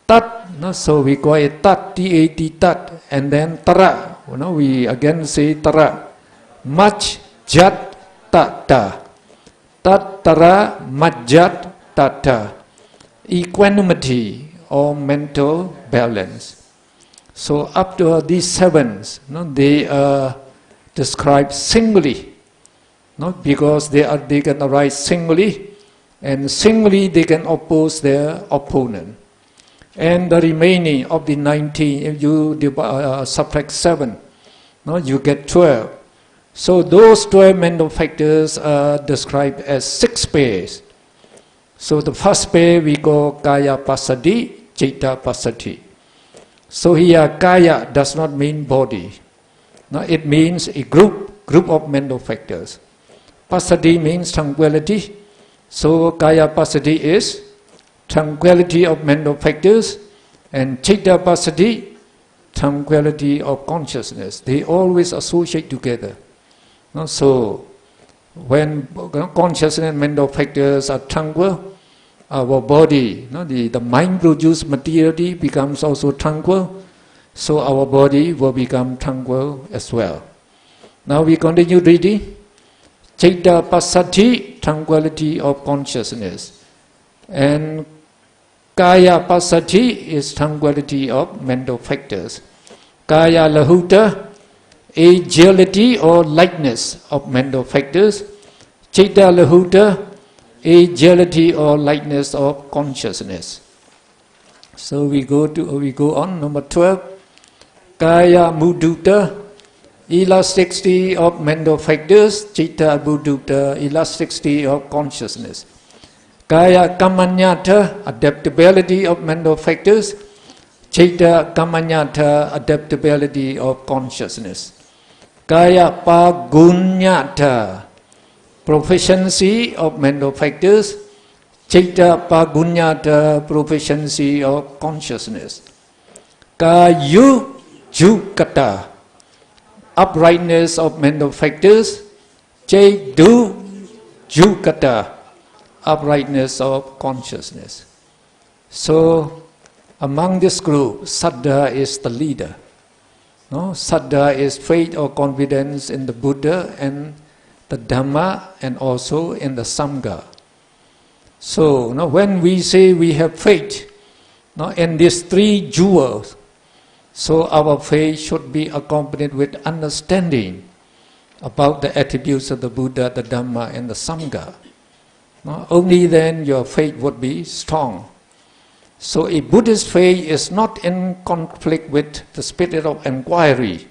A: Tat, so we call it tat, T-A-T, tat, and then tara. We again say tara. Mach, jat, tata. Tat, tara, majat, tata. Equanimity or mental balance. So up to these sevens, they are described singly, because they can arise singly, and singly they can oppose their opponent. And the remaining of the 19, if you subtract 7, you get 12. So those 12 mental factors are described as 6 pairs. So the first pair we call Kaya Passaddhi, Citta Passaddhi. So here Kaya does not mean body. It means a group of mental factors. Passaddhi means tranquility. So Kaya Passaddhi is tranquility of mental factors, and Citta Passaddhi, tranquility of consciousness. They always associate together. So when consciousness and mental factors are tranquil, our body, the mind-produced materiality becomes also tranquil, so our body will become tranquil as well. Now we continue reading. Citta Passaddhi, tranquility of consciousness. And Kaya Passaddhi is tranquility of mental factors. Kaya Lahuta, agility or lightness of mental factors. Citta Lahuta, agility or lightness of consciousness. So we go on, number 12. Kaya Mudutta, elasticity of mental factors. Citta Mudutta, elasticity of consciousness. Kaya Kamanyata, adaptability of mental factors. Citta Kamanyata, adaptability of consciousness. Kaya Pagunyata, proficiency of mental factors. Citta Pagunyata, proficiency of consciousness. Kayu Jukata, uprightness of mental factors. Cedu Jukata, uprightness of consciousness. So among this group, Saddha is the leader. Saddha is faith or confidence in the Buddha and the Dhamma, and also in the Sangha. So when we say we have faith in these 3 jewels, so our faith should be accompanied with understanding about the attributes of the Buddha, the Dhamma, and the Sangha. Only then your faith would be strong. So a Buddhist faith is not in conflict with the spirit of inquiry.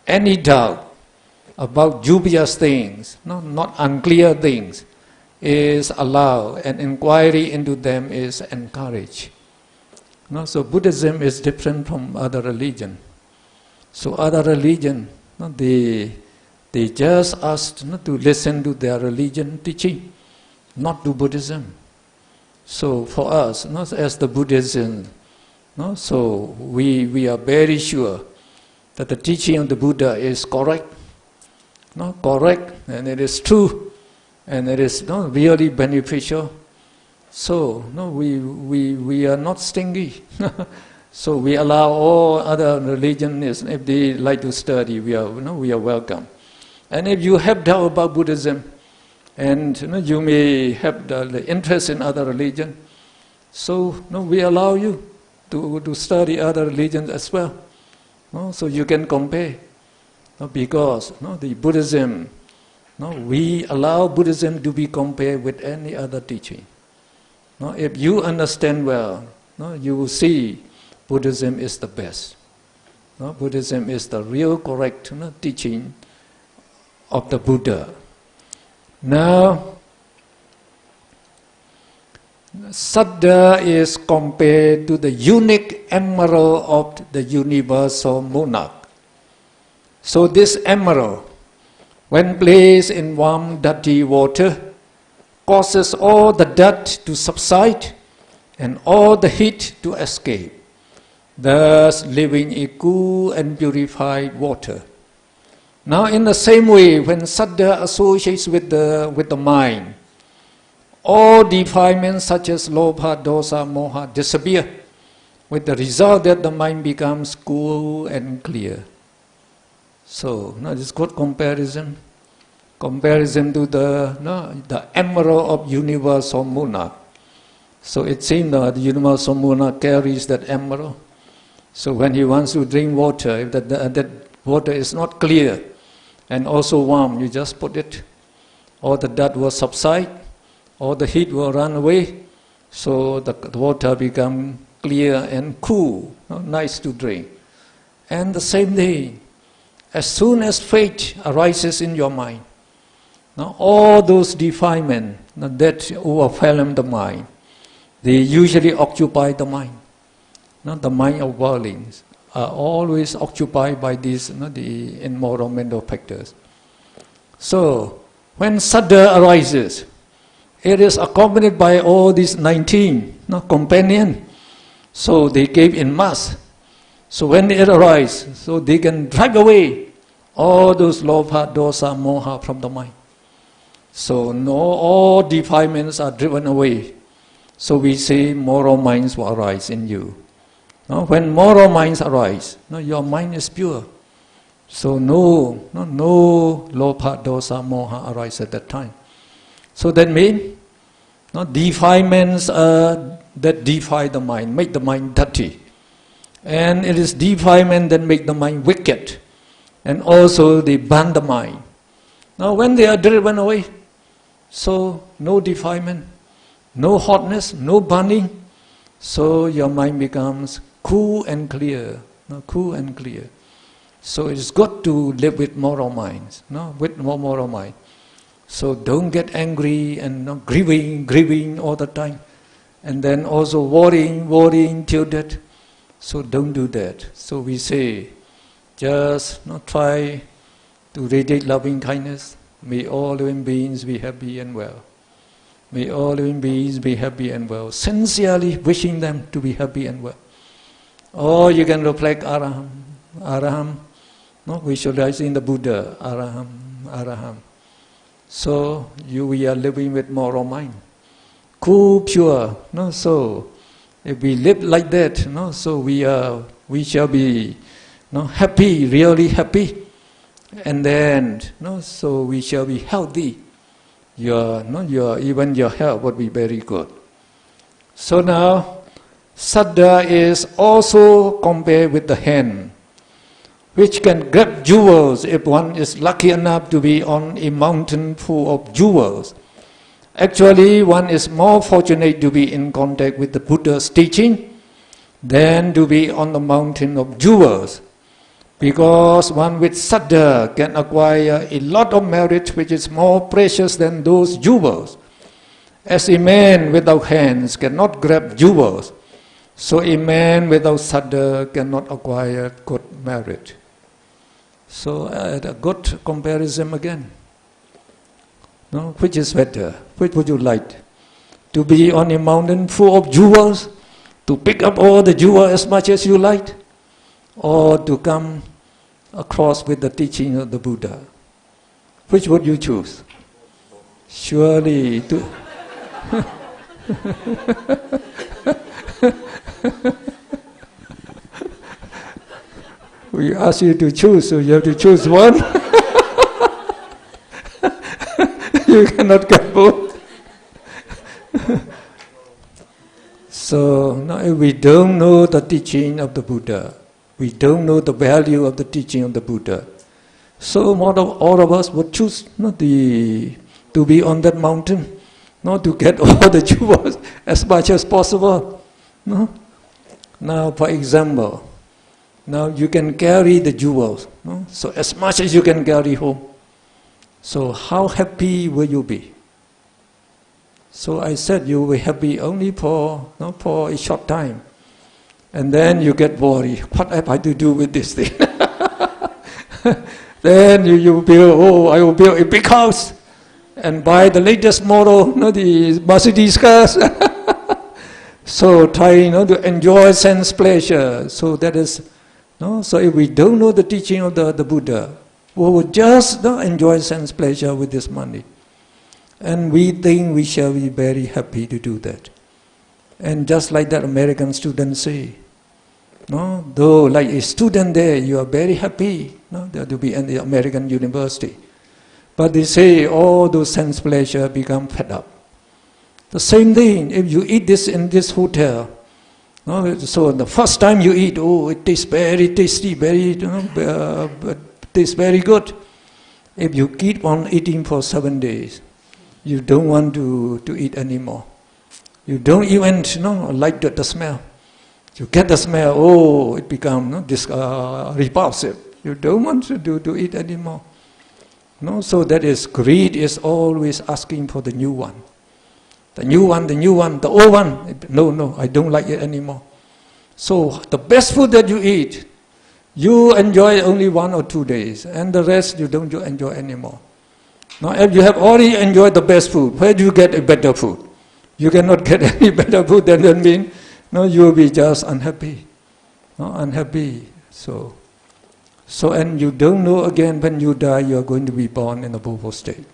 A: Any doubt about dubious things, not unclear things, is allowed, and inquiry into them is encouraged. So Buddhism is different from other religion. So other religion, they just asked to listen to their religion teaching, not to Buddhism. So for us, as the Buddhism, so we are very sure that the teaching of the Buddha is correct, and it is true, and it is really beneficial. So we are not stingy. So we allow all other religions, if they like to study, we are welcome. And if you have doubt about Buddhism, and you may have the interest in other religion, so we allow you to study other religions as well. So you can compare, because the Buddhism, we allow Buddhism to be compared with any other teaching. If you understand well, you will see Buddhism is the best. Buddhism is the real correct teaching of the Buddha. Now, Saddha is compared to the unique emerald of the universal monarch. So this emerald, when placed in warm dirty water, causes all the dirt to subside and all the heat to escape. thus living in cool and purified water. Now in the same way, when saddha associates with the mind, all defilements such as lobha, dosa, moha disappear, with the result that the mind becomes cool and clear. So, now this is good comparison. Comparison to the emerald of universal monarch. So it seems that the universal monarch carries that emerald. So when he wants to drink water, if that water is not clear and also warm, you just put it, or the dust will subside, or the heat will run away, so the water becomes clear and cool, nice to drink. And the same thing, as soon as faith arises in your mind, now all those defilements that overwhelm the mind, they usually occupy the mind. The mind of worldlings are always occupied by these the immoral mental factors. So when saddha arises, it is accompanied by all these 19 companions. So they came in mass. So when it arises, so they can drag away all those lobha, dosa, moha from the mind. So all defilements are driven away. So we say moral minds will arise in you. When moral minds arise, your mind is pure. So no lobha, dosa, moha arise at that time. So that means defilements that defile the mind, make the mind dirty. And it is defilement that make the mind wicked. And also they burn the mind. Now when they are driven away, so no defilement, no hotness, no burning, so your mind becomes cool and clear. Cool and clear. So it is good to live with moral minds, with moral mind. So don't get angry and grieving all the time. And then also worrying till death. So don't do that. So we say, just try to radiate loving kindness. May all living beings be happy and well. May all living beings be happy and well. Sincerely wishing them to be happy and well. Or you can reflect Araham. Araham, visualizing the Buddha. Araham. So we are living with moral mind. Cool, pure. So if we live like that, so we shall be happy, really happy. And then, so we shall be healthy. Even your health would be very good. So now, saddha is also compared with the hand, which can grab jewels if one is lucky enough to be on a mountain full of jewels. Actually, one is more fortunate to be in contact with the Buddha's teaching than to be on the mountain of jewels. Because one with saddha can acquire a lot of merit which is more precious than those jewels. As a man without hands cannot grab jewels, so a man without saddha cannot acquire good merit. So a good comparison again. Which is better? Which would you like? To be on a mountain full of jewels, to pick up all the jewels as much as you like, or to come across with the teaching of the Buddha? Which would you choose? Surely to we ask you to choose, so you have to choose one. You cannot get both. So now if we don't know the teaching of the Buddha, we don't know the value of the teaching of the Buddha, so all of us would choose to be on that mountain, not to get all the jewels as much as possible. Now, for example, now you can carry the jewels, so as much as you can carry home. So how happy will you be? So I said you will be happy only for a short time. And then you get worried. What have I to do with this thing? Then you build, I will build a big house and buy the latest model, the Mercedes cars. So try, to enjoy sense pleasure. So that is, so if we don't know the teaching of the Buddha, we will just enjoy sense pleasure with this money. And we think we shall be very happy to do that. And just like that American students say, though like a student there, you are very happy, to be in the American university. But they say all those sense pleasure become fed up. The same thing, if you eat this in this hotel, so the first time you eat, it tastes very tasty, tastes very good. If you keep on eating for 7 days, you don't want to eat anymore. You don't even like the smell. You get the smell, it becomes repulsive. You don't want to eat anymore. So that is, greed is always asking for the new one. The new one, the old one, no, I don't like it anymore. So the best food that you eat, you enjoy only 1 or 2 days, and the rest you don't enjoy anymore. Now, if you have already enjoyed the best food, where do you get a better food? You cannot get any better food. That means you will be just unhappy. Unhappy. So and you don't know again when you die you are going to be born in a Boho state.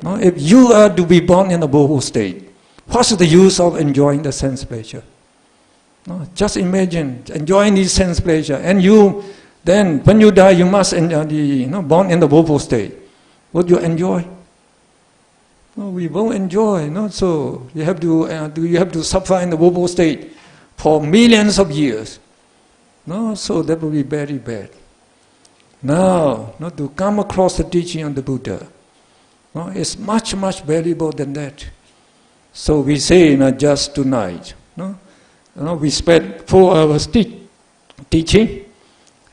A: If you are to be born in a Boho state, what's the use of enjoying the sense pleasure? Just imagine enjoying the sense pleasure, and then when you die you must enjoy born in the Boho state. Would you enjoy? No, we won't enjoy. So you have to suffer in the Boho state for millions of years. So that will be very bad. Now, to come across the teaching of the Buddha, it's much, much valuable than that. So we say, just tonight, we spent 4 hours teaching,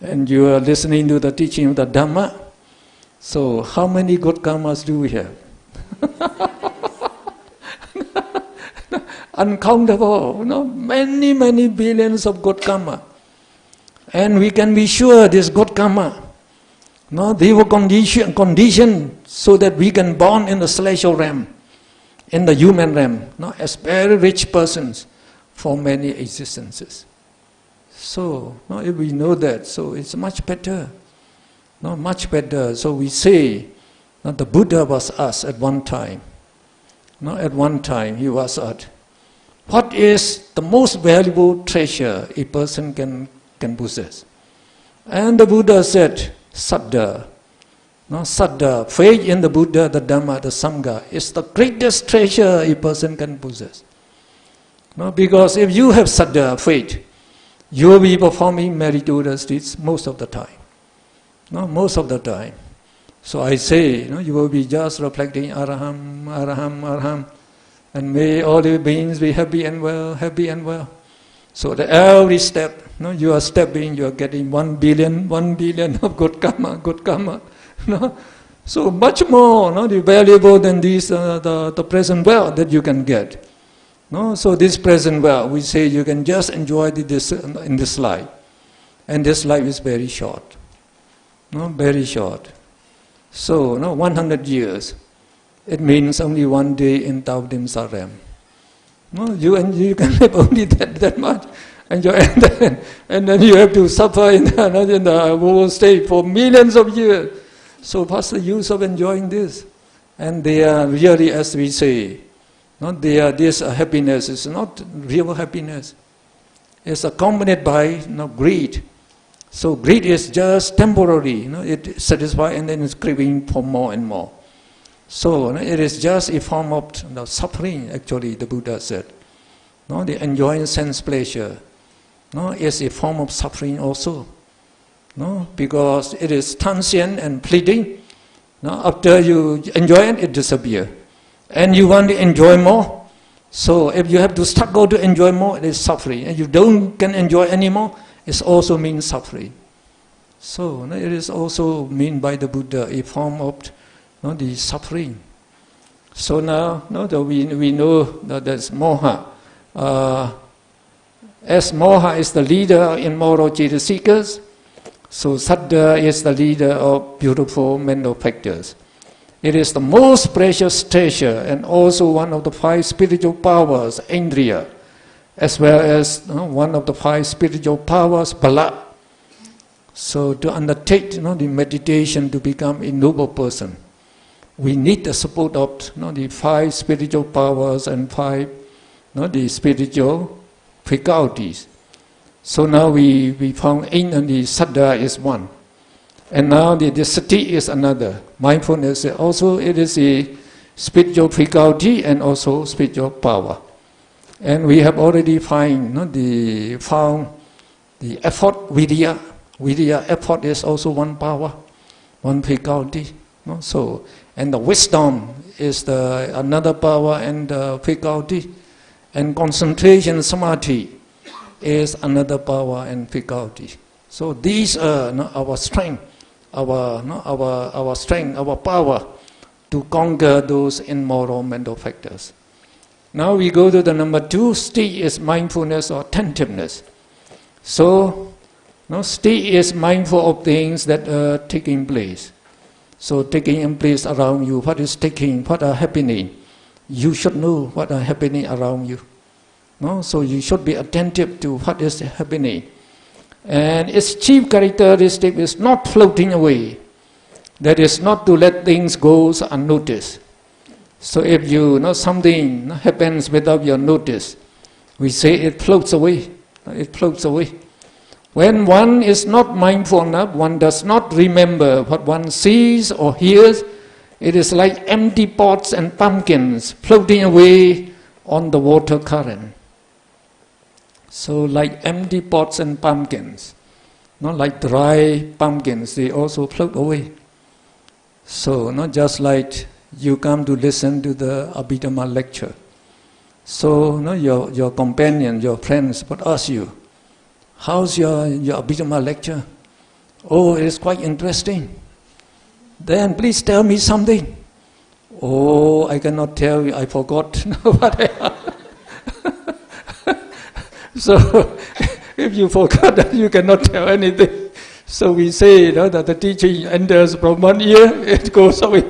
A: and you are listening to the teaching of the Dhamma. So how many good karmas do we have? Uncountable, many, many billions of good karma. And we can be sure this good karma, they were conditioned so that we can born in the celestial realm, in the human realm, as very rich persons for many existences. So, if we know that, so it's much better. Much better. So we say, the Buddha was asked at one time. At one time he was asked, what is the most valuable treasure a person can possess? And the Buddha said, Saddha. Saddha, faith in the Buddha, the Dhamma, the Sangha, is the greatest treasure a person can possess. Because if you have Saddha, faith, you will be performing meritorious deeds most of the time. Most of the time. So I say, you will be just reflecting Araham, Araham, Araham, and may all the beings be happy and well, happy and well. So that every step, you are stepping, you are getting 1 billion of good karma, good karma. So much more valuable than this, the present wealth that you can get. So this present wealth, we say you can just enjoy this in this life. And this life is very short. Very short. So, 100 years, it means only 1 day in Taudim Sarem. You can live only that much, and then you have to suffer in the world state for millions of years. So what's the use of enjoying this? And they are really, as we say, this happiness is not real happiness. It's accompanied by greed. So greed is just temporary, it satisfies and then it's craving for more and more. So it is just a form of suffering, actually, the Buddha said. The enjoying sense pleasure is a form of suffering also. Because it is transient and fleeting. After you enjoy it, it disappears. And you want to enjoy more. So if you have to struggle to enjoy more, it is suffering. And you can enjoy anymore, it also means suffering. So it is also meant by the Buddha a form of the suffering. So now that we know that there's moha. As moha is the leader in moral jhana seekers, so saddha is the leader of beautiful mental factors. It is the most precious treasure and also one of the 5 spiritual powers, indriya, as well as one of the 5 spiritual powers, Bala. So to undertake the meditation to become a noble person, we need the support of the 5 spiritual powers and 5 the spiritual faculties. So now we found in the Saddha is one. And now the Sati is another. Mindfulness also, it is a spiritual faculty and also spiritual power. And we have already found the effort, Vidya. Vidya effort is also one power, one faculty. So, and the wisdom is another power and faculty. And concentration, samadhi, is another power and faculty. So these are our strength, our strength, our power to conquer those immoral mental factors. Now we go to the number 2. Sati is mindfulness or attentiveness. So, sati is mindful of things that are taking place. So taking place around you, what are happening. You should know what are happening around you. So you should be attentive to what is happening. And its chief characteristic is not floating away. That is not to let things go unnoticed. So if something happens without your notice, we say it floats away. It floats away. When one is not mindful enough, one does not remember what one sees or hears. It is like empty pots and pumpkins floating away on the water current. So like empty pots and pumpkins, not like dry pumpkins, they also float away. So not just like you come to listen to the Abhidhamma lecture. So your companion, your friends would ask you, how's your Abhidhamma lecture? Oh, it is quite interesting. Then please tell me something. Oh, I cannot tell you, I forgot what I So, if you forgot that, you cannot tell anything. So we say that the teaching enters from one ear, it goes away.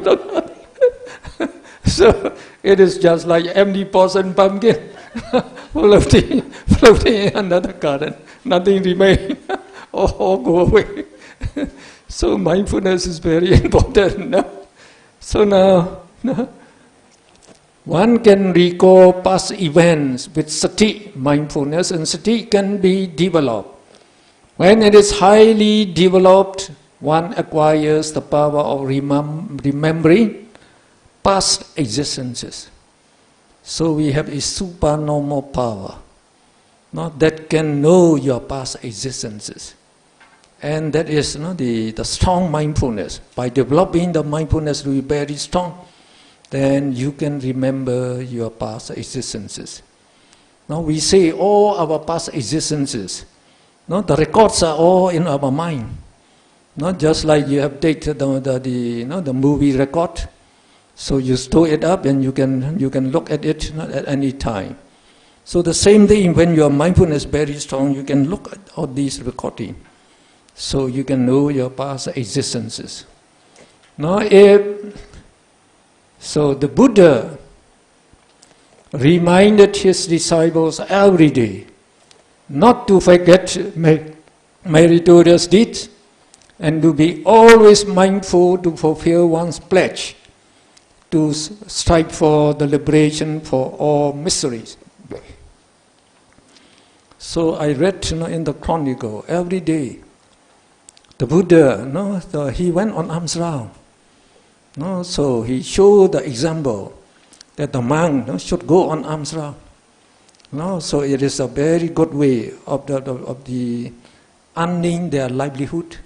A: So it is just like empty pots and pumpkin, floating in another current. Nothing remains, all go away. So mindfulness is very important. No? So now, one can recall past events with sati, mindfulness, and sati can be developed. When it is highly developed, one acquires the power of remembering past existences. So we have a supernormal power that can know your past existences. And that is the strong mindfulness. By developing the mindfulness to be very strong, then you can remember your past existences. Now we say all our past existences, the records are all in our mind. Not just like you have taken the movie record, so you store it up and you can look at it at any time. So the same thing, when your mindfulness is very strong, you can look at all these recordings, so you can know your past existences. Now so the Buddha reminded his disciples every day not to forget meritorious deeds and to be always mindful to fulfill one's pledge to strive for the liberation for all miseries. So I read in the Chronicle every day, the Buddha, he went on alms round. So he showed the example that the monk should go on alms round. So it is a very good way of the earning their livelihood.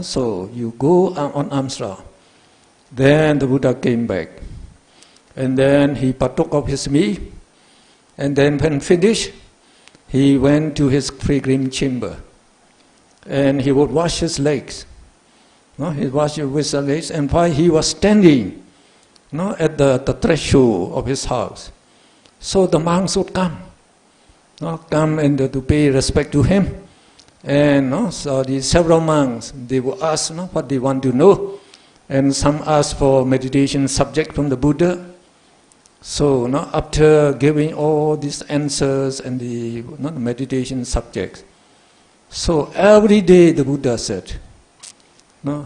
A: So you go on alms round. Then the Buddha came back, and then he partook of his meal, and then when finished, he went to his pilgrim chamber, and he would wash his legs. He washed his legs, and while he was standing at the threshold of his house, so the monks would come and to pay respect to him. And so the several monks, they would ask what they want to know, and some asked for meditation subject from the Buddha. So now after giving all these answers and the meditation subjects, so every day the Buddha said, no,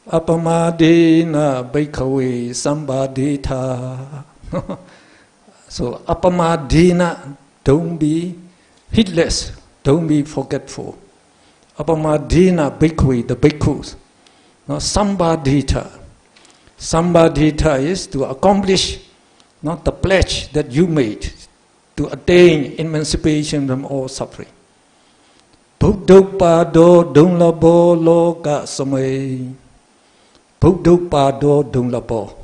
A: Apamadena bhikkhave sambadita. So apamadena, don't be heedless, don't be forgetful. Apamadena bhikkhave, the bhikkhus. No, sambadita. Sambadita is to accomplish not the pledge that you made to attain emancipation from all suffering. Buddhupado dunlabo loka samay. Buddhupado dunlabo.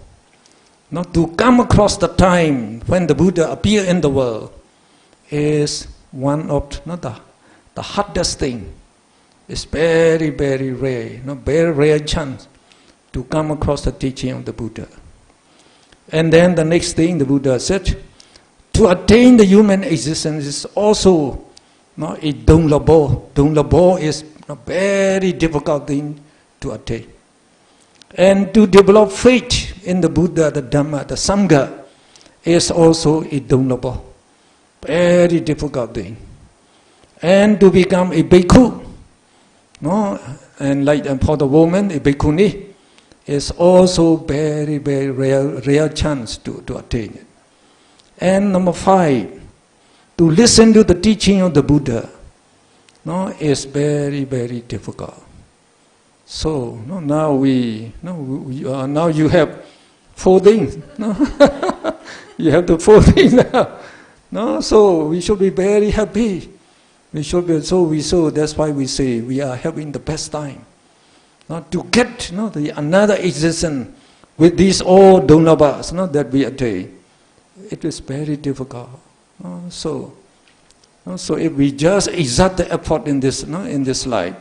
A: Not to come across the time when the Buddha appeared in the world is one of the hardest thing. It's very, very rare, very rare chance to come across the teaching of the Buddha. And then the next thing the Buddha said, to attain the human existence is also a dunlabo. Dunlabo is a very difficult thing to attain. And to develop faith in the Buddha, the Dhamma, the Sangha is also a dunlabo. Very difficult thing. And to become a bhikkhu, and like for the woman, a bhikkhuni, is also very, very rare chance to attain it. And number 5, to listen to the teaching of the Buddha, is very, very difficult. So now now you have 4 things. You have the 4 things now. So we should be very happy. We should be so. That's why we say we are having the best time. To get another existence with these all dunlabhas that we attain, it is very difficult. So if we just exert the effort in this life,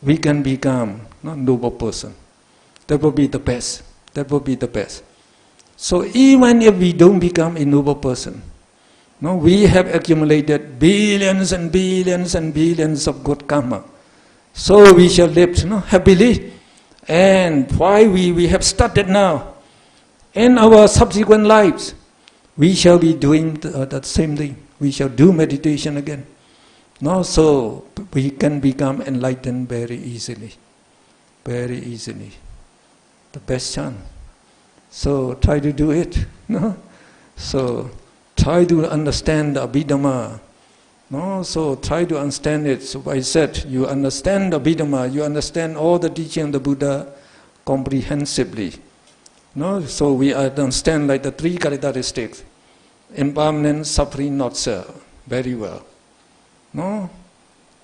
A: we can become noble person. That will be the best. That will be the best. So even if we don't become a noble person, we have accumulated billions and billions and billions of good karma. So we shall live happily. And why we have started now, in our subsequent lives, we shall be doing that same thing. We shall do meditation again. So we can become enlightened very easily. Very easily. The best chance. So try to do it. So try to understand the Abhidhamma. So try to understand it. So I said, you understand the Abhidhamma, you understand all the teaching of the Buddha comprehensively. So we understand like the 3 characteristics: impermanence, suffering, not self, very well.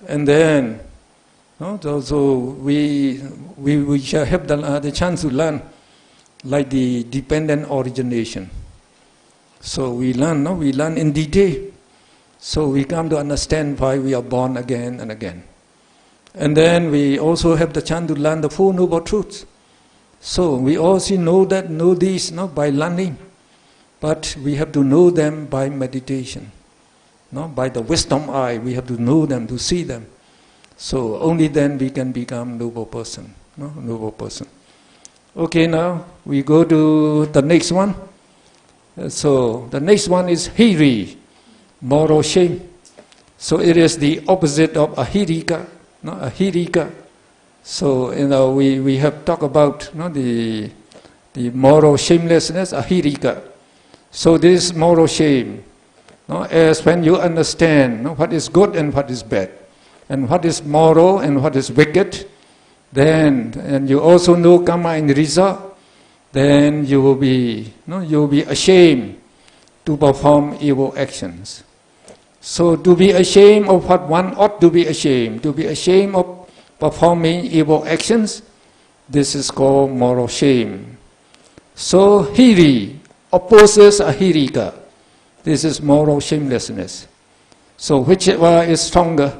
A: And then, so we shall have the chance to learn like the dependent origination. So we learn in detail. So we come to understand why we are born again and again. And then we also have the chance to learn the 4 noble truths. So we also know these by learning. But we have to know them by meditation. By the wisdom eye, we have to know them, to see them. So only then we can become noble person. Noble person. Okay, now we go to the next one. So the next one is hiri. Moral shame. So it is the opposite of ahirika. Ahirika. So we have talked about the moral shamelessness, ahirika. So this is moral shame. As when you understand what is good and what is bad, and what is moral and what is wicked, then and you also know karma and result, then you will be ashamed to perform evil actions. So to be ashamed of what one ought to be ashamed of performing evil actions, this is called moral shame. So hiri opposes ahirika. This is moral shamelessness. So whichever is stronger,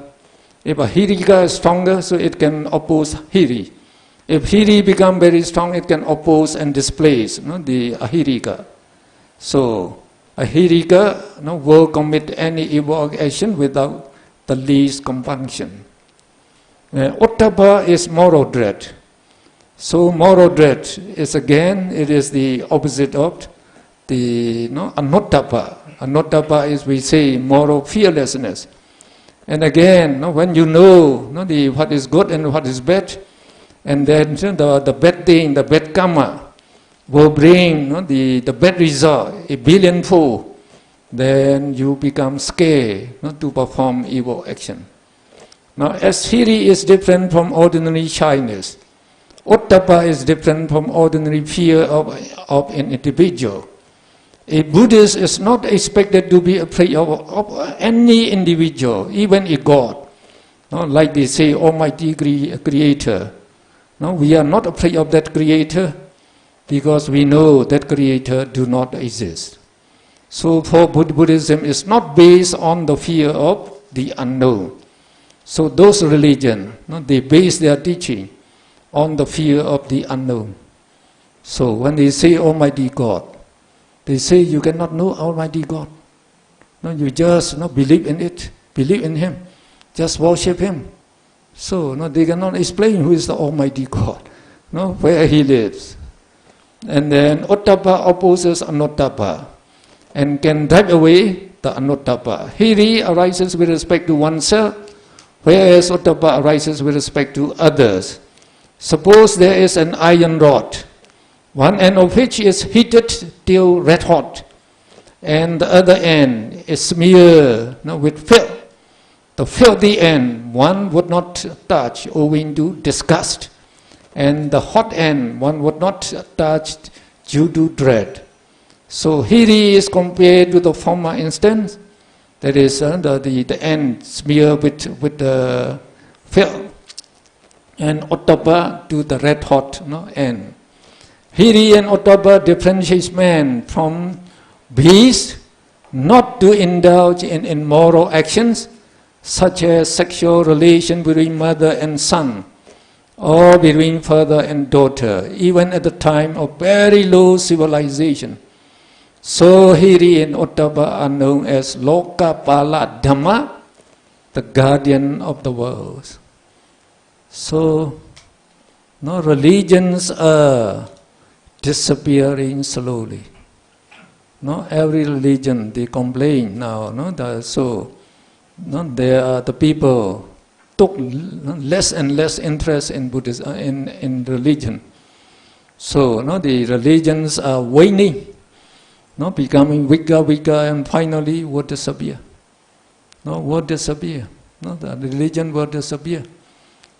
A: if ahirika is stronger, so it can oppose hiri. If hiri become very strong, it can oppose and displace the ahirika. So ahirika will commit any evil action without the least compunction. Uttapa is moral dread. So moral dread is again, it is the opposite of the Anuttappa. Anuttappa is, we say, moral fearlessness. And again, when you know what is good and what is bad, and then the bad thing, the bad karma, will bring the bad result, a billionfold, then you become scared to perform evil action. Now, as hiri is different from ordinary shyness, ottappa is different from ordinary fear of an individual. A Buddhist is not expected to be afraid of any individual, even a God. Like they say, Almighty Creator. No, we are not afraid of that Creator because we know that Creator do not exist. So for Buddhism is not based on the fear of the unknown. So those religions, they base their teaching on the fear of the unknown. So when they say Almighty God, they say you cannot know Almighty God. No, you just believe in it, believe in Him, just worship Him. So they cannot explain who is the Almighty God, where He lives. And then Ottappa opposes Anuttappa and can drive away the Anuttappa. Hiri arises with respect to oneself, whereas Ottappa arises with respect to others. Suppose there is an iron rod, one end of which is heated till red hot, and the other end is smeared with filth. The filthy end one would not touch owing to disgust, and the hot end one would not touch due to dread. So hiri is compared to the former instance, that is the end smeared with the filth, and ottappa to the red hot end. Hiri and ottappa differentiates man from beast not to indulge in immoral actions such as sexual relation between mother and son or between father and daughter, even at the time of very low civilization. So hiri and ottappa are known as Lokapala Dhamma, the guardian of the world. So religions are disappearing slowly. Every religion, they complain now. There are the people took less and less interest in Buddhism, in religion. So the religions are waning, becoming weaker, and finally will disappear. Will disappear. The religion will disappear.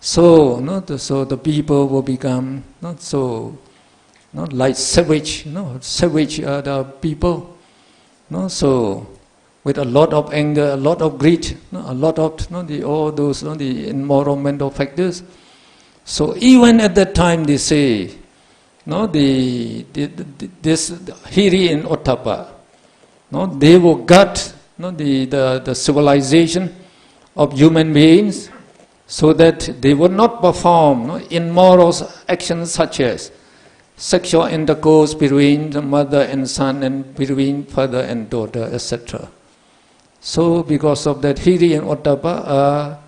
A: So the people will become like savage. Savage are the people. So with a lot of anger, a lot of greed, a lot of all those the immoral mental factors. So even at that time they say, this hiri and ottappa, they will guard the civilization of human beings, so that they will not perform immoral actions such as sexual intercourse between the mother and son and between father and daughter, etc. So because of that, hiri and ottappa are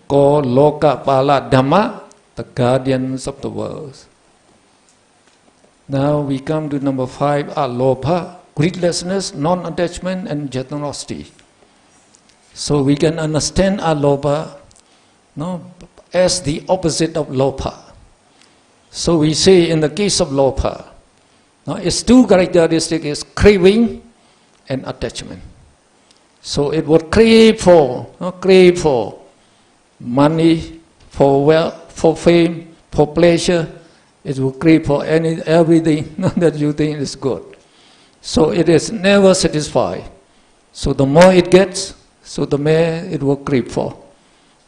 A: called Lokapala Dhamma, the guardians of the world. Now we come to number 5, alobha, greedlessness, non-attachment and generosity. So we can understand alobha as the opposite of lobha. So we say in the case of lobha, its two characteristics is craving and attachment. So it would crave for money, for wealth, for fame, for pleasure. It will crave for everything that you think is good. So it is never satisfied. So the more it gets, so the more it will crave for.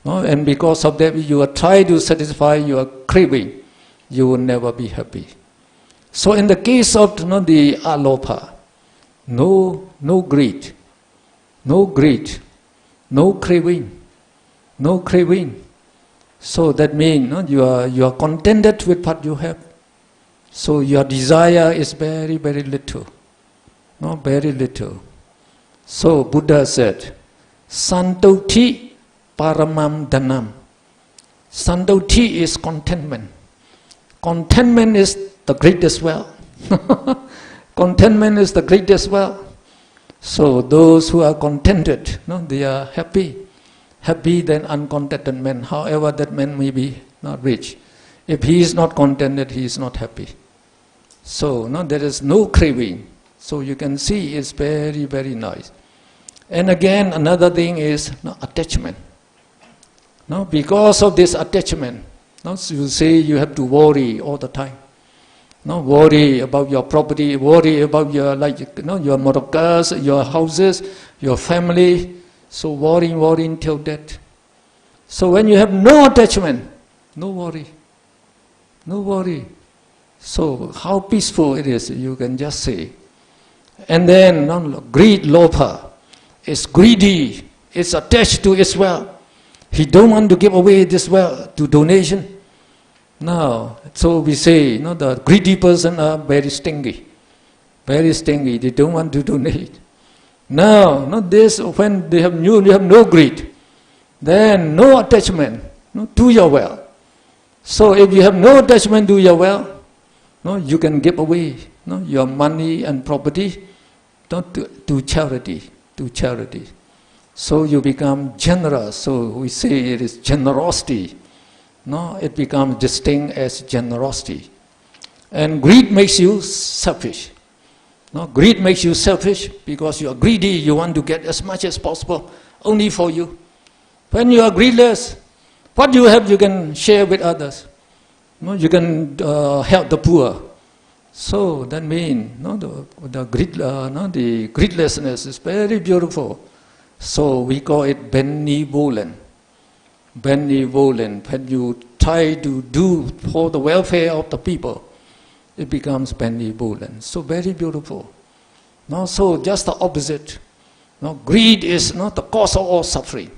A: And because of that, you are trying to satisfy your craving, you will never be happy. So in the case of the alobha, no greed, no craving. So that means you are contented with what you have. So your desire is very, very little. Very little. So Buddha said, Santoti paramam dhanam. Santoti is contentment. Contentment is the greatest wealth. Contentment is the greatest wealth. So those who are contented, they are happy. Happy than uncontented man, however that man may be not rich. If he is not contented, he is not happy. So there is no craving. So you can see it's very, very nice. And again, another thing is attachment. Because of this attachment, you say you have to worry all the time. Worry about your property, worry about your your motor cars, your houses, your family. So worrying till death. So when you have no attachment, no worry. No worry. So how peaceful it is, you can just say. And then greed, lobha, is greedy, it's attached to its wealth. He don't want to give away this wealth to donation. Now, so we say, the greedy person are very stingy. Very stingy, they don't want to donate. Now, this, when you have no greed, then no attachment to your wealth. So if you have no attachment to your wealth, you can give away your money and property to charity. So you become generous. So we say it is generosity. It becomes distinct as generosity. And greed makes you selfish. Greed makes you selfish because you are greedy. You want to get as much as possible only for you. When you are greedless, what you have you can share with others. You can help the poor. So that means the greedlessness is very beautiful. So we call it benevolent. Benevolent. When you try to do for the welfare of the people, it becomes benevolent. So very beautiful. So just the opposite. Greed is not the cause of all suffering.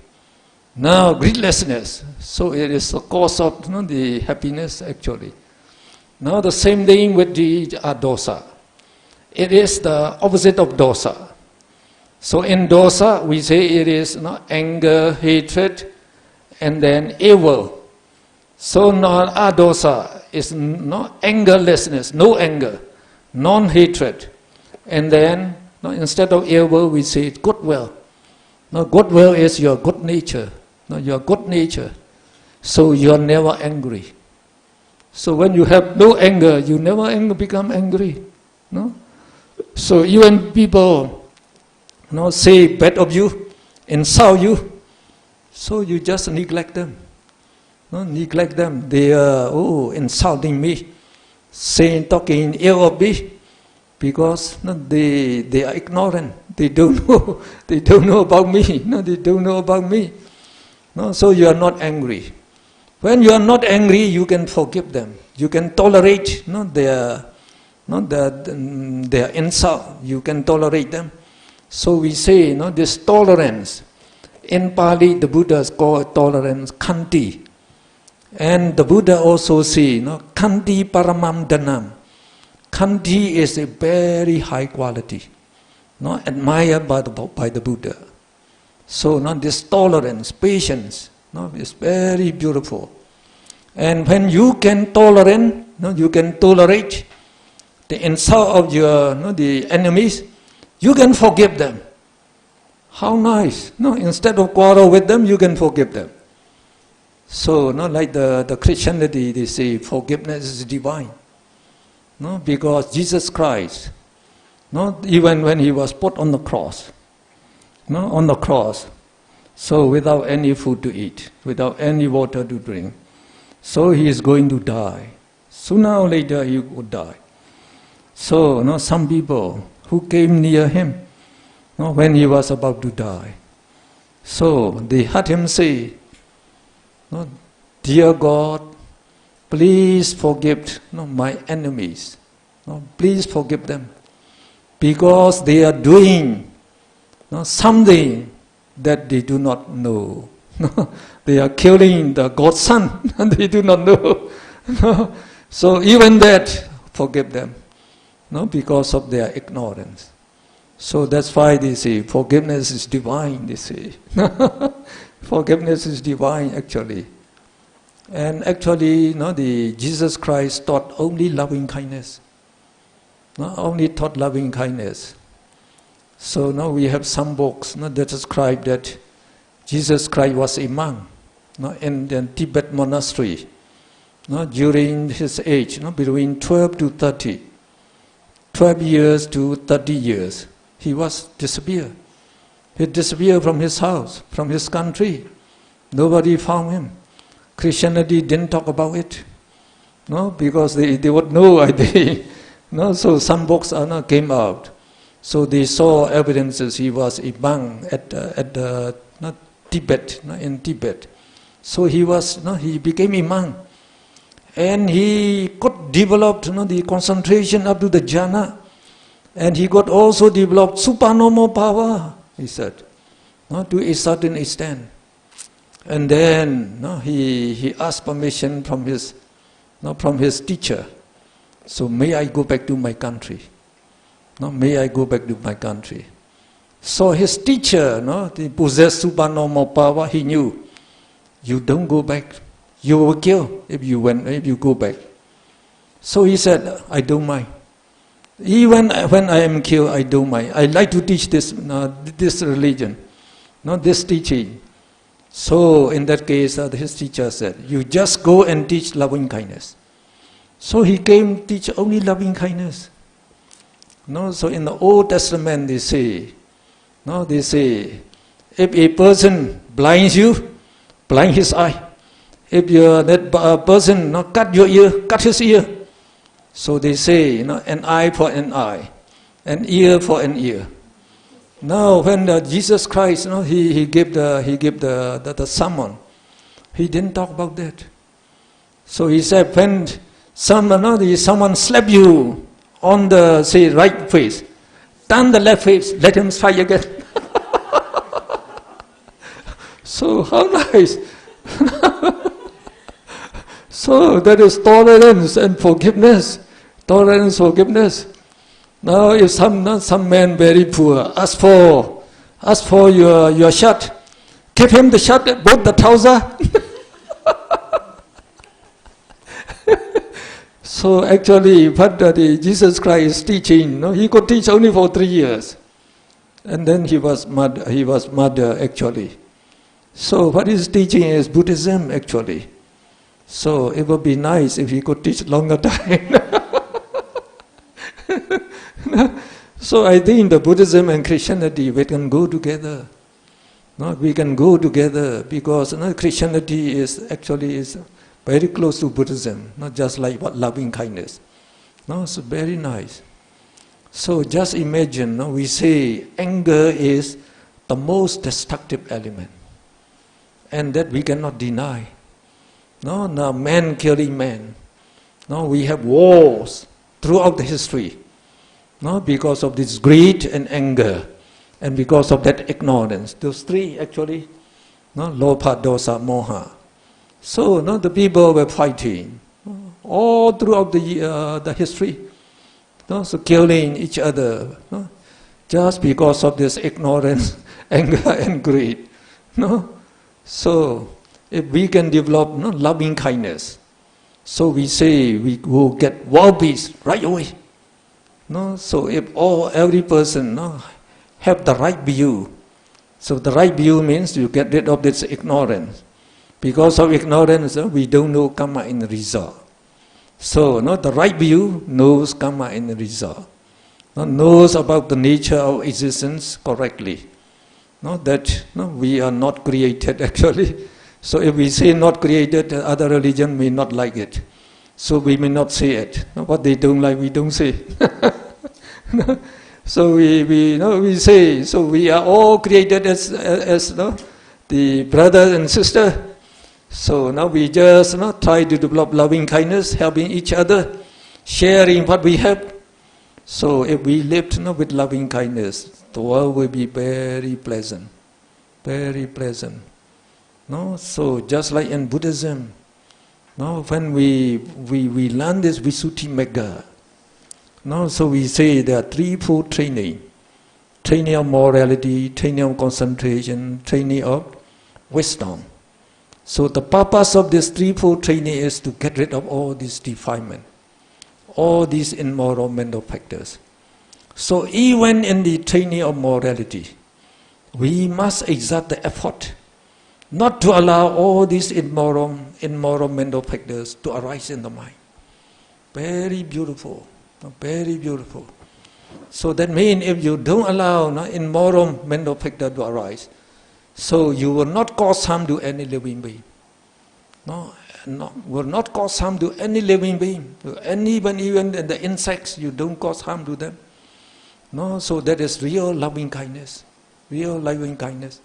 A: Now greedlessness, so it is the cause of the happiness actually. Now the same thing with the dosa. It is the opposite of dosa. So in dosa we say it is anger, hatred, and then evil. So now adosa is not angerlessness, no anger, non-hatred. And then instead of evil we say goodwill. Goodwill is your good nature. Your good nature. So you are never angry. So when you have no anger, you never become angry. So even people say bad of you, insult you, so you just neglect them. Neglect them. They are insulting me, talking ill of me, because they are ignorant. They don't know. They don't know about me. They don't know about me. So you are not angry. When you are not angry, you can forgive them. You can tolerate their insult. You can tolerate them. So we say this tolerance. In Pali, the Buddha called tolerance khanti. And the Buddha also say khanti paramam dhanam. Khanti is a very high quality, admired by the Buddha. So this tolerance, patience, is very beautiful. And when you can tolerate, the insult of your the enemies, you can forgive them. How nice! Instead of quarrel with them, you can forgive them. So like the Christianity, they say forgiveness is divine. Because Jesus Christ, even when he was put on the cross, so without any food to eat, without any water to drink, so he is going to die. Sooner or later he would die. So some people who came near him, when he was about to die, so they heard him say, "Dear God, please forgive my enemies. Please forgive them, because they are doing something that they do not know. They are killing the God's son, and they do not know. So even that, forgive them, because of their ignorance." So that's why they say forgiveness is divine. They say forgiveness is divine actually. And actually, the Jesus Christ taught only loving kindness. only taught loving kindness. So now we have some books that describe that Jesus Christ was a monk in the Tibet monastery during his age, between 12 to 30. 12 years to 30 years. He was disappeared. He disappeared from his house, from his country. Nobody found him. Christianity didn't talk about it. Because they would know, I think. So some books came out. So they saw evidences he was a monk at Tibet, in Tibet. So he became a monk. And he could develop the concentration up to the jhana. And he could also develop supernormal power, he said, to a certain extent. And then he asked permission from his teacher. So may I go back to my country? May I go back to my country? So his teacher, he possessed supernormal power. He knew, you don't go back. You will kill if you go back. So he said, I don't mind. Even when I am killed, I don't mind. I like to teach this religion, this teaching. So in that case, his teacher said, you just go and teach loving kindness. So he came to teach only loving kindness. So in the Old Testament they say, if a person blinds you, blind his eye. If that person cut your ear, cut his ear. So they say, an eye for an eye, an ear for an ear. Now when Jesus Christ, he gave the sermon, he didn't talk about that. So he said, when someone slapped you on the right face, turn the left face, let him fight again. So how nice. So that is tolerance and forgiveness. Tolerance, forgiveness. Now if some man very poor ask for your shirt, give him the shirt, both the trouser. So actually what Jesus Christ is teaching, he could teach only for 3 years. And then he was murdered actually. So what he's teaching is Buddhism actually. So it would be nice if he could teach longer time. So I think the Buddhism and Christianity, we can go together. We can go together because Christianity is very close to Buddhism, not just like loving kindness. So very nice. So just imagine, we say anger is the most destructive element, and that we cannot deny. Now man killing man. We have wars throughout the history. Because of this greed and anger, and because of that ignorance. Those three actually, lopa, dosa, moha. So the people were fighting all throughout the history. So killing each other, just because of this ignorance, anger and greed. So if we can develop loving kindness, so we say we will get world peace right away. So if every person have the right view, so the right view means you get rid of this ignorance. Because of ignorance, we don't know karma in the result. So the right view knows karma in the result. Knows about the nature of existence correctly. That we are not created actually. So if we say not created, other religion may not like it. So we may not say it. What they don't like, we don't say. So we say, so we are all created as the brother and sister. So now we just try to develop loving kindness, helping each other, sharing what we have. So if we lived with loving kindness, the world will be very pleasant, very pleasant. So just like in Buddhism, when we learn this Visuddhimagga, so we say there are threefold training. Training of morality, training of concentration, training of wisdom. So the purpose of this threefold training is to get rid of all this defilement, all these immoral mental factors. So even in the training of morality, we must exert the effort not to allow all these immoral mental factors to arise in the mind. Very beautiful, very beautiful. So that means if you don't allow immoral mental factor to arise, so you will not cause harm to any living being. Will not cause harm to any living being. Even the insects, you don't cause harm to them. So that is real loving kindness. Real loving kindness.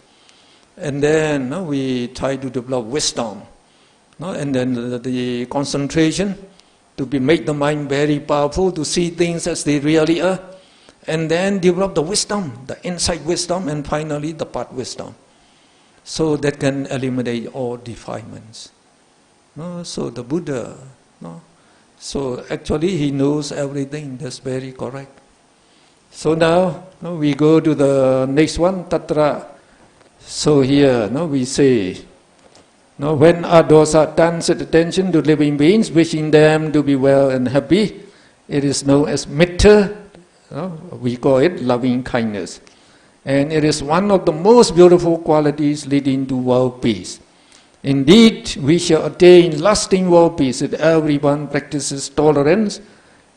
A: And then we try to develop wisdom. And then the concentration to make the mind very powerful, to see things as they really are. And then develop the wisdom, the insight wisdom, and finally the path wisdom. So that can eliminate all defilements. So the Buddha, so actually he knows everything. That's very correct. So now we go to the next one, Tatra. So here we say, when Adosa turns its attention to living beings, wishing them to be well and happy, it is known as Metta. We call it loving kindness. And it is one of the most beautiful qualities leading to world peace. Indeed, we shall attain lasting world peace if everyone practices tolerance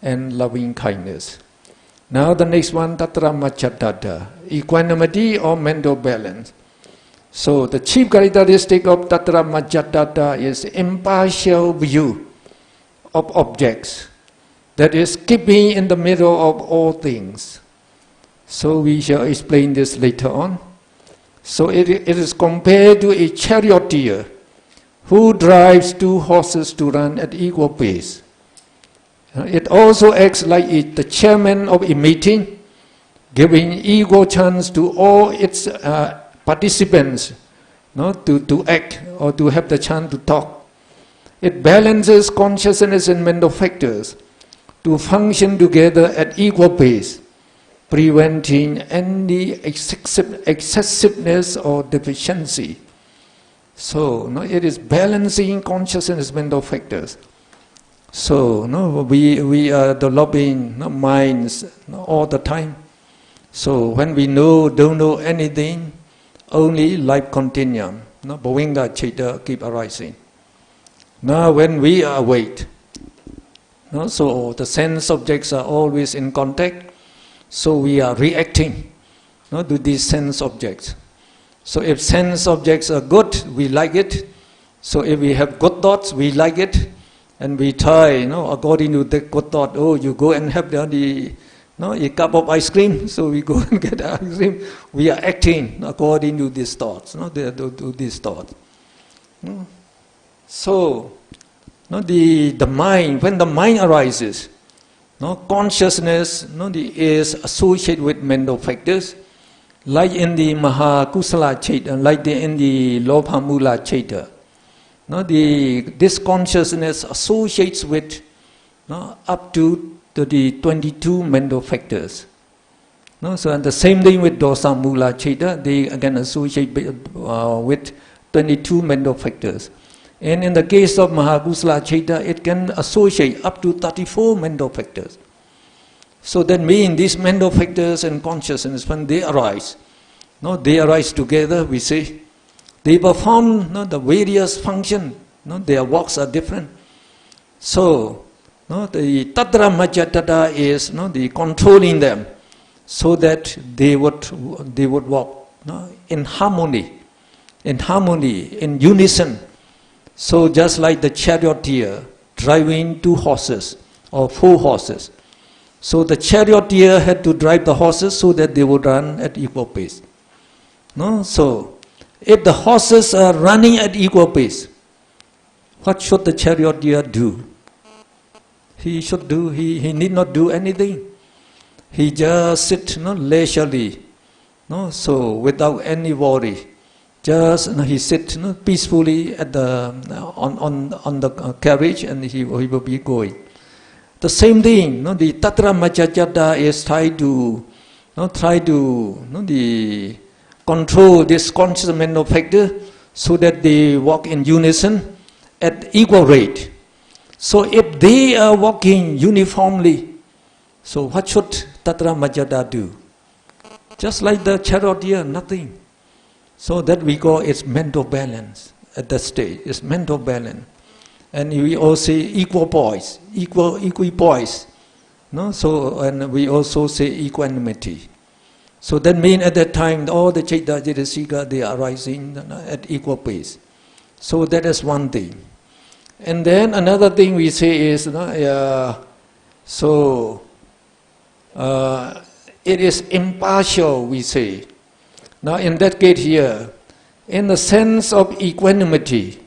A: and loving kindness. Now the next one, Tatra Machatata, equanimity or mental balance. So the chief characteristic of Tatra Machatata is impartial view of objects. That is keeping in the middle of all things. So we shall explain this later on. So it is compared to a charioteer who drives two horses to run at equal pace. It also acts like the chairman of a meeting, giving equal chance to all its participants to act or to have the chance to talk. It balances consciousness and mental factors to function together at equal pace, preventing any excessiveness or deficiency. So it is balancing consciousness mental factors. So we are developing minds all the time. So when we don't know anything, only life continuum, Bhavinga Chitta keep arising. Now when we are awake, so the sense objects are always in contact, so we are reacting to these sense objects. So if sense objects are good, we like it. So if we have good thoughts, we like it. And we try, according to the good thought, you go and have a cup of ice cream, so we go and get ice cream. We are acting according to these thoughts, to these thoughts. So, the mind, when the mind arises, consciousness is associated with mental factors, like in the Mahakusala Chaita, like in the Lobhamula Chaita. This consciousness associates with up to the 22 mental factors. So and the same thing with Dosa Mula Chaita, they again associate with 22 mental factors. And in the case of Mahakusala Chaita, it can associate up to 34 mental factors. So that means these mental factors and consciousness, when they arise together, we say, they perform the various functions, their works are different. So, the Tatra Machatata is the controlling them, so that they would walk in harmony, in unison. So just like the charioteer driving two horses or four horses. So the charioteer had to drive the horses so that they would run at equal pace. So if the horses are running at equal pace, what should the charioteer do? He need not do anything. He just sit leisurely, so without any worry. Just he sit peacefully at on the carriage, and he will be going. The same thing, the Tatra Machatata is try to the control this conscious mental factor so that they walk in unison at equal rate. So if they are walking uniformly, so what should Tatra Majjada do? Just like the charioteer, nothing. So that we call it's mental balance at that stage. It's mental balance. And we all say equal poise, equipoise. No? So, and we also say equanimity. So that means at that time, all the Chaitya Jaitasika, they are rising at equal pace. So that is one thing. And then another thing we say is, it is impartial, we say. Now in that case here, in the sense of equanimity,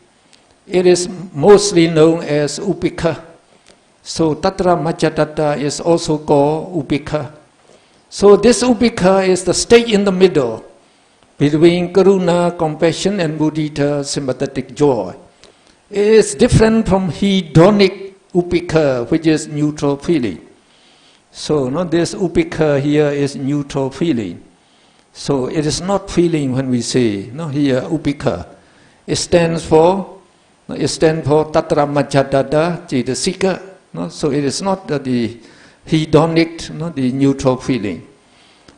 A: it is mostly known as upekha. So Tatra Majjadatta is also called upekha. So this upekha is the state in the middle between karuna, compassion, and mudita, sympathetic joy. It is different from hedonic upekha, which is neutral feeling. So this upekha here is neutral feeling. So it is not feeling when we say here upekha. It stands for Tatra Majjadatta Cetasika. So it is not the hedonic, the neutral feeling.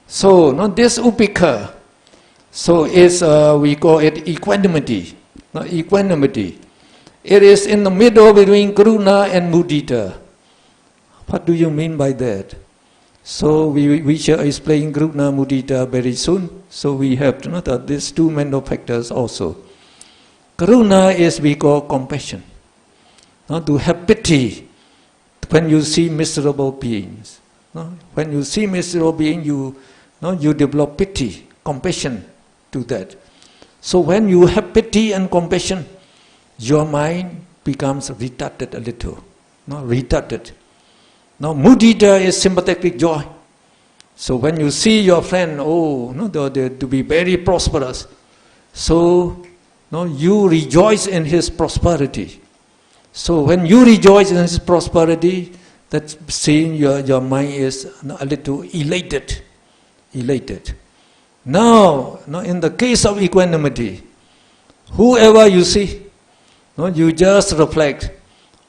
A: So this upekha, so is we call it equanimity. Equanimity. It is in the middle between karuna and mudita. What do you mean by that? So we shall explain karuna mudita very soon. So we have to know that these two mental factors also. Karuna is we call compassion. To have pity when you see miserable beings. When you see miserable beings, you develop pity, compassion to that. So when you have pity and compassion, your mind becomes retarded a little. Retarded. Now mudita is sympathetic joy. So when you see your friend, they're to be very prosperous, so you rejoice in his prosperity. So when you rejoice in his prosperity, that's saying your mind is a little elated. Now in the case of equanimity, whoever you see, you just reflect,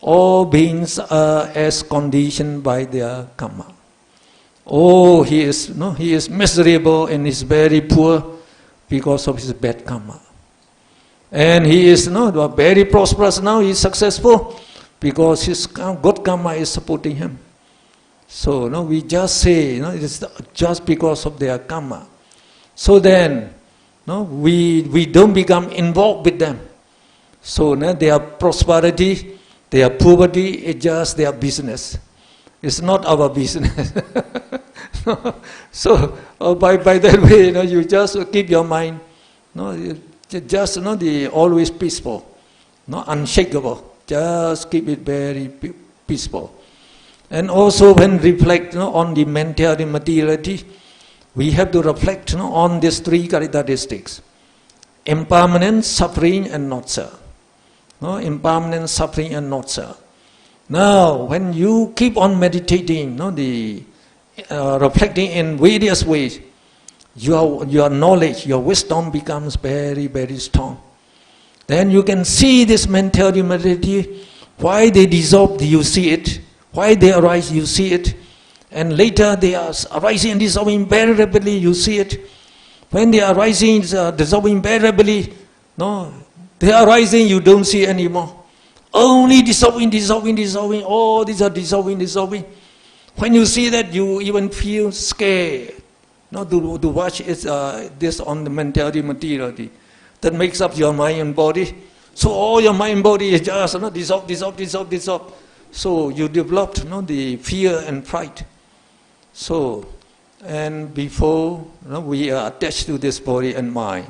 A: all beings are as conditioned by their karma. He is miserable and is very poor because of his bad karma. And he is very prosperous now, he is successful because his good karma is supporting him. So we just say it is just because of their karma. So then we don't become involved with them. So their prosperity, their poverty is just their business. It's not our business. So by that way, you just keep your mind, just always peaceful, unshakable. Just keep it very peaceful. And also when reflect on the mentality, materiality, we have to reflect on these three characteristics: impermanence, suffering, and not self. Impermanence, suffering, and not self. Now, when you keep on meditating, reflecting in various ways, your knowledge, your wisdom becomes very, very strong. Then you can see this mentality, materiality, why they dissolve, you see it. Why they arise, you see it. And later they are arising and dissolving very rapidly, you see it. When they are arising, dissolving very rapidly, they are rising, you don't see anymore. Only dissolving, all these are dissolving. When you see that, you even feel scared. To watch this on the mentality, materiality. That makes up your mind and body. So all your mind and body is just dissolve. So you developed the fear and fright. So, and before we are attached to this body and mind.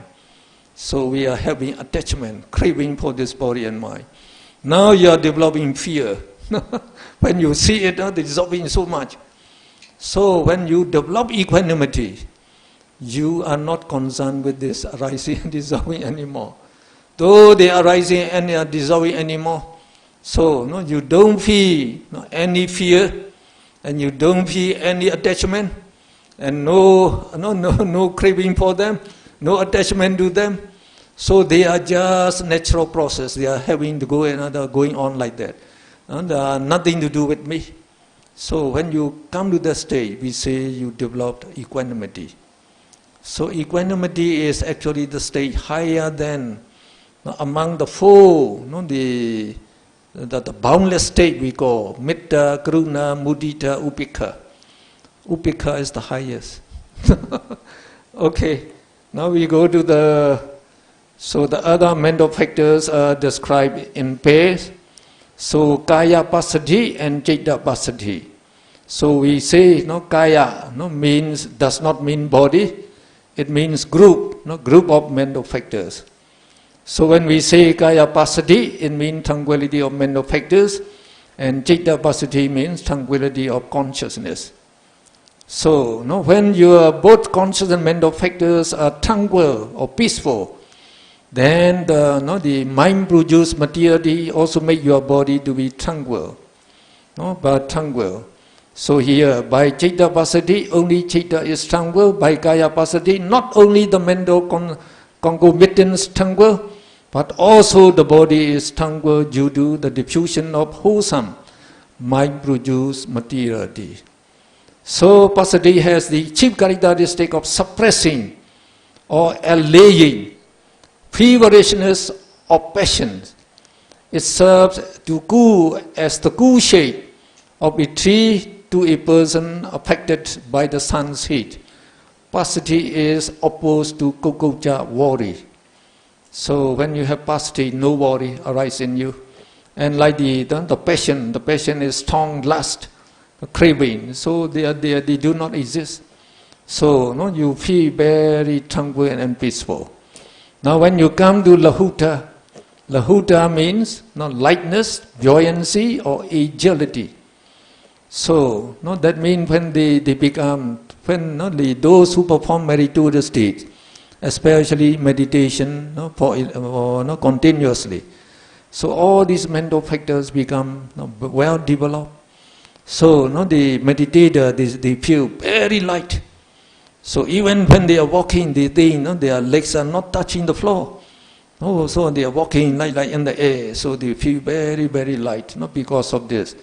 A: So we are having attachment, craving for this body and mind. Now you are developing fear. When you see it, dissolving so much. So when you develop equanimity, you are not concerned with this arising and dissolving anymore. Though they are arising and they are dissolving anymore, so you don't feel any fear, and you don't feel any attachment, and no craving for them, no attachment to them. So they are just natural process. They are having to going on like that. nothing to do with me. So when you come to that state, we say you developed equanimity. So equanimity is actually the state higher than among the four, the boundless state we call Metta, Karuna, Mudita, Upekha. Upekha is the highest. Okay, now we go to the other mental factors are described in pairs. So Kaya Passaddhi and Citta Passaddhi. So we say Kaya does not mean body, it means group, group of mental factors. So when we say Kaya Passaddhi, it means tranquility of mental factors, and Citta Passaddhi means tranquility of consciousness. So when your both conscious and mental factors are tranquil or peaceful, then the mind-produced materiality also make your body to be tranquil, but tranquil. So here, by Citta Passaddhi, only Citta is tranquil. By Kaya Passaddhi, not only the mental concomitants tranquil, but also the body is tranquil due to the diffusion of wholesome mind-produced materiality. So Passaddhi has the chief characteristic of suppressing or allaying feverishness of passion. It serves to cool as the cool shade of a tree to a person affected by the sun's heat. Passaddhi is opposed to kokocha, worry. So when you have passaddhi, no worry arises in you. And like the passion is strong lust, craving. So they do not exist. So you feel very tranquil and peaceful. Now when you come to Lahuta, Lahuta means lightness, buoyancy or agility. So that means when they become, those who perform meritorious deeds, especially meditation continuously. So all these mental factors become well developed. So the meditator, they feel very light. So even when they are walking, they think their legs are not touching the floor. So they are walking like in the air. So they feel very, very light, not because of this.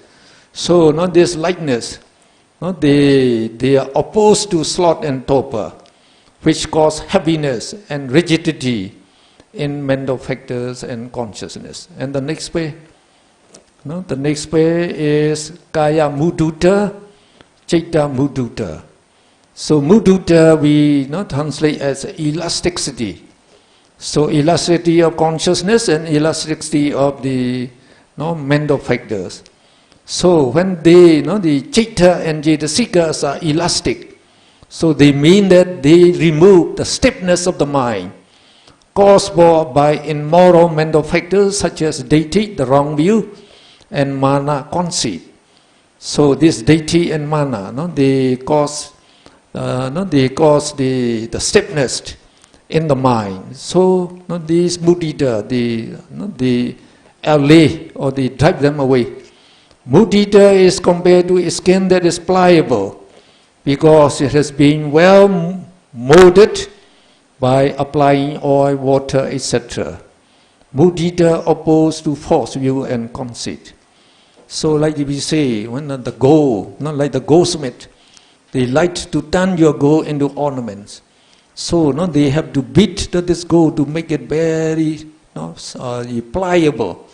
A: So this lightness, they are opposed to sloth and torpor, which cause heaviness and rigidity in mental factors and consciousness. And the next way, the next way is Kaya Mudutta, Citta Mudutta. So Mudutta we translate as elasticity. So elasticity of consciousness and elasticity of the mental factors. So when the Citta and Cetasikas are elastic, so they mean that they remove the stiffness of the mind caused by immoral mental factors such as deity, the wrong view, and mana, conceit. So this deity and mana, they cause the stiffness in the mind. So these mudita, the allay or they drive them away. Mudita is compared to a skin that is pliable because it has been well molded by applying oil, water, etc. Mudita opposed to false view and conceit. So like we say, when the gold, like the goldsmith, they like to turn your gold into ornaments. So they have to beat this gold to make it very pliable.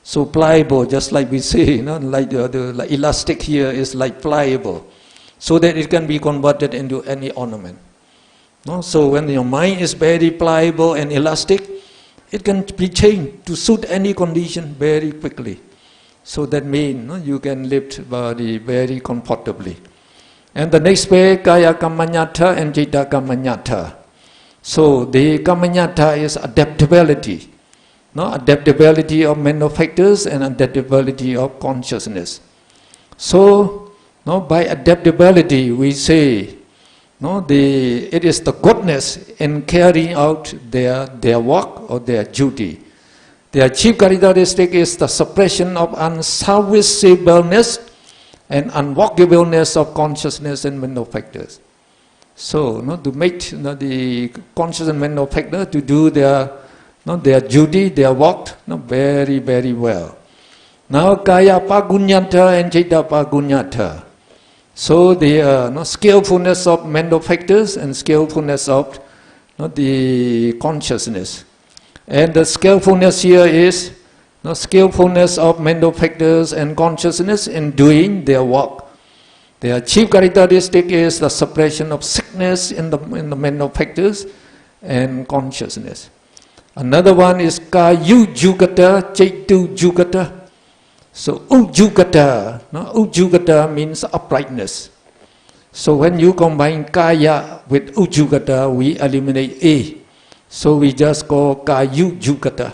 A: So pliable, just like we say, like the elastic here is like pliable, so that it can be converted into any ornament. So when your mind is very pliable and elastic, it can be changed to suit any condition very quickly. So that means you can live the body very comfortably. And the next way, Kaya Kamanyata and Citta Kamanyata. So the Kamanyata is adaptability. Adaptability of mental factors and adaptability of consciousness. So by adaptability we say it is the goodness in carrying out their work or their duty. Their chief characteristic is the suppression of unserviceableness and unworkableness of consciousness and mental factors. So to make the conscious and mental factor to do their duty, their work very, very well. Now kaya pagunyata and citta pagunyata. So the skillfulness of mental factors and skillfulness of the consciousness. And the skillfulness here is skillfulness of mental factors and consciousness in doing their work. Their chief characteristic is the suppression of sickness in the mental factors and consciousness. Another one is kayu jugata, chaitu jugata. So ujugata, ujugata means uprightness. So when you combine kaya with ujugata, we eliminate A. So we just call kayu jugata.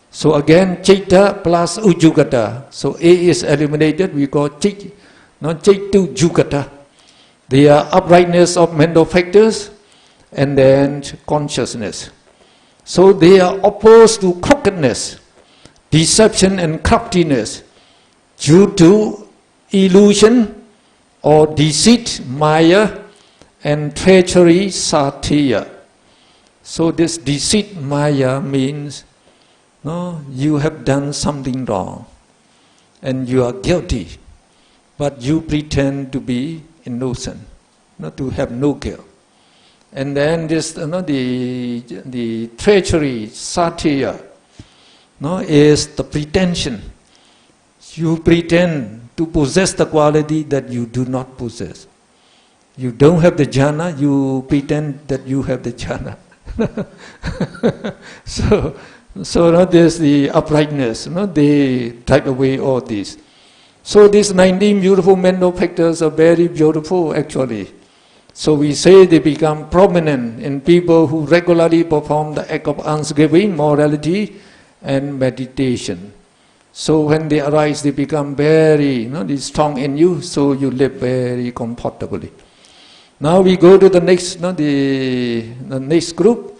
A: So again, chaita plus ujugata. So A is eliminated, we call chaitu jugata. They are uprightness of mental factors and then consciousness. So they are opposed to crookedness, deception and craftiness due to illusion or deceit, maya, and treachery, satya. So this deceit, maya means you have done something wrong and you are guilty, but you pretend to be innocent, to have no guilt. And then this, the treachery, satya, is the pretension. You pretend to possess the quality that you do not possess. You don't have the jhana, you pretend that you have the jhana. So there's the uprightness, they drive away all this. So these 19 beautiful mental factors are very beautiful actually. So we say they become prominent in people who regularly perform the act of almsgiving, morality, and meditation. So when they arise, they become very strong in you, so you live very comfortably. Now we go to the next, the next group.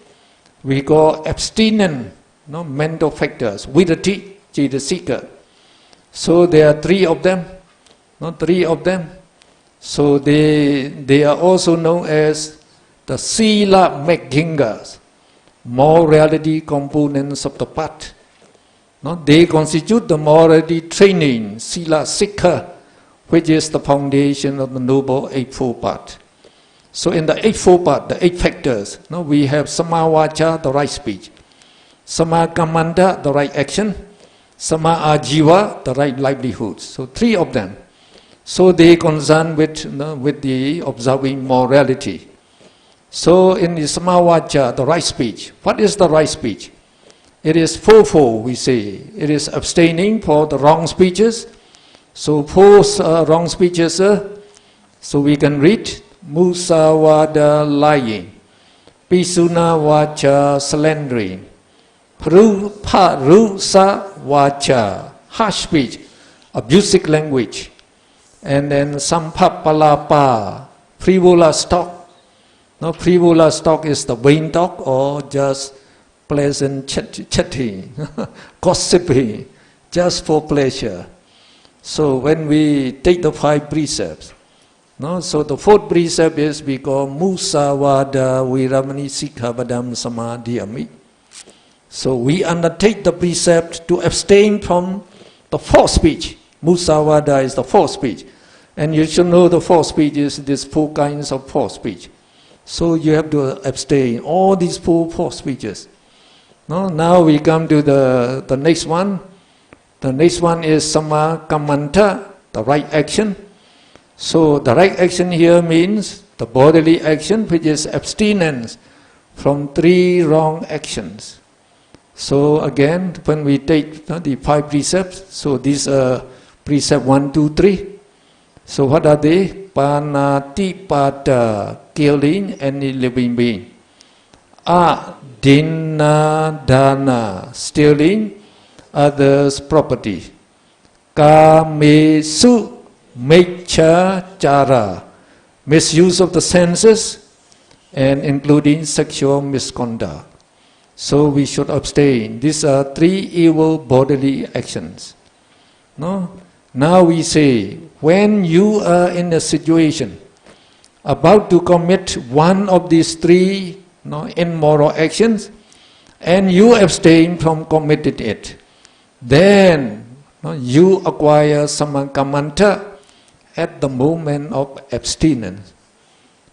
A: We call abstinent mental factors, vidati, citasika. So there are three of them, So they are also known as the sila meghingas, morality components of the path. They constitute the morality training, sila sikha, which is the foundation of the noble eightfold path. So in the eightfold path, the eight factors, we have samavacha, the right speech, samakamanta, the right action, samaajiva, the right livelihood. So three of them. So they concern with the observing morality. So in the samavacha, the right speech, what is the right speech? It is fourfold, we say. It is abstaining for the wrong speeches. So four wrong speeches, so we can read musawada, lying, pisuna vacha, slandering, parusa vacha, harsh speech, abusive language, and then sampapalapa, frivolous talk. Frivolous talk is the vain talk or just pleasant chatting, gossiping, just for pleasure. So when we take the 5 precepts, so the 4th precept is we call musawada viramani sikkhabadam samadhiyami. So we undertake the precept to abstain from the false speech. Musawada is the false speech. And you should know the false speech is these 4 kinds of false speech. So you have to abstain all these 4 false speeches. Now we come to the next one. The next one is samakamanta, the right action. So the right action here means the bodily action, which is abstinence from 3 wrong actions. So again, when we take the 5 precepts, so these are precept 1, 2, 3. So what are they? Panatipada, killing any living being. Adinadana, stealing others' property. Kamesu mechachara, misuse of the senses and including sexual misconduct. So we should abstain. These are 3 evil bodily actions. Now we say, when you are in a situation about to commit one of these 3 immoral actions, and you abstain from committing it, then No, you acquire samakamanta at the moment of abstinence.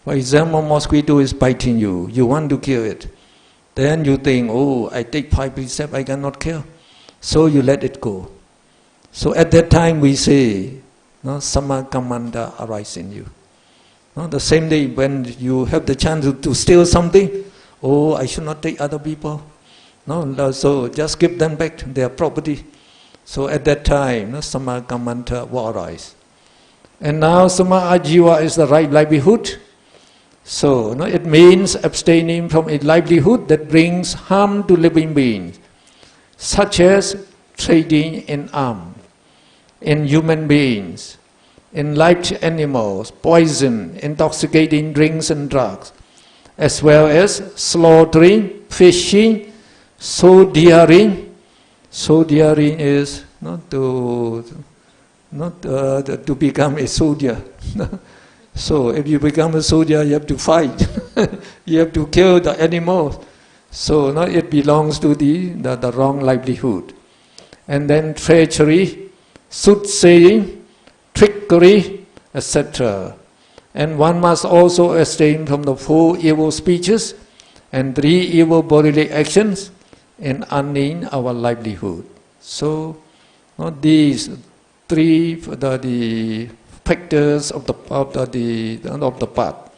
A: For example, mosquito is biting you. You want to kill it. Then you think, oh, I take 5 precepts, I cannot kill. So you let it go. So at that time we say, no, samakamanta arises in you. No, the same day when you have the chance to steal something, oh, I should not take other people. No, so just give them back their property. So at that time, no, samakamanta will arise. And now samaajiva is the right livelihood. So no, it means abstaining from a livelihood that brings harm to living beings, such as trading in arms, in human beings, in live animals, poison, intoxicating drinks and drugs, as well as slaughtering, fishing, soldiering. Soldiering is not to become a soldier. So if you become a soldier, you have to fight. You have to kill the animals. So no, it belongs to the wrong livelihood. And then treachery, soothsaying, trickery, etc. And one must also abstain from the 4 evil speeches and 3 evil bodily actions in earning our livelihood. So these 3 the factors of the path.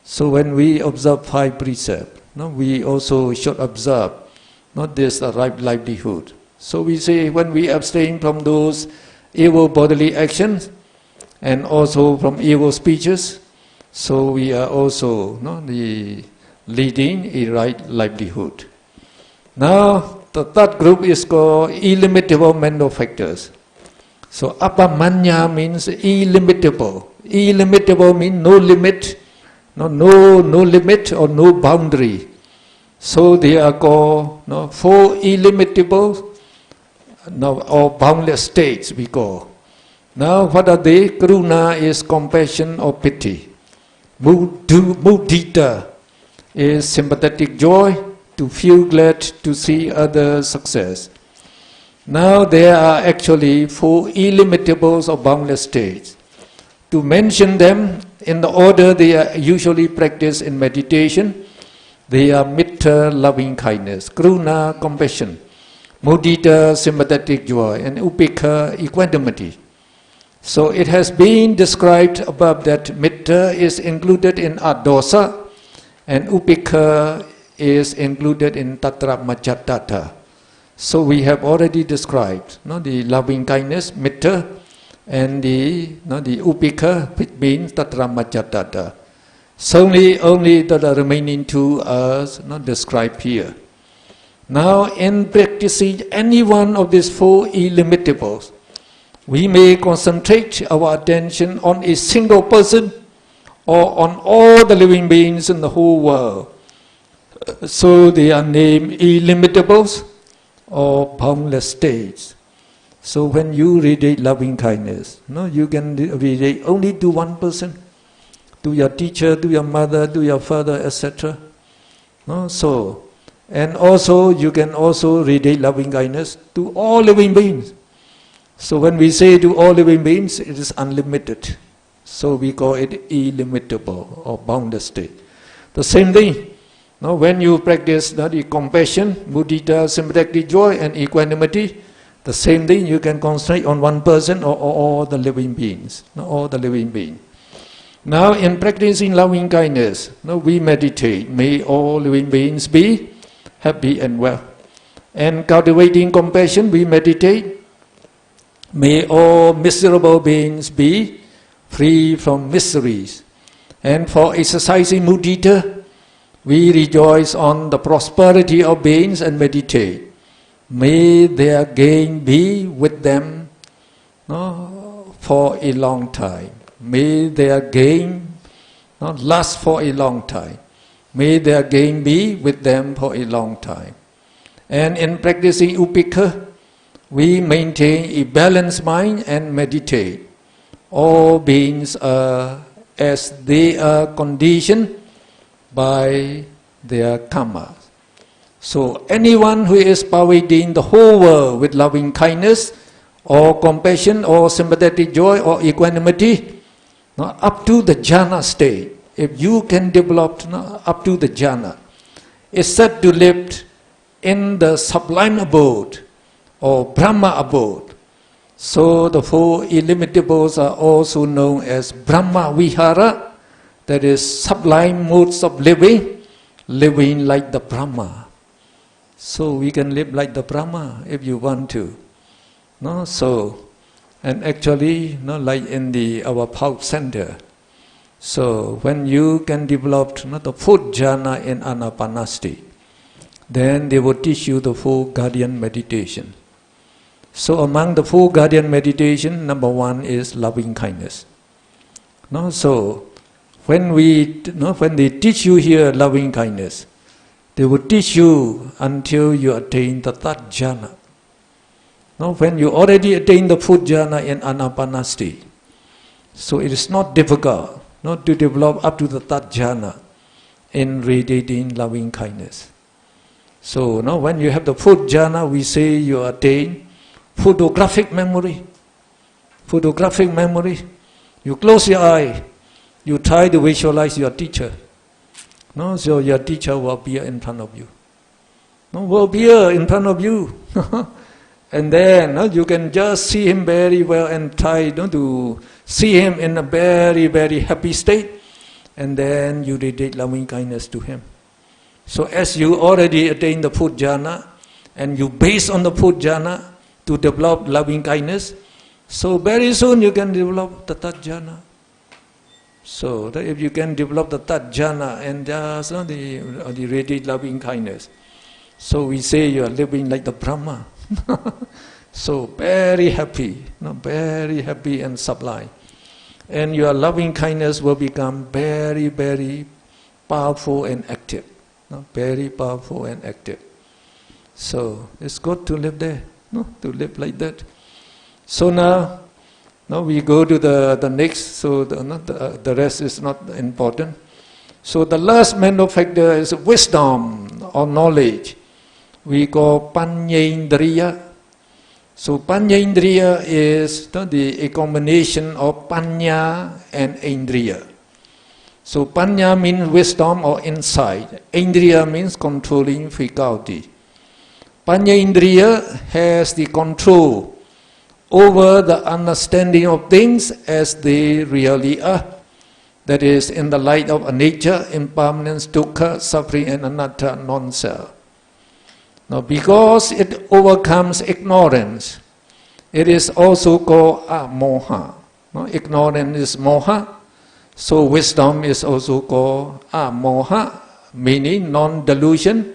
A: So when we observe 5 precepts, we also should observe this right livelihood. So we say when we abstain from those evil bodily actions and also from evil speeches, so we are also leading a right livelihood. Now the third group is called illimitable mental factors. So apamanya means illimitable. Illimitable means no limit, no limit or no boundary. So they are called 4 illimitable or boundless states we call. Now what are they? Karuna is compassion or pity. Mudita is sympathetic joy, to feel glad to see others' success. Now there are actually 4 illimitables or boundless states. To mention them in the order they are usually practiced in meditation, they are metta, loving kindness, karuna, compassion, mudita, sympathetic joy, and upekha, equanimity. So it has been described above that metta is included in adosa and upekha is included in tatra majjhatata. So we have already described the loving kindness, metta, and the upekha, which means tatra majjhatata. So only the remaining 2 are not described here. Now in practicing any one of these 4 illimitables, we may concentrate our attention on a single person or on all the living beings in the whole world. So they are named illimitables or boundless states. So when you radiate loving kindness, you can radiate only to one person, to your teacher, to your mother, to your father, etc. So, and also you can also radiate loving kindness to all living beings. So when we say to all living beings, it is unlimited. So we call it illimitable or boundless state. The same thing. Now, when you practice the compassion, mudita, sympathetic joy, and equanimity, the same thing you can concentrate on one person or all the living beings. All the living beings. Now, in practicing loving kindness, we meditate. May all living beings be happy and well. And cultivating compassion, we meditate. May all miserable beings be free from miseries. And for exercising mudita, we rejoice on the prosperity of beings and meditate. May their gain be with them for a long time. May their gain last for a long time. May their gain be with them for a long time. And in practicing upekha, we maintain a balanced mind and meditate. All beings are as they are conditioned by their karma. So anyone who is pervading the whole world with loving kindness or compassion, or sympathetic joy, or equanimity, up to the jhana state. If you can develop up to the jhana, it's said to live in the sublime abode, or Brahma abode. So the four illimitables are also known as Brahma Vihara, that is sublime modes of living, living like the Brahma. So we can live like the Brahma if you want to. No, so, and actually, like in our Pa-Auk center. So when you can develop the fourth jhana in Anapanasati, then they will teach you the four guardian meditation. So among the four guardian meditation, number one is loving kindness. No, so when they teach you here loving kindness, they will teach you until you attain the third jhana. Now, when you already attain the fourth jhana in Anapanasati, so it is not difficult not to develop up to the third jhana in radiating loving kindness. So now when you have the fourth jhana, we say you attain photographic memory. Photographic memory. You close your eye, you try to visualize your teacher. No, so your teacher will appear in front of you. No, will appear in front of you. And then you can just see him very well and try to see him in a very, very happy state. And then you radiate loving kindness to him. So as you already attain the fourth jhana, and you base on the fourth jhana to develop loving kindness, so very soon you can develop the third jhana. So if you can develop the third jhana and just the radiate loving kindness, so we say you are living like the Brahma. So very happy, very happy and sublime. And your loving kindness will become very, very powerful and active. Very powerful and active. So it's good to live there, to live like that. So now we go to the next, so the rest is not important. So the last mental factor is wisdom or knowledge. We call Panyendriya. So Panyendriya is a combination of Panya and Indriya. So Panya means wisdom or insight. Indriya means controlling faculty. Panyendriya has the control over the understanding of things as they really are. That is, in the light of nature, impermanence, dukkha, suffering, and anatta, non-self. Now, because it overcomes ignorance, it is also called moha. Ignorance is moha, so wisdom is also called moha, meaning non-delusion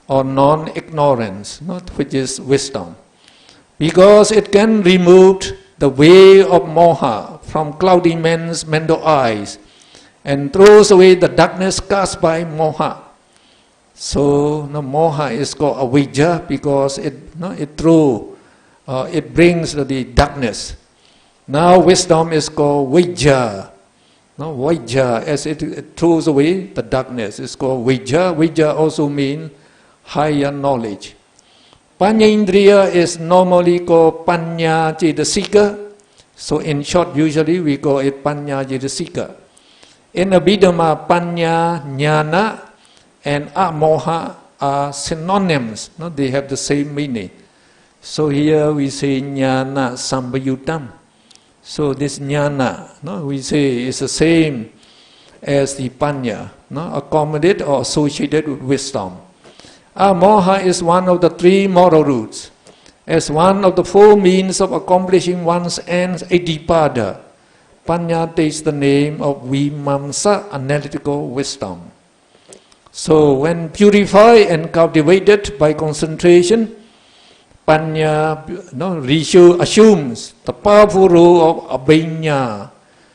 A: or non-ignorance, which is wisdom. Because it can remove the way of moha from cloudy men's mental eyes and throws away the darkness cast by moha. So moha is called avijja because it brings the darkness. Now wisdom is called vijja. Vijja, as it throws away the darkness, it's called vijja. Vijja also means higher knowledge. Panyendriya is normally called Panya Cetasika. So in short, usually we call it Panya Cetasika. In Abhidhamma, Panya, Jnana, and Amoha are synonyms. They have the same meaning. So here we say Jnana Sambayutam. So this Jnana, we say is the same as the Panya, accommodated or associated with wisdom. Moha is one of the three moral roots. As one of the four means of accomplishing one's ends, Adipada, Panya takes the name of Vimamsa, analytical wisdom. So when purified and cultivated by concentration, Panya assumes the powerful role of Abhidhamma,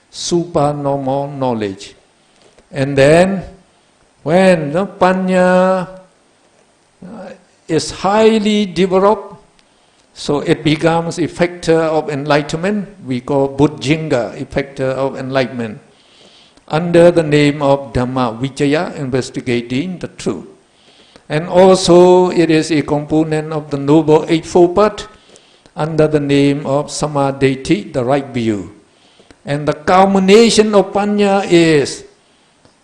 A: supernormal knowledge. And then when Panya is highly developed, so it becomes a factor of enlightenment. We call Buddhijnga, a factor of enlightenment, under the name of Dhamma Vicaya, investigating the truth. And also it is a component of the Noble Eightfold Path, under the name of Samadhi, the right view. And the culmination of Panya is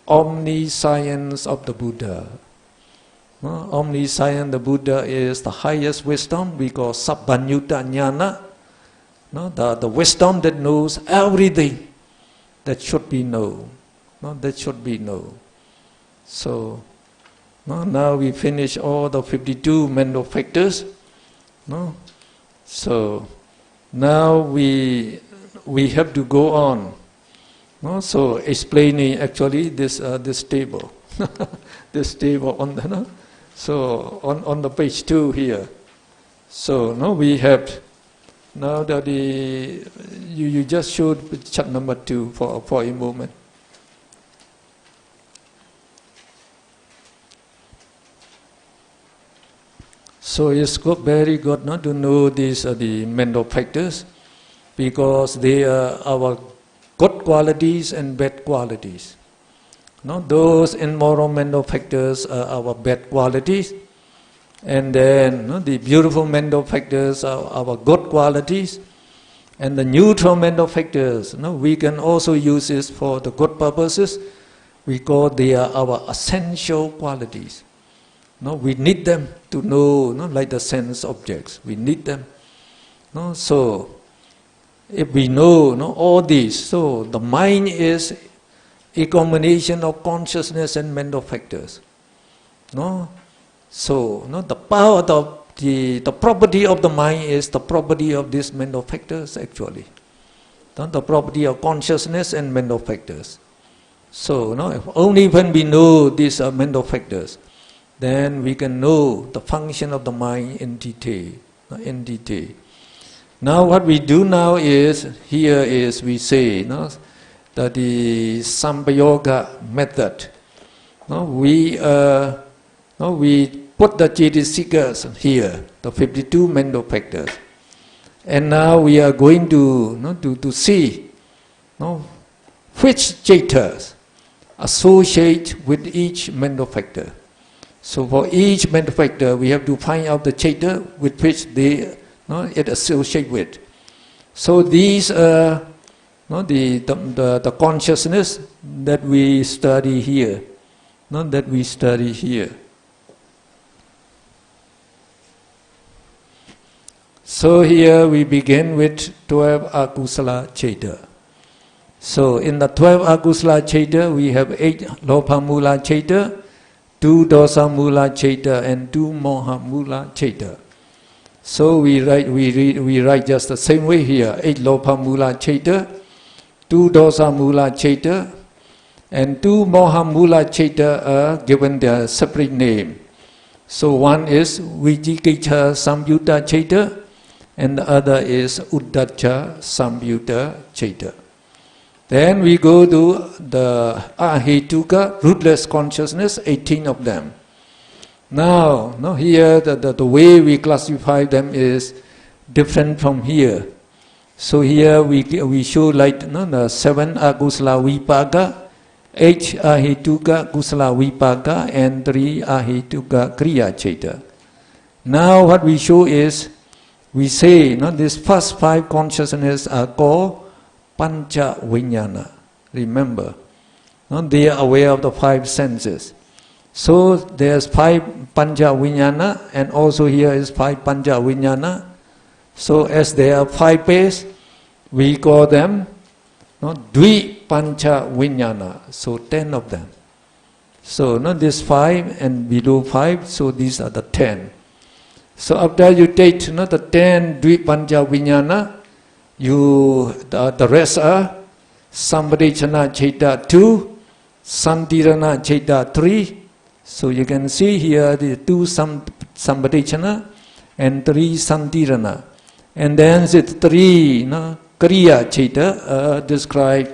A: omniscience of the Buddha. Omniscience, the Buddha is the highest wisdom we call Sabbanyuta Jnana. The wisdom that knows everything that should be known. That should be known. So now we finish all the 52 mental factors. So now we have to go on. So explaining actually this table, this table on the so on the page 2 here. So now we have now that you just showed chart number 2 for a moment. So it's very good not to know these the mental factors, because they are our good qualities and bad qualities. Those immoral mental factors are our bad qualities, and then the beautiful mental factors are our good qualities, and the neutral mental factors we can also use this for the good purposes. We call they are our essential qualities. We need them to know, like the sense objects. We need them. So if we know all these, so the mind is a combination of consciousness and mental factors. So the power of the property of the mind is the property of these mental factors actually. The property of consciousness and mental factors. So only when we know these mental factors, then we can know the function of the mind in detail. Now what we do now is, here is we say that the Sampayoga method. We put the Cetasikas here, the 52 mental factors. And now we are going to see which Cetas associate with each mental factor. So for each mental factor, we have to find out the Ceta with which it associates with. So these are the consciousness that we study here. So here we begin with 12 Akusala Ceta. So in the 12 Akusala Ceta, we have 8 Lopamula Ceta, 2 Dosa Mula Ceta, and 2 Moha Mula Ceta. So we write just the same way here: 8 Lopa Mula Ceta, 2 Dosa Mula Ceta, and 2 Moha Mula Ceta are given their separate name. So one is Vijikicca Samyutta Ceta, and the other is Uddacca Samyutta Ceta. Then we go to the Ahetuka, rootless consciousness, 18 of them. Now here the way we classify them is different from here. So here we show like the 7 Akusala Vipaka, 8 Ahetuka Kusala Vipaka, and 3 Ahetuka Kriya Ceta. Now what we show is, we say these first 5 consciousness are called Pancha Vijnana. Remember, they are aware of the 5 senses. So there's 5 Pancha Vijnana, and also here is 5 Pancha Vijnana. So as there are 5 pairs, we call them Dvi Pancha Vijnana. So 10 of them. So this 5 and below 5, so these are the 10. So after you take the 10 Dvi Pancha Vijnana, the rest are Sampadechana Ceta 2, Santirana Ceta 3. So you can see here the 2 Sampadechana and 3 Santirana. And then the 3 Kriya Ceta described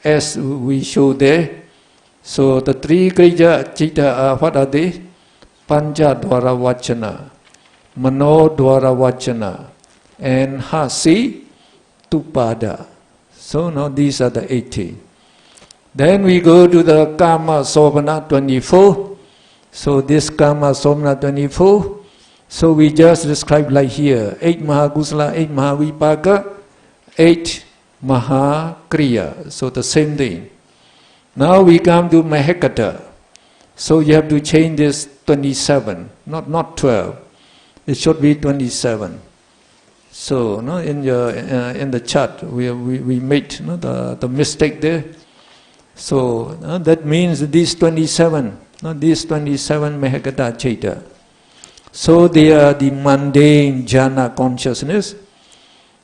A: as we show there. So the 3 Kriya Ceta are, what are they? Pancha Dwara Vachana, Mano Dwara Vachana, and Hasi Tupada. So now these are the 18. Then we go to the Kama Sopana 24. So this Kama Sopana 24. So we just describe like here, 8 Mahakusala, 8 Mahavipaka, 8 Mahakriya. So the same thing. Now we come to Mahekata. So you have to change this 27, not 12. It should be 27. So no, in the chart we made the mistake there. So that means these 27, these 27 Mahekata Chaita. So they are the mundane jhana consciousness.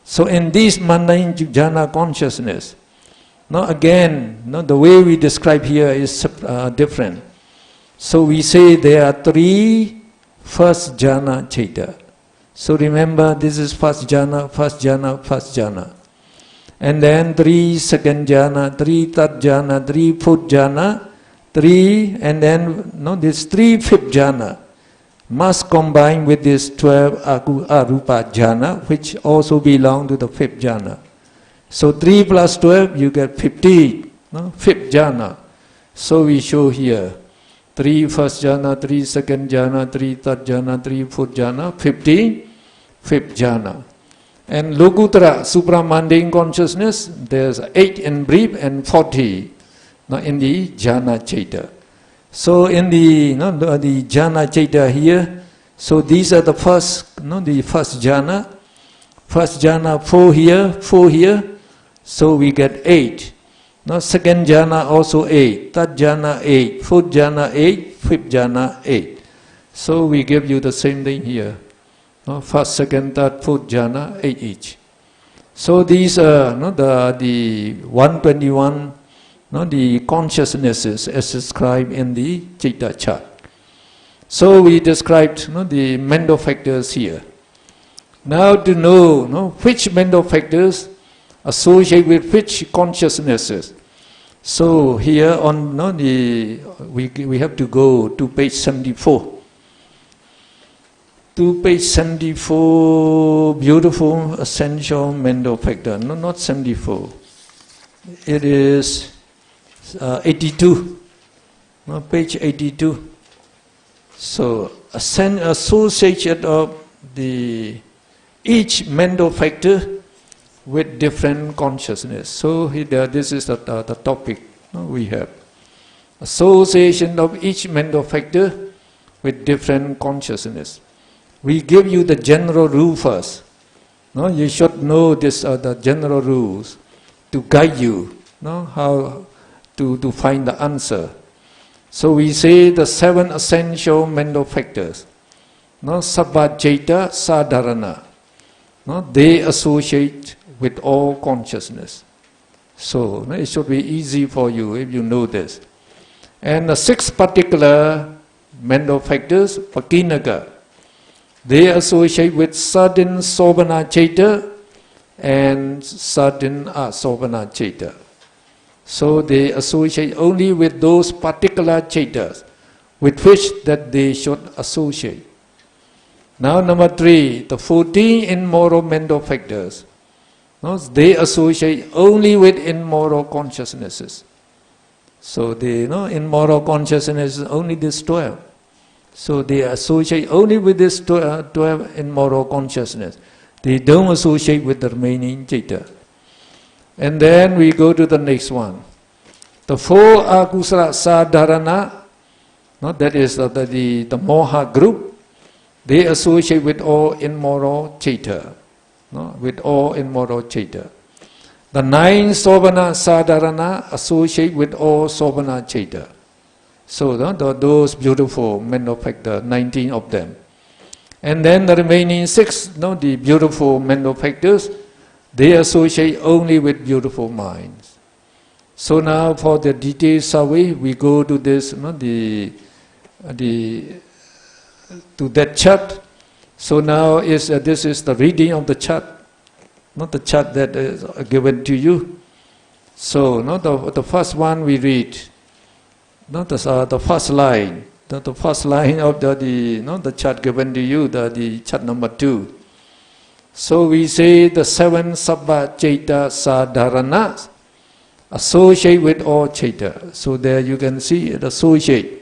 A: So in this mundane jhana consciousness, again, the way we describe here is different. So we say there are 3 first jhana chaita. So remember, this is first jhana, first jhana, first jhana. And then 3 second jhana, 3 third jhana, 3 fourth jhana, 3, and then this 3 fifth jhana must combine with this 12 arupa jhana, which also belong to the fifth jhana. So 3 plus 12, you get 15, fifth jhana. So we show here 3 first jhana, 3 second jhana, 3 third jhana, 3 fourth jhana, 15 fifth jhana. And Lokuttara supramundane consciousness, there's 8 in brief and 40 in the jhana chaita. So in the the jhana chaita here, so these are the first the first jhana. First jhana 4 here, 4 here. So we get 8. Now second jhana also 8, third jhana 8, fourth jhana 8, fifth jhana 8. So we give you the same thing here. First, second, third, fourth jhana 8 each. So these are the 121 the consciousnesses as described in the Chitta chart. So we described the mental factors here. Now to know which mental factors associate with which consciousnesses. So here on we have to go to page 74. To page 74, beautiful essential mental factor. No, not 74. It is 82. No, page 82. So association of each mental factor with different consciousness. So here, this is the topic we have. Association of each mental factor with different consciousness. We give you the general rule first. You should know this the general rules to guide you how to find the answer. So we say the 7 essential mental factors. Sabbajaita sadharana. They associate with all consciousness. So it should be easy for you if you know this. And the 6 particular mental factors, pakinaga. They associate with certain sobhana chaita and certain asobhana chaita. So they associate only with those particular chaitas with which that they should associate. Now number 3, the 14 immoral mental factors. They associate only with immoral consciousnesses. So they immoral consciousness is only this 12. So they associate only with this 12 immoral consciousness. They don't associate with the remaining citta. And then we go to the next one. The 4 akusala sadharana, that is the moha group, they associate with all immoral citta. With all immoral citta. The 9 sobhana sadharana associate with all sobhana citta. So those beautiful mental factors, 19 of them. And then the remaining 6, the beautiful mental factors, they associate only with beautiful minds. So now for the detailed survey, we go to this, to that chart. So now this is the reading of the chart, not the chart that is given to you. So the first one we read. The first line, the first line of the chart given to you, the chart number 2. So we say the 7 sabba chaita sadharana associate with all chaita. So there you can see it associate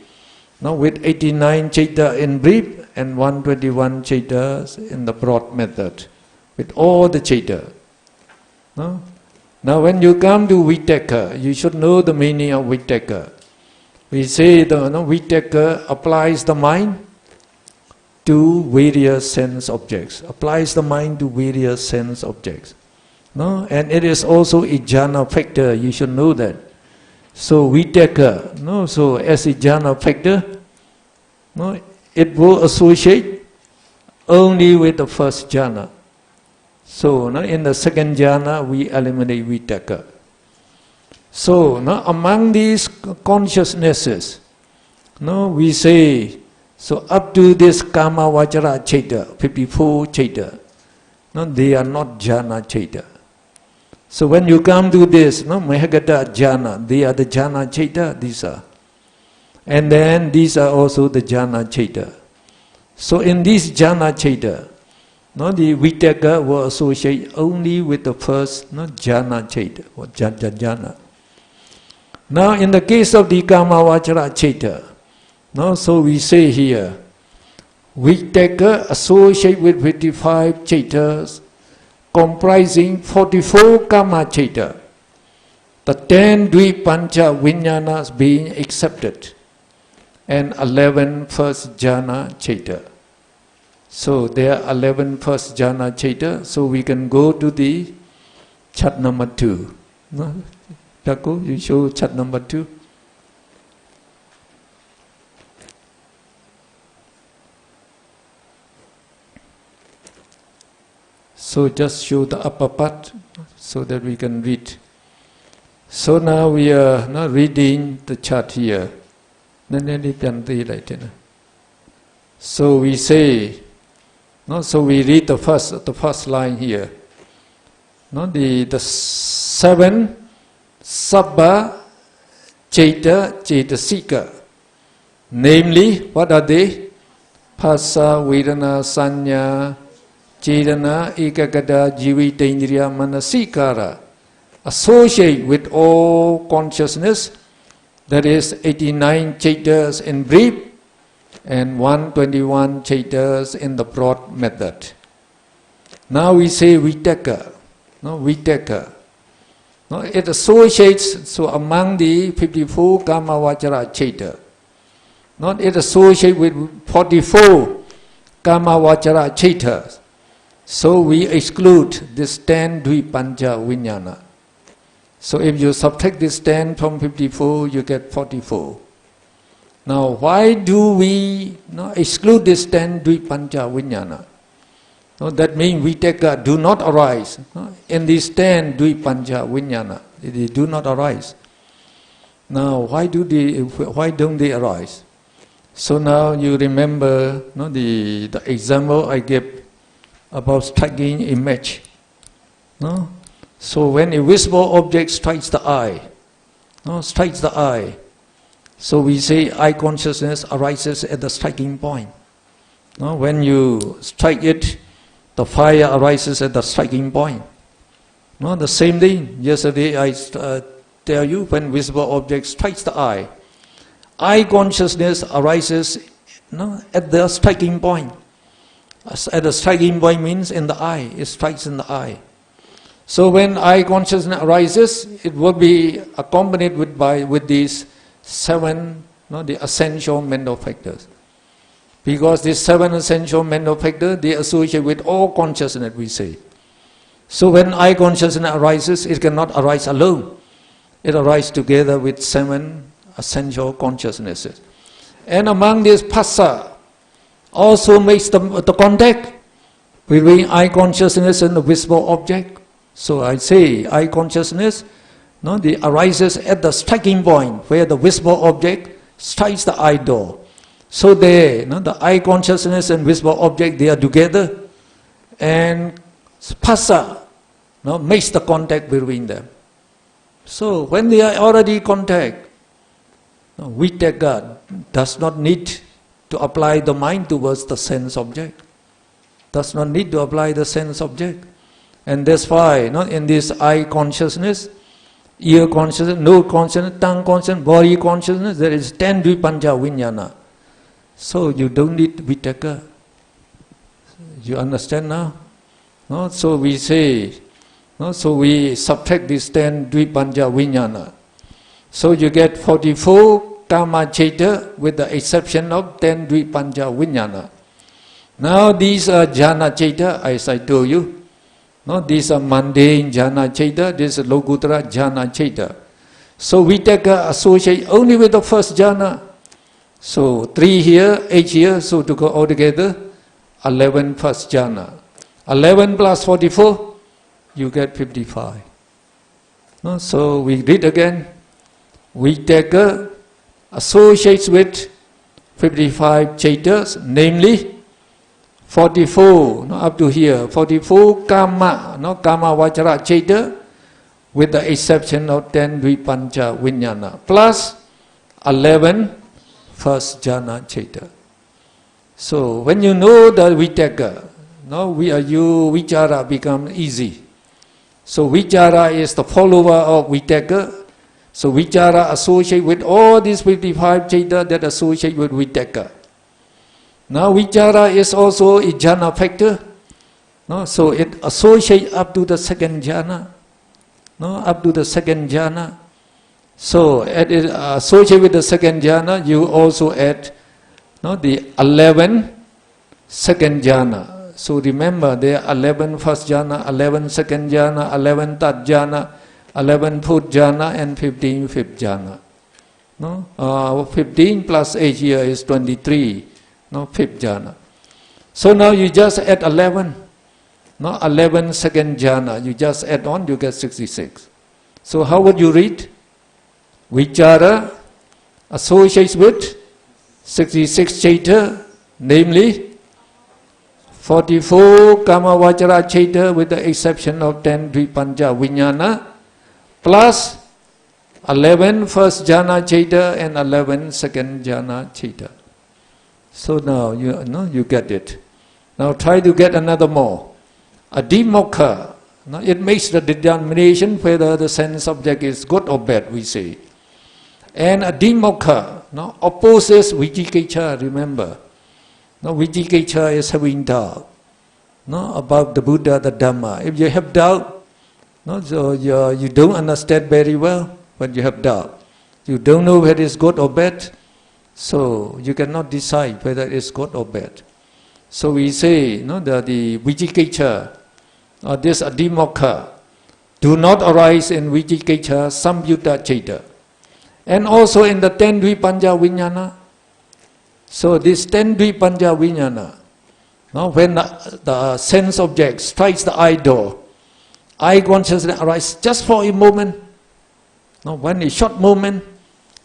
A: with 89 chaita in brief and 121 Chaitas in the broad method, with all the Chaita. No? Now when you come to Vitaka, you should know the meaning of Vitaka. We say the Vitaka applies the mind to various sense objects. Applies the mind to various sense objects. No? And it is also a jhana factor, you should know that. So Vitaka, no? So as a jhana factor, no? It will associate only with the first jhana. So no? In the second jhana, we eliminate Vitaka. So no? Among these consciousnesses, no? We say, so up to this Kama Vajara Chaita, 54 Chaita, no? They are not jhana Chaita. So when you come to this, no, Mahagata jhana, they are the jhana Chaita, these are. And then these are also the jhana Chaita. So in this jhana Chaita, no, the Vitaka will associate only with the first, no, jhana Chaita, or jhana. Now in the case of the Kama Vajara Chaita, no, so we say here, Vitaka associate with 55 Chaitas, comprising 44 Kama Chaita, the 10 Dvipancha Vinyanas being accepted, and 11 first Jhana Chaita. So there are 11 first Jhana Chaita, so we can go to the chat number 2. No? Jaco, you show chat number 2. So just show the upper part so that we can read. So now we are not reading the chart here. So we say, no, so we read the first line here. No, the 7 Sabba Chaita Chaitasika. Namely, what are they? Phasa, Vedana, Sanya, Chetana, Ekagata, Jivita, Indriya, Manasikara. Associate with all consciousness, that is 89 Chaitas in brief, and 121 Chaitas in the broad method. Now we say Vitaka. No, Vitaka. No, it associates, so among the 54 Kama Vajara Chaita. Not it associates with 44 Kama Vajara Chaitas. So we exclude this 10 Dvipancha Vinyana. So if you subtract this 10 from 54, you get 44. Now why do we exclude this 10 Dvipancha Vinyana? No, that means Vitaka do not arise in these 10 Dvipancha Vinyana. They do not arise. Now why don't they arise? So now you remember the example I gave about striking image. No? So when a visible object strikes the eye, so we say eye consciousness arises at the striking point. No? When you strike it, the fire arises at the striking point. No? The same thing. Yesterday I tell you, when visible object strikes the eye consciousness arises at the striking point. At the striking point means in the eye, it strikes in the eye. So when eye consciousness arises, it will be accompanied with these 7, the essential mental factors. Because these 7 essential mental factors, they associate with all consciousness, we say. So when eye consciousness arises, it cannot arise alone. It arises together with 7 essential consciousnesses. And among these phassa also makes the contact between eye consciousness and the visible object. So I say eye consciousness arises at the striking point where the visible object strikes the eye door. So there, the eye consciousness and visible object, they are together, and phassa makes the contact between them. So when they are already contact, Vitaka does not need to apply the mind towards the sense object. Does not need to apply the sense object. And that's why in this eye consciousness, ear consciousness, nose consciousness, tongue consciousness, body consciousness, there is 10 Dvipancha Vinyana. So you don't need Vitaka. You understand now? No? So we say, no? So we subtract this 10 Dvipanja Vijnana. So you get 44 Kama Chaita with the exception of 10 Dvipanja Vijnana. Now these are Jhana Chaita, as I told you. No? These are mundane Jhana Chaita, this is Lokuttara Jhana Chaita. So Vitaka associate only with the first jhana. So 3 here, 8 here, so to go all together, 11 first jhana. 11 plus 44, you get 55. No? So we read again. Vitaka associates with 55 chaitas, namely 44, no, up to here, 44 Kama, no, Kama Vajra chaita, with the exception of 10 Dvipanja Vijnana, plus 11 first jhana chaita. So when you know the Vitaka, no, Vichara become easy. So Vichara is the follower of Vitaka. So Vichara associate with all these 55 chaita that associate with Vitaka. Now Vichara is also a jhana factor. No, so it associates up to the second jhana. No, up to the second jhana. So associated with the second jhana, you also add, no, the 11 second jhana. So remember, there are 11 first jhana, 11 second jhana, 11 third jhana, 11 fourth jhana, and 15 fifth jhana. No, 15 plus 8 here is 23. No, fifth jhana. So now you just add 11. No, 11 second jhana, you just add on, you get 66. So how would you read? Vichara associates with 66 chaita, namely 44 Kama Vajra chaita with the exception of 10 Dvipanja Vijnana, plus 11 first jhana chaita and 11 second jhana chaita. So now you get it. Now try to get another more. Adhimokha, no, it makes the determination whether the sense object is good or bad, we say. And Adhimokha, no, opposes Vijikiccha, remember. No, Vijikiccha is having doubt, no, about the Buddha, the Dhamma. If you have doubt, no, so you don't understand very well when you have doubt. You don't know whether it's good or bad, so you cannot decide whether it's good or bad. So we say, no, that the Vijikiccha, or this Adhimokha, do not arise in Vijikiccha Samyutta Chaita. And also in the 10 Dvipanja Vijnana. So this 10 Dvipanja Vijnana, no, when the sense object strikes the eye door, eye consciousness arises just for a moment, no, one a short moment.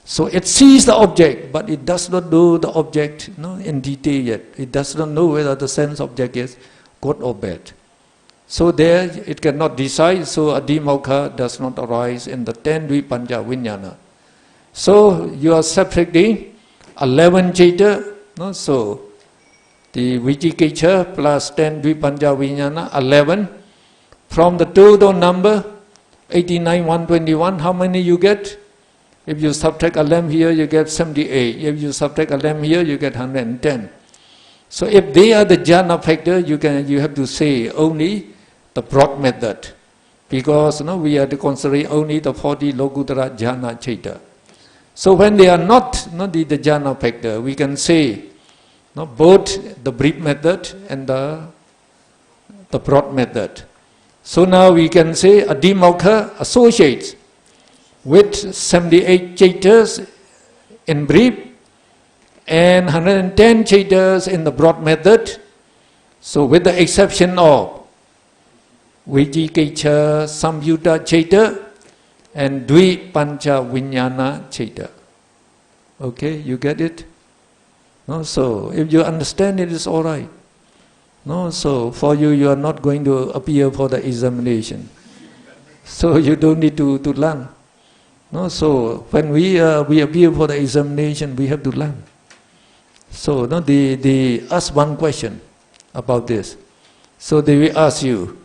A: So it sees the object, but it does not know the object, no, in detail yet. It does not know whether the sense object is good or bad. So there it cannot decide, so Adhimokha does not arise in the 10 Dvipanja Vijnana. So you are subtracting 11 chaita, no? So the Vijikiccha plus 10 Dvipanja Vijnana, 11. From the total number, 89, 121, how many you get? If you subtract 11 here, you get 78. If you subtract 11 here, you get 110. So if they are the jhana factor, you have to say only the broad method, because we are to consider only the 40 Lokuttara jhana chaita. So when they are not the jhana factor, we can say both the brief method and the broad method. So now we can say Adhimokha associates with 78 chaitas in brief and 110 chaitas in the broad method. So with the exception of Vijikiccha Samyutta chaita and Dvipanja Vijnana chaita. Okay, you get it? No, so if you understand it, it's all right. No, so for you are not going to appear for the examination. So you don't need to learn. No, so when we appear for the examination, we have to learn. So they ask one question about this. So they will ask you,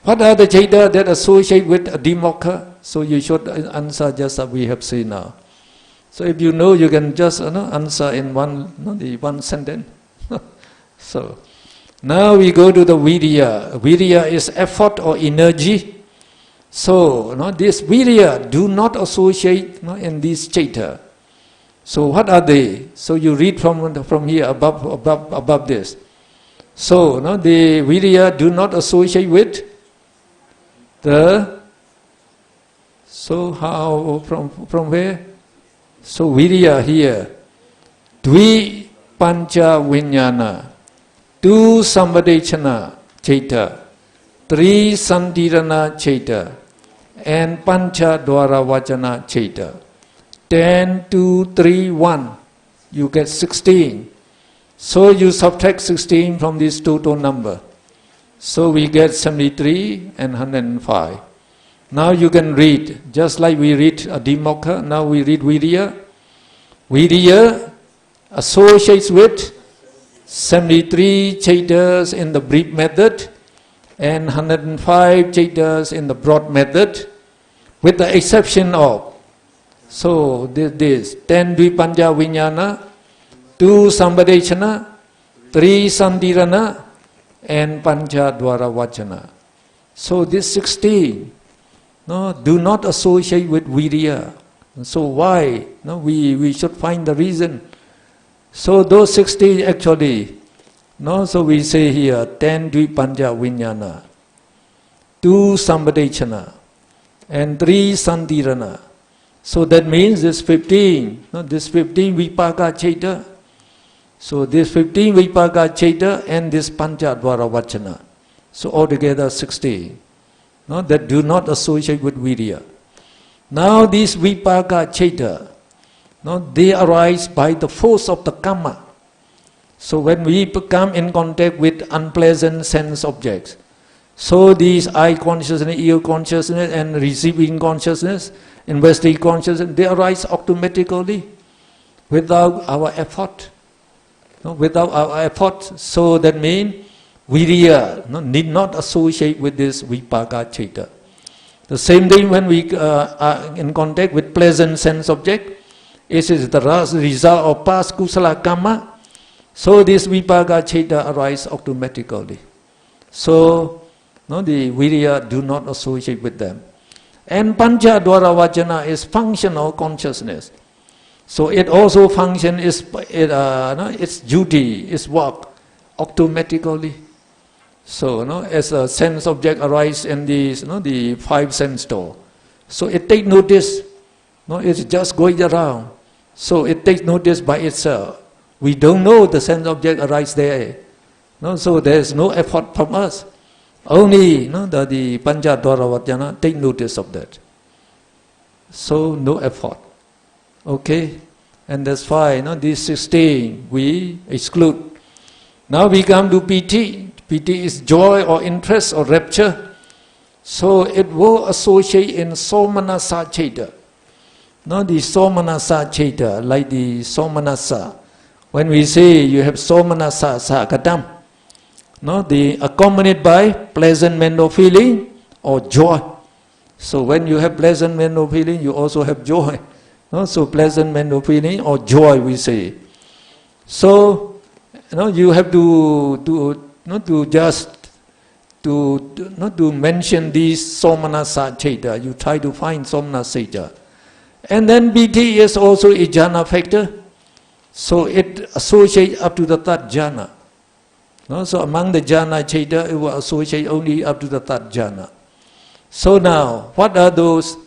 A: what are the chaita that associate with Adhimokha? So you should answer just as we have seen now. So if you know, you can just answer in one sentence. So now we go to the virya. Virya is effort or energy. So this virya do not associate in this chapter. So what are they? So you read from here above this. So the virya do not associate with the. So how from where? So virya here. Dvi pancha vinyana. 2 samvadechana cheta. 3 santirana cheta. And pancha dwara vachana cheta. 10, 2, 3, 1. You get 16. So you subtract 16 from this total number. So we get 73 and 105. Now you can read, just like we read Abhidhamma, now we read Virya. Virya associates with 73 chaitas in the brief method and 105 chaitas in the broad method, with the exception of, so this 10 Dvipanja Vinyana, 2 Sambadechana, 3 Sandirana, and Pancha Dwara Vachana. So this 16 do not associate with virya. So why? We should find the reason. So those 16 actually, so we say here 10 Dvipanja Vinyana, 2 Sambadechana, and 3 Sandirana. So that means this 15, this 15 Vipaka Cheta. So this 15 Vipaka Cheta and this Pancha Dwara Vachana. So altogether 16. That do not associate with virya. Now these Vipaka Cheta, they arise by the force of the karma. So when we come in contact with unpleasant sense objects, so these eye consciousness, ear consciousness, and receiving consciousness, investigating consciousness, they arise automatically without our effort. Without our effort, so that means virya need not associate with this Vipaka Cheta. The same thing when we are in contact with pleasant sense object, it is the result of past kusala karma, so this Vipaka Cheta arise automatically. So the virya do not associate with them. And Pancha Dwara Vachana is functional consciousness. So it also functions, its duty, its work automatically. So as a sense object arises in the 5 sense door, so it takes notice. It's just going around. So it takes notice by itself. We don't know the sense object arises there. So there is no effort from us. Only the Pancha Dwara Vachana take notice of that. So no effort. Okay, and that's why these 16 we exclude. Now we come to piti. Piti is joy or interest or rapture. So it will associate in somanasa cheta. The somanasa cheta, like the somanasa. When we say you have somanasa sakatam, the accompanied by pleasant mental feeling or joy. So when you have pleasant mental feeling, you also have joy. So pleasant mental feeling or joy, we say. So you have to mention these somanasa cheta. You try to find somanasa cheta. And then BT is also a jhana factor. So it associates up to the third jhana. So among the jhana cheta, it will associate only up to the third jhana. So now, what are those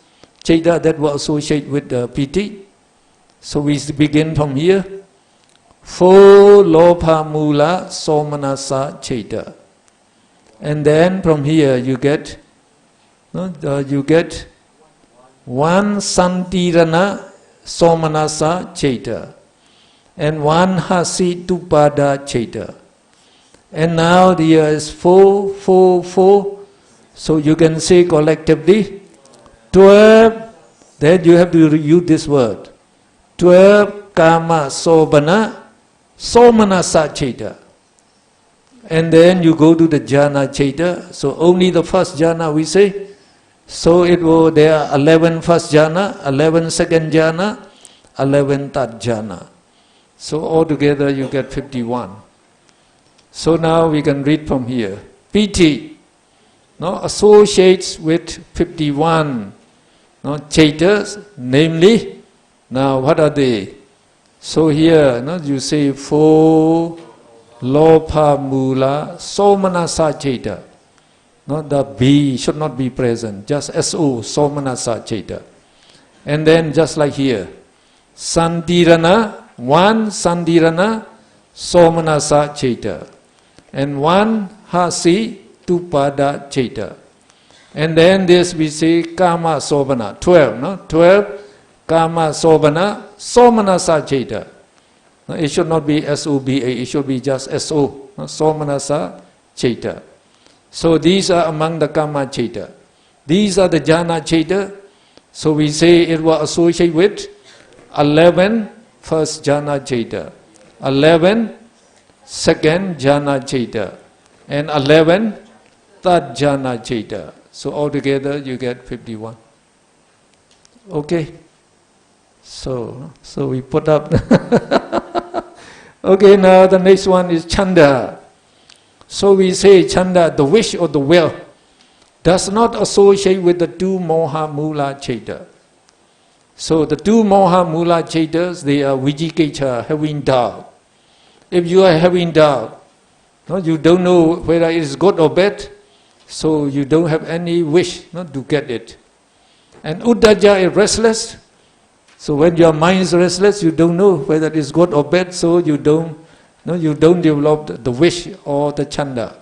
A: cheta that will associate with the piti? So we begin from here. 4 lopa mula somanasa cheta. And then from here you get 1 santirana somanasa cheta and 1 hasitupada cheta. And now here is 4, 4, 4. So you can say collectively 12. Then you have to use this word. 12 kama sobana somanasa cheta. And then you go to the jhana cheta. So only the first jhana we say. So there are 11 first jhana, 11 second jhana, 11 tat jhana. So altogether you get 51. So now we can read from here. Piti, no, associates with 51, no, chaitas, namely, now what are they? So here, no, you say 4 lopa mula somanasa chaita. No, the B should not be present, just SO, somanasa chaita. And then just like here, santirana, 1 santirana, somanasa chaita. And 1 hasi, tupada chaita. And then this we say kama sobana, 12, no? 12 kama sobana, somanasa chaita. No, it should not be SOBA, it should be just SO, no? Somanasa chaita. So these are among the kama chaita. These are the jhana chaita. So we say it was associated with 11 first jhana chaita, 11 second jhana chaita, and 11 third jhana chaita. So altogether you get 51. Okay. So we put up. Okay, now the next one is chanda. So we say chanda, the wish or the will, does not associate with the 2 moha mula chaita. So the 2 moha mula chaitas, they are vijikiccha, having doubt. If you are having doubt, no, you don't know whether it is good or bad, so you don't have any wish not to get it. And uddaja is restless. So when your mind is restless, you don't know whether it is good or bad, so you don't develop the wish or the chanda.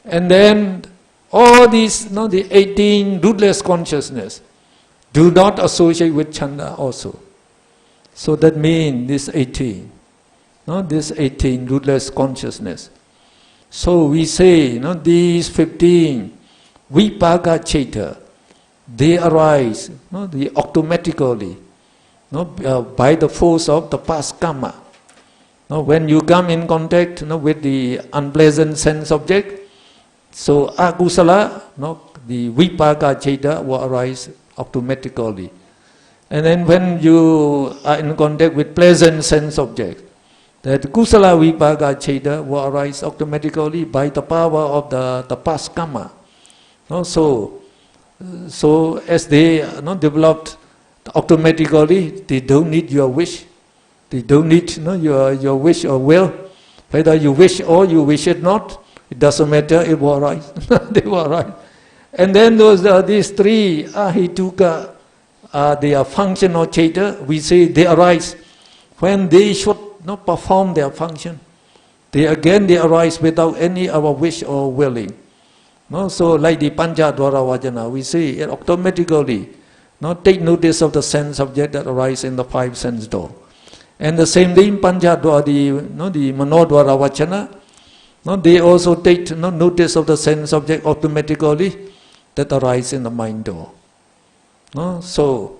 A: And then all these, the 18 rootless consciousness do not associate with chanda also. So that means this 18, this 18 rootless consciousness. So we say, these 15 vipaka chaita, they arise, they automatically, by the force of the past karma. When you come in contact, with the unpleasant sense object, so akusala, the vipaka chaita will arise automatically. And then when you are in contact with pleasant sense object, that kusala vipaka chaita will arise automatically by the power of the past karma. So as they developed automatically, they don't need your wish. They don't need your wish or will. Whether you wish or you wish it not, it doesn't matter, it will arise. They will arise. And then these 3 ahituka, they are functional chaita. We say they arise when they should not perform their function. They arise without any our wish or willing. So like the Pancha Dwara Vajana, we say it automatically take notice of the sense object that arise in the 5 sense door. And the same thing, Pancha Dwara, the Mano Dwara Vajana, they also take notice of the sense object automatically that arise in the mind door. So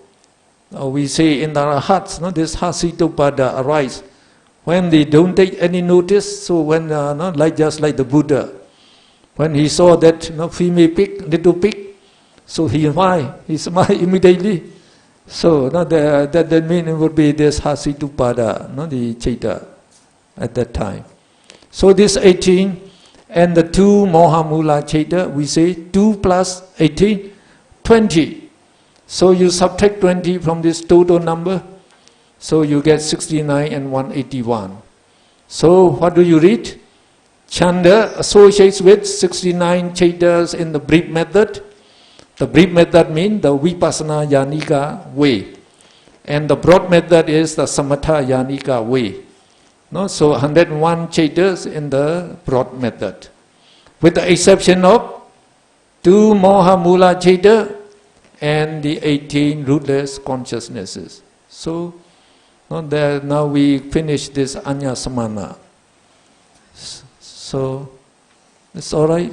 A: we say in our hearts, this hasitupada arise when they don't take any notice. So when just like the Buddha, when he saw that female pig, little pig, so he smiled immediately. So that meaning would be this hasitupada, the chaita at that time. So this 18 and the 2 mohamula chaita, we say 2 plus 18, 20. So you subtract 20 from this total number, so you get 69 and 181. So what do you read? Chanda associates with 69 chaitas in the brief method. The brief method means the vipassana yanika way, and the broad method is the samatha yanika way. So 101 chaitas in the broad method, with the exception of 2 moha mula chaita and the 18 rootless consciousnesses. So now we finish this anya samana. So it's all right.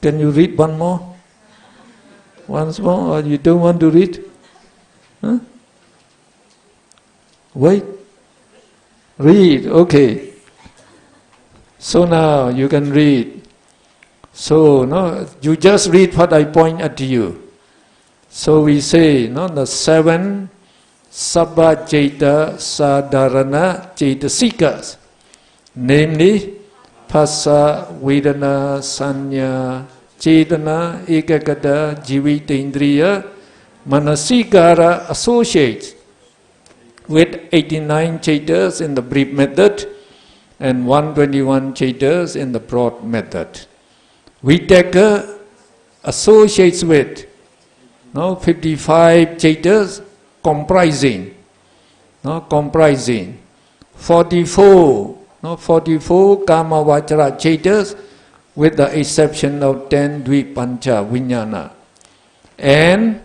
A: Can you read one more? Once more, or you don't want to read? Huh? Wait. Read, okay. So now you can read. So you just read what I point at you. So we say, the 7 Sabba Chaita Sadharana Chaitasikas, namely Phassa, Vedana, Sanya, Chetana, Ekagata, Jivitendriya, Manasikara associates with 89 chaitas in the brief method and 121 chaitas in the broad method. Vitaka associates with 55 chaitas comprising 44 Kama Vachara chaitas with the exception of 10 Dvipancha Vijnana and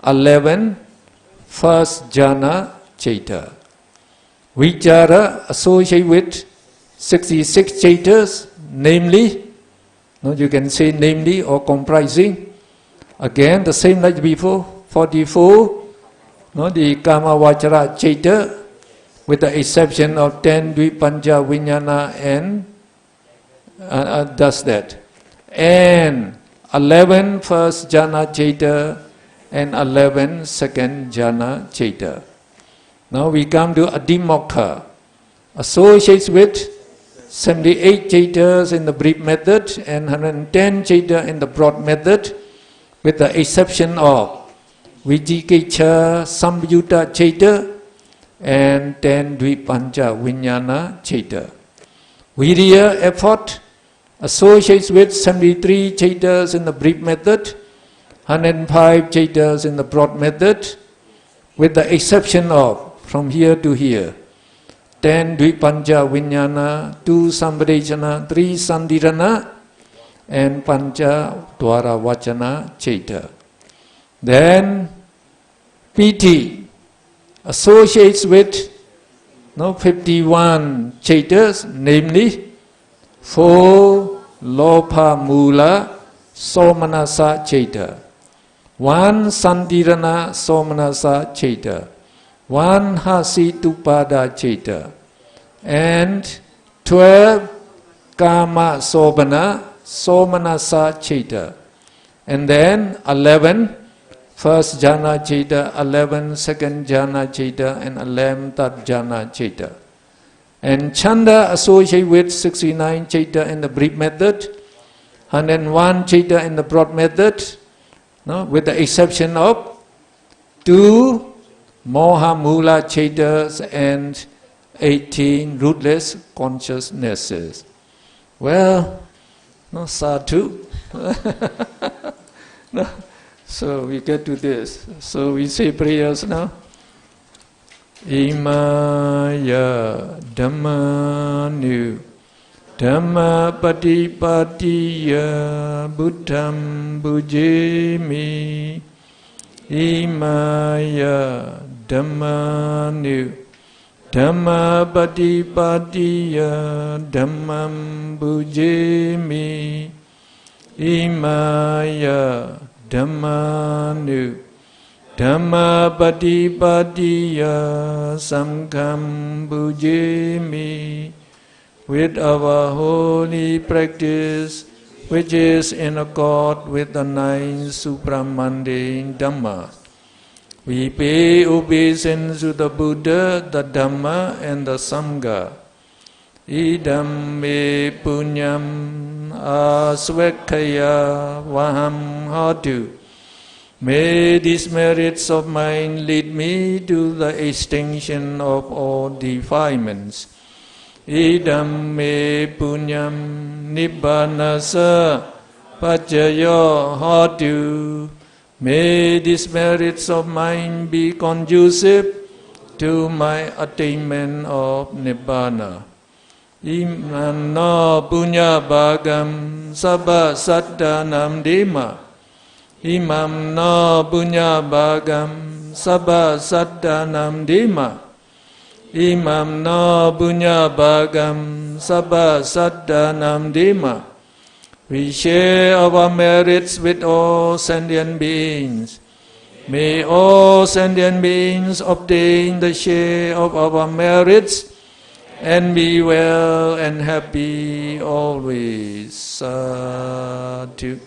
A: 11 first jhana chaita. Vichara associate with 66 chaitas, namely, you can say namely or comprising, again the same like before, 44, the Kama Vachara chaita with the exception of 10 Dvipancha Vijnana and does that. And 11 first jhana chaita and 11 second jhana chaita. Now we come to Adhimokha, associates with 78 chaitas in the brief method and 110 chaita in the broad method, with the exception of Vijikecha Samyutta chaita and 10 Dvipancha Vijnana chaita. Virya, effort, associates with 73 chaitas in the brief method, 105 chaitas in the broad method, with the exception of, from here to here, 10 Dvipancha Vijnana, 2 Sampadechana, 3 Sandirana, and Pancha Dwara Vachana chaita. Then Piti associates with 51 chaitas, namely 4 Lopa Mula Somanasa chaita, 1 Sandirana Somanasa chaita, 1 Hasitupada chaita, and 12 Kama Sobana Somanasa chaita, and then 11 first jhana chaita, 11 second jhana chaita, and 11 third jhana chaita. And Chanda associate with 69 chaita in the brief method, 101 chaita in the broad method, with the exception of 2 Moha Mula chaitas and 18 rootless consciousnesses. Well, sadhu. So we get to this. So we say prayers now. Imaya Dhammanu Dhamma Patipatiya Buddham Bujemi. Imaya Dhammanu Dhamma Patipatiya Dhammam Bujemi. Imaya Dhammanu Dhamma Patipatiya Samkham Bujemi. With our holy practice, which is in accord with the 9 supramundane Dhamma, we pay obeisance to the Buddha, the Dhamma, and the Sangha. Idam me punyam asvekaya vaham hatu. May these merits of mine lead me to the extinction of all defilements. Idam me punyam nibbanasa paccaya hatu. May these merits of mine be conducive to my attainment of Nibbana. Imam no punya bhagam sabba saddhanam dema. Imam no punya bhagam sabba saddhanam dema. Imam no punya bhagam sabba saddhanam dema. We share our merits with all sentient beings. May all sentient beings obtain the share of our merits and be well and happy always. Sadhu,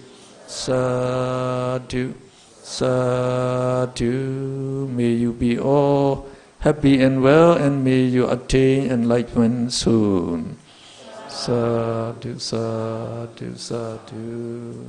A: sadhu, sadhu. May you be all happy and well, and may you attain enlightenment soon. Sadhu, sadhu, sadhu.